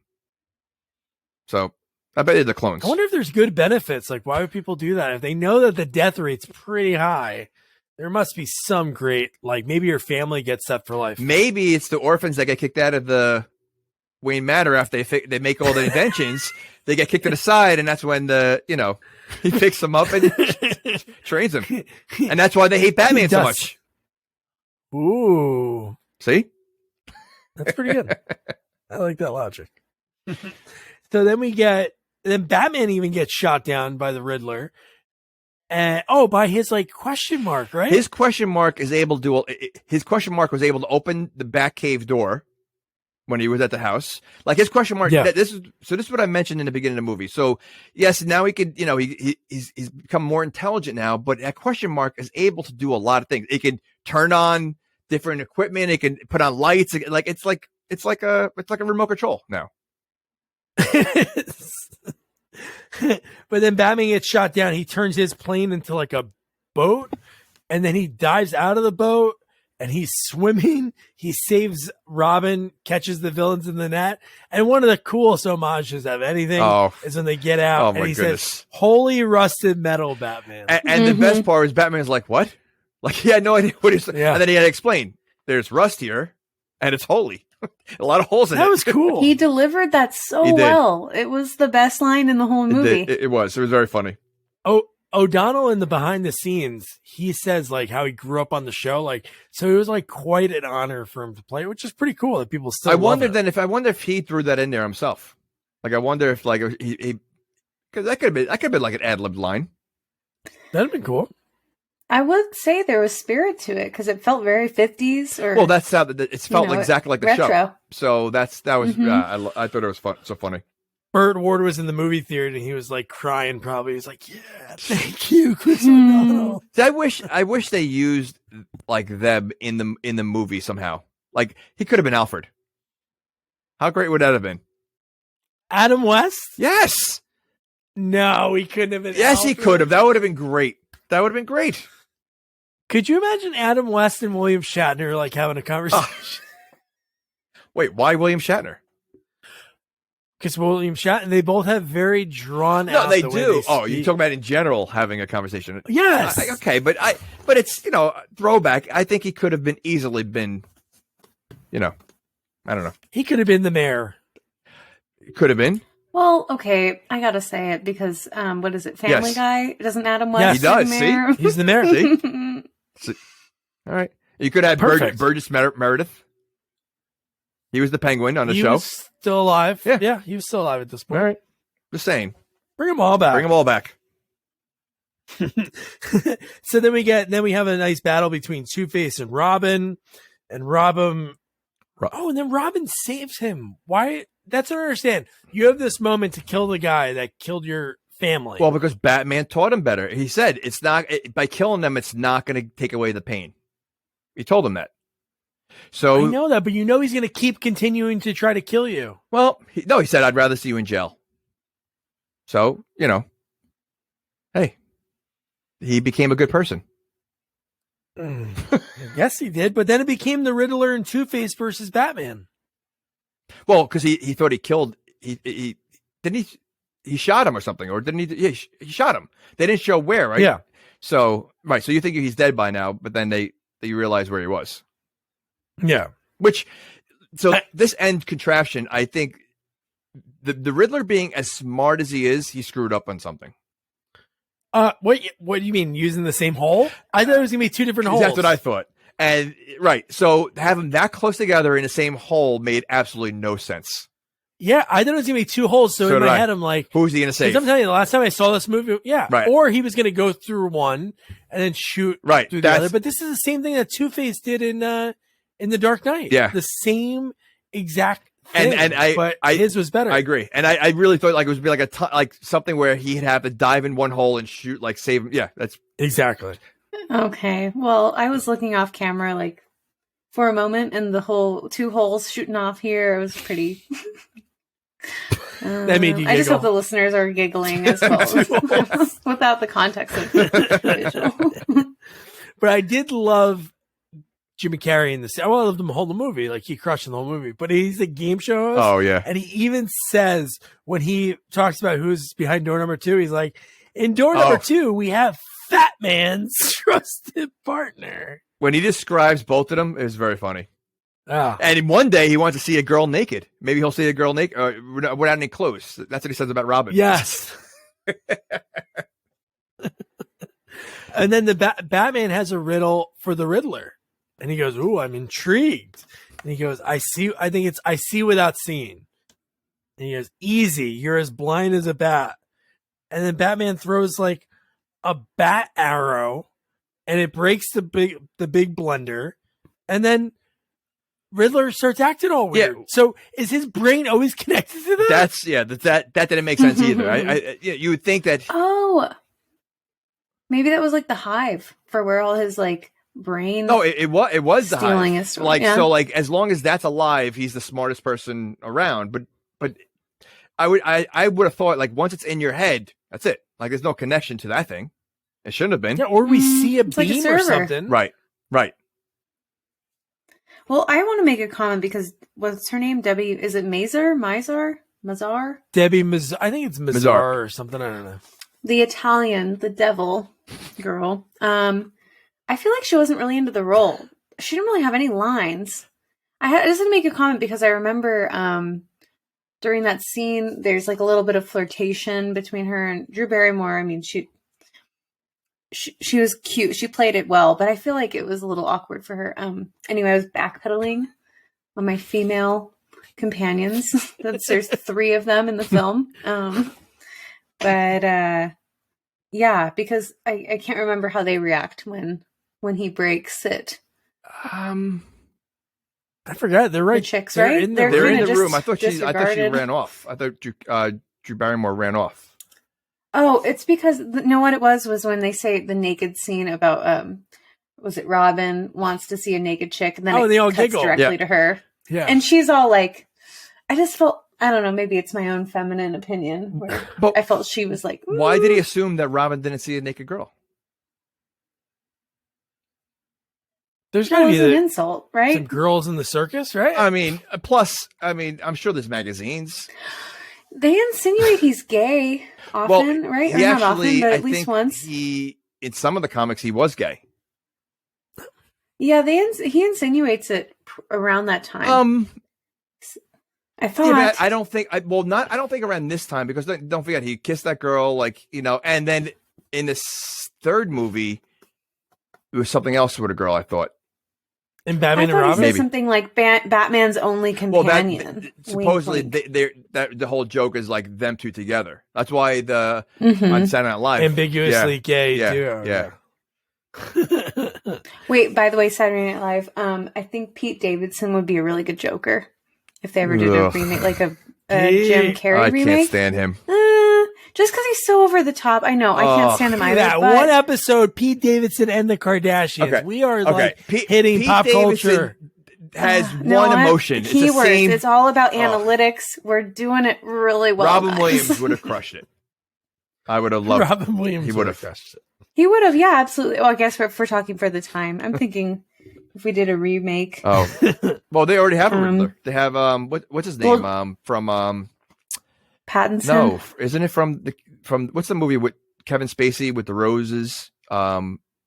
So I bet they're the clones. I wonder if there's good benefits. Like, why would people do that? If they know that the death rate's pretty high, there must be some great, like maybe your family gets set for life. Maybe it's the orphans that get kicked out of the Wayne Manor after they make all the inventions. They get kicked to the side, and that's when he picks them up and trains them. And that's why they hate Batman so much. Ooh. See? That's pretty good. I like that logic. So then Batman even gets shot down by the Riddler. And by his like question mark, right? His question mark was able to open the Batcave door when he was at the house. Like his question mark. Yeah. This is what I mentioned in the beginning of the movie. So yes, now he could, he's become more intelligent now, but that question mark is able to do a lot of things. It can turn on different equipment. It can put on lights. Like it's like a remote control now. But then Batman gets shot down. He turns his plane into like a boat, and then he dives out of the boat and he's swimming. He saves Robin, catches the villains in the net. And one of the coolest homages of anything is when they get out and he says, "Holy rusted metal, Batman." And the best part is Batman's like, "What?" Like he had no idea what he's. Yeah. And then he had to explain. There's rust here, and it's holy. A lot of holes in it. That was cool. He delivered that so well. It was the best line in the whole movie. It was. It was very funny. O'Donnell in the behind the scenes, he says like how he grew up on the show. Like, so it was like quite an honor for him to play, which is pretty cool that people still. I wonder if he threw that in there himself. Like, I wonder if like he because that could have been like an ad-libbed line. That'd been cool. I would say there was spirit to it because it felt very 50s. Or that's how it felt exactly like the retro show. So that was I thought it was fun, so funny. Burt Ward was in the movie theater and he was like crying. Probably he's like, "Yeah, thank you, Chris O'Donnell." I wish they used like them in the movie somehow. Like he could have been Alfred. How great would that have been? Adam West? Yes. No, he couldn't have been. Yes, Alfred. he could have. That would have been great. That would have been great. Could you imagine Adam West and William Shatner like having a conversation? Wait, why William Shatner? Because William Shatner, they both have very drawn out. No, they the way do. they Oh, speak. you're talking about in general having a conversation. Yes. Okay, but it's throwback. I think he could have easily been, I don't know. He could have been the mayor. Could have been. Well, okay, I gotta say it because what is it? Family Yes. Guy? Doesn't Adam Yes. West? He does, do the mayor? He's the mayor. See? All right. You could have Perfect. Burgess Meredith. He was the Penguin on the He show. was still alive. Yeah. He was still alive at this All point. right. Just saying. Bring them all back. Bring them all back. So then we have a nice battle between Two-Face and Robin, and Robin. Oh, and then Robin saves him. Why? That's what I don't understand. You have this moment to kill the guy that killed your family. Well, because Batman taught him better. He said by killing them, it's not going to take away the pain. He told him that. So I know that, but he's going to keep continuing to try to kill you. well, he said, I'd rather see you in jail. So, hey, he became a good person. Yes, he did. But then it became the Riddler and Two-Face versus Batman. Well, because he thought he killed, he shot him or something, or didn't he? Yeah, he shot him. They didn't show where, right? Yeah. So, right. So you think he's dead by now, but then you realize where he was. Yeah. This end contraption, I think the Riddler being as smart as he is, he screwed up on something. What do you mean, using the same hole? I thought it was going to be two different holes. That's what I thought. And right. So to have them that close together in the same hole made absolutely no sense. Yeah, I thought it was going to be two holes. So in my head, I'm like, who's he going to save? I'm telling you, the last time I saw this movie, yeah. Right. Or he was going to go through one and then shoot through the other. But this is the same thing that Two-Face did in The Dark Knight. Yeah. The same exact thing. And his was better. I agree. And I really thought like it would be like something where he'd have to dive in one hole and shoot, like save him. Yeah, that's exactly. Okay. Well, I was looking off camera like for a moment, and the whole two holes shooting off here, it was pretty. That made you I just giggle. hope the listeners are giggling as well, without the context of the visual. But I did love Jimmy Carrey in this. I loved him the whole movie. Like, he crushed in the whole movie. But he's a game show host. Oh, yeah. And he even says, when he talks about who's behind door number 2, he's like, in door number 2, we have Fat Man's trusted partner. When he describes both of them, it was very funny. Oh. And one day he wants to see a girl naked. Maybe he'll see a girl naked without any clothes. That's what he says about Robin. Yes. And then the Batman has a riddle for the Riddler. And he goes, ooh, I'm intrigued. And he goes, I see without seeing. And he goes, easy. You're as blind as a bat. And then Batman throws like a bat arrow and it breaks the big blender. And then Riddler starts acting all weird. Yeah. So is his brain always connected to that? Mm-hmm. That didn't make sense either. You would think that. Oh, maybe that was like the hive for where all his like brain. No, it was the stealing hive. his story. So like as long as that's alive, he's the smartest person around. But I would have thought like once it's in your head, that's it. Like there's no connection to that thing. It shouldn't have been. Yeah, or we see a It's like a beam or server. something. Right. Well, I want to make a comment because what's her name? Debbie? Is it Mazar? Debbie Mazar. I think it's Mazar Mazar. or something. I don't know. The Italian, the devil girl. I feel like she wasn't really into the role. She didn't really have any lines. I just had to make a comment because I remember during that scene, there's like a little bit of flirtation between her and Drew Barrymore. I mean, she was cute. She played it well, but I feel like it was a little awkward for her. Anyway, I was backpedaling on my female companions. There's 3 of them in the film. But yeah, because I can't remember how they react when he breaks it. I forgot. They're right. The chicks, They're right? in the They're They're kinda in the just room. I thought she disregarded. ran off. I thought Drew Barrymore ran off. Oh, it's because know what it was when they say the naked scene about was it Robin wants to see a naked chick, and then they all cuts giggle. directly Yeah. to her, Yeah. and she's all like, I just felt, I don't know, maybe it's my own feminine opinion where But I felt she was like, why did he assume that Robin didn't see a naked girl? There's That got to was be an insult, right? some girls in the circus, right? I mean, plus, I'm sure there's magazines. They insinuate he's gay often, right? Or He not actually, often, but I at least think once. in some of the comics, he was gay. Yeah, he insinuates it around that time. I thought. Yeah, but I don't think. I don't think around this time, because don't forget, he kissed that girl, like, and then in this third movie, it was something else with a girl, I thought. In Batman I and thought Robin? he said something like Batman's only companion. Supposedly, the whole joke is like them two together. That's why on Saturday Night Live, ambiguously gay duo. Yeah. Wait, by the way, Saturday Night Live. I think Pete Davidson would be a really good Joker if they ever did a remake, like a Jim Carrey remake. I can't stand him. Just because he's so over the top. I know. I can't stand him either. That but... one episode, Pete Davidson and the Kardashians. Okay. We are Pete hitting pop culture. Has one emotion. It's the keywords. same. It's all about analytics. We're doing it really well. Robin Williams would have crushed it. I would have loved Robin Williams. He would have crushed it. He would have, yeah, absolutely. Well, I guess if we're talking for the time, I'm thinking if we did a remake. Oh, well, they already have a Riddler. They have what's his name? From Pattinson. No, isn't it from what's the movie with Kevin Spacey with the roses? American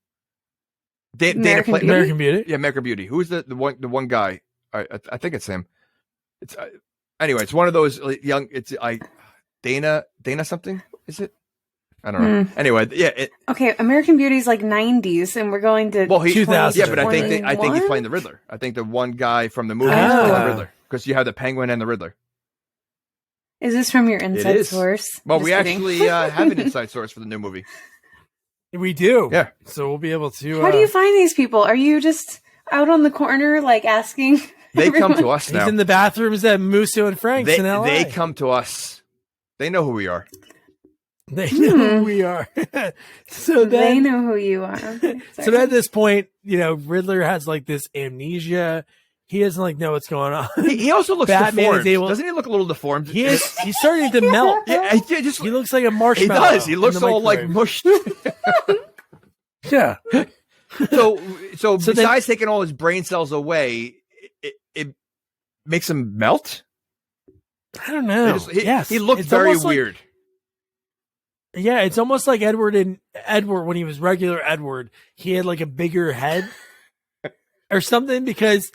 Beauty. Yeah, American Beauty. Who's the one guy? I think it's him. It's anyway. It's one of those young. It's Dana something. Is it? I don't know. Anyway, yeah. Okay, American Beauty is like 90s, and we're going to 2000. Yeah, but I think he's playing the Riddler. I think the one guy from the movie is playing the Riddler, because you have the Penguin and the Riddler. Is this from your inside source? Well, Just we kidding. actually have an inside source for the new movie. We do. Yeah. So we'll be able to. How do you find these people? Are you just out on the corner, like asking? They everyone? come to us now. He's in the bathrooms at Musso and Frank's in LA. They come to us. They know who we are. They know who we are. So they know who you are. So at this point, Riddler has like this amnesia. He doesn't know what's going on. He also looks Batman deformed. Doesn't he look a little deformed? He's starting to melt. Yeah, he looks like a marshmallow. He does. He looks all like mushed. Yeah. So besides taking all his brain cells away, it makes him melt. I don't know. He looked very weird. Yeah, it's almost like Edward when he was regular Edward, he had like a bigger head or something, because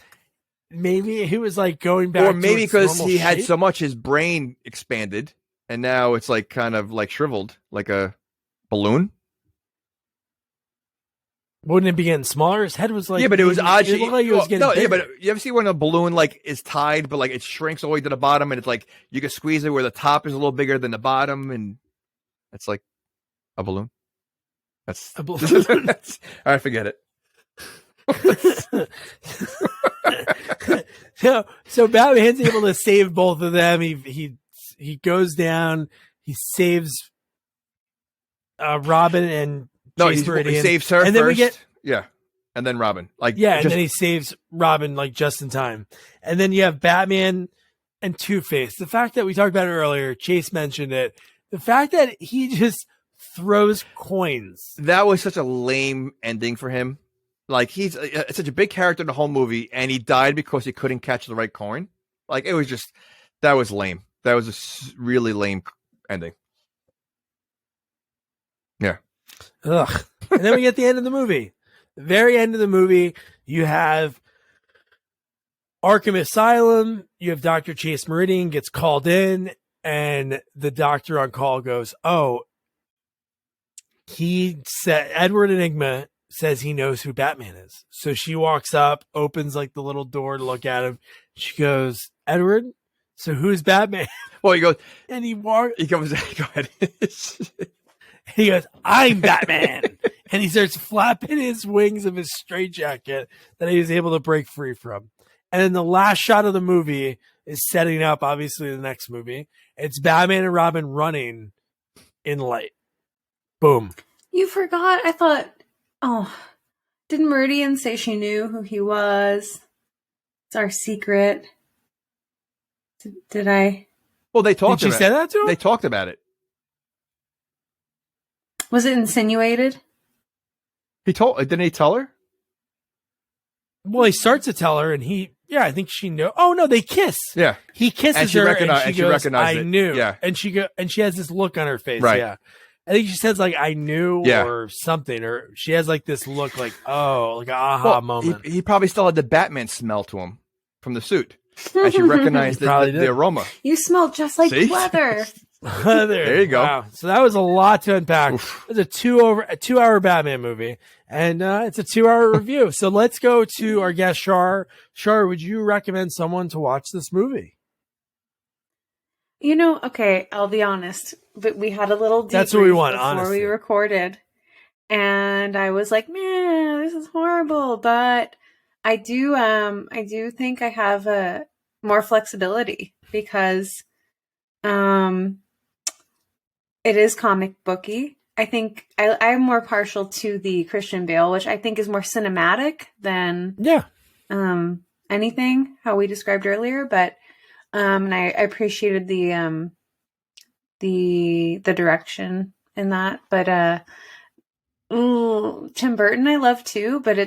maybe he was like going back, or maybe because he had shape. so much, his brain expanded, and now it's like kind of like shriveled, like a balloon. Wouldn't it be getting smaller? His head was like, yeah, but it was odd. It looked like it was getting bigger. Yeah, but you ever see when a balloon like is tied, but like it shrinks all the way to the bottom, and it's like you can squeeze it where the top is a little bigger than the bottom, and it's like a balloon. That's a balloon. All right, forget it. So Batman's able to save both of them. He goes down. He saves Robin and Chase Meridian. He saves her and then first. And then Robin. And then he saves Robin just in time. And then you have Batman and Two-Face. The fact that we talked about it earlier, Chase mentioned it. The fact that he just throws coins. That was such a lame ending for him. Like, he's such a big character in the whole movie, and he died because he couldn't catch the right coin. Like, it was just, that was lame. That was a really lame ending. Yeah. Ugh. And then we get the end of the movie. The very end of the movie, you have Arkham Asylum. You have Dr. Chase Meridian gets called in, and the doctor on call goes, he said, Edward Enigma says he knows who Batman is. So she walks up, opens like the little door to look at him. She goes, Edward, so who's Batman? Well, he goes, and he comes, go ahead. He goes, I'm Batman. And he starts flapping his wings of his straitjacket that he was able to break free from. And then the last shot of the movie is setting up, obviously, the next movie. It's Batman and Robin running in light. Boom. You forgot. I thought, didn't Meridian say she knew who he was? It's our secret. Did I? Well, they talked about it. Did she say that to him? They talked about it. Was it insinuated? Didn't he tell her? Well, he starts to tell her, and he Yeah, I think she know. Oh no, they kiss. Yeah, he kisses and she her, recognize- and and she she goes, recognized "I it. knew." Yeah. and she has this look on her face. Right. Yeah, I think she says like "I knew" Yeah. or something, or she has like this look, like like an aha Well, moment. He probably still had the Batman smell to him from the suit, and she recognized the aroma. You smell just like See? leather. There you go. Wow. So that was a lot to unpack. It's a 2 hour Batman movie, and it's a 2 hour review. So let's go to our guest, Shar. Shar, would you recommend someone to watch this movie? Okay, I'll be honest, but we had a little debrief That's what we want, before honestly. we recorded, and I was like, "Man, this is horrible." But I do think I have more flexibility because, it is comic booky. I think I'm more partial to the Christian Bale, which I think is more cinematic than anything how we described earlier. But and I appreciated the direction in that. But Tim Burton I love too, but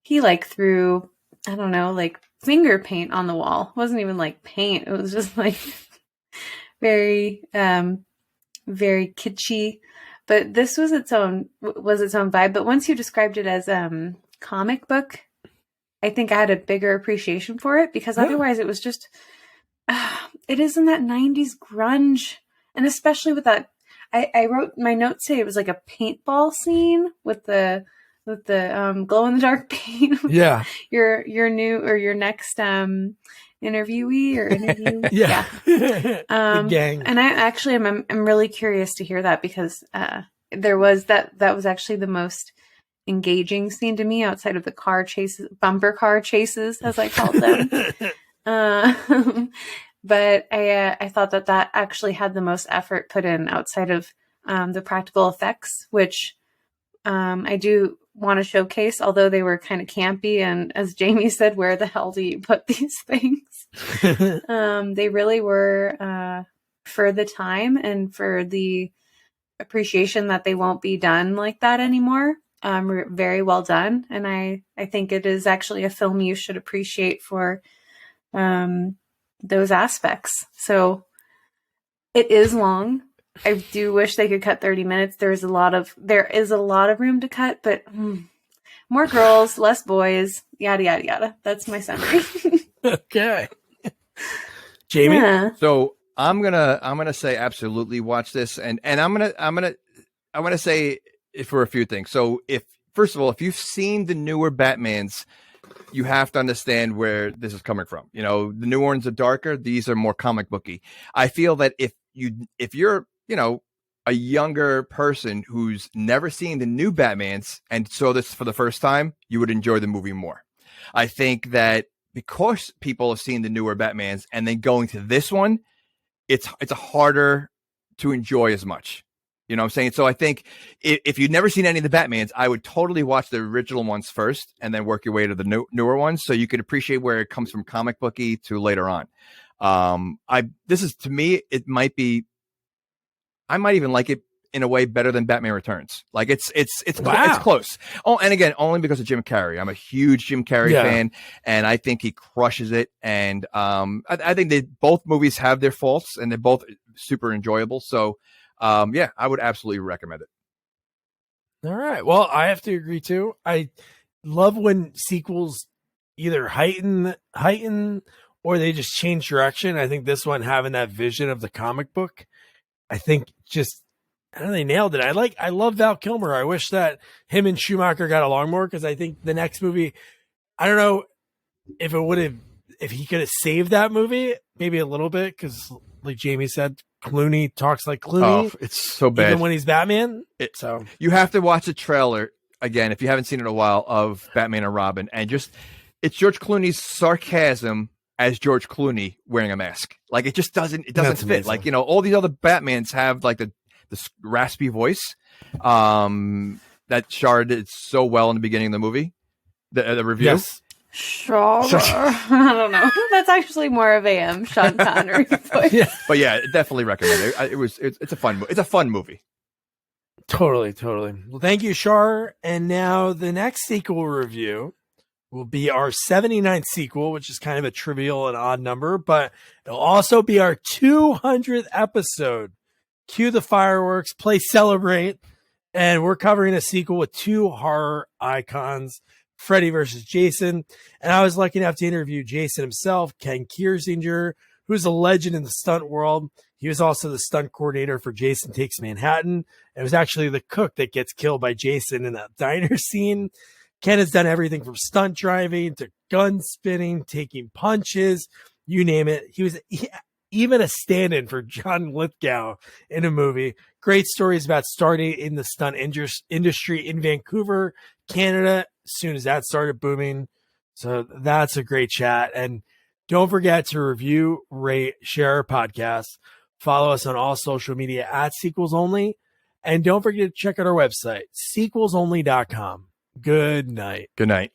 he like threw, I don't know, like finger paint on the wall. It wasn't even like paint. It was just like very, very kitschy, but this was its own vibe. But once you described it as, comic book, I think I had a bigger appreciation for it, because otherwise it was just, it is in that 90s grunge. And especially with that, I wrote my notes say it was like a paintball scene with the glow in the dark paint. Yeah. your new or your next interviewee or interview. Yeah. The gang. And I'm really curious to hear that, because there was that was actually the most engaging scene to me outside of the bumper car chases, as I called them. But I thought that actually had the most effort put in outside of the practical effects, which I do want to showcase, although they were kind of campy. And as Jamie said, where the hell do you put these things? They really were, for the time and for the appreciation that they won't be done like that anymore. Very well done. And I think it is actually a film you should appreciate for those aspects. So it is long. I do wish they could cut 30 minutes. There is a lot of room to cut, but more girls, less boys, yada, yada, yada. That's my summary. Okay. Jamie? Yeah. So I'm gonna say absolutely watch this, and I'm gonna say it for a few things. So first of all, if you've seen the newer Batmans, you have to understand where this is coming from. The new ones are darker; these are more comic booky. I feel that if you're a younger person who's never seen the new Batmans and saw this for the first time, you would enjoy the movie more. I think that because people have seen the newer Batmans and then going to this one, it's harder to enjoy as much. You know what I'm saying? So I think if you've never seen any of the Batmans, I would totally watch the original ones first and then work your way to the newer ones, so you could appreciate where it comes from comic booky to later on. This is, to me, I might even like it in a way better than Batman Returns. Like it's close. Oh, and again, only because of Jim Carrey. I'm a huge Jim Carrey fan, and I think he crushes it. And I think both movies have their faults, and they're both super enjoyable. So I would absolutely recommend it. All right. Well, I have to agree too. I love when sequels either heighten or they just change direction. I think this one, having that vision of the comic book, I think they nailed it. I love Val Kilmer. I wish that him and Schumacher got along more, because I think the next movie, I don't know if he could have saved that movie maybe a little bit, because like Jamie said, Clooney talks like Clooney. Oh, it's so bad. Even when he's Batman. So you have to watch the trailer again if you haven't seen it in a while of Batman and Robin, and it's George Clooney's sarcasm as George Clooney wearing a mask. Like it doesn't fit. Amazing. Like, all these other Batmans have like the raspy voice that Shar did so well in the beginning of the movie, the review. yes. Sure. I don't know. That's actually more of a Sean Connery voice. Yeah. But yeah, definitely recommend it. It's a fun movie. Totally. Well, thank you, Shar. And now the next sequel review will be our 79th sequel, which is kind of a trivial and odd number, but it'll also be our 200th episode. Cue the fireworks, play Celebrate, and we're covering a sequel with two horror icons, Freddy versus Jason. And I was lucky enough to interview Jason himself, Ken Kirzinger, who's a legend in the stunt world. He was also the stunt coordinator for Jason Takes Manhattan. It was actually the cook that gets killed by Jason in that diner scene. Ken has done everything from stunt driving to gun spinning, taking punches, you name it. He was even a stand-in for John Lithgow in a movie. Great stories about starting in the stunt industry in Vancouver, Canada, as soon as that started booming. So that's a great chat. And don't forget to review, rate, share our podcast. Follow us on all social media at Sequels Only. And don't forget to check out our website, sequelsonly.com. Good night. Good night.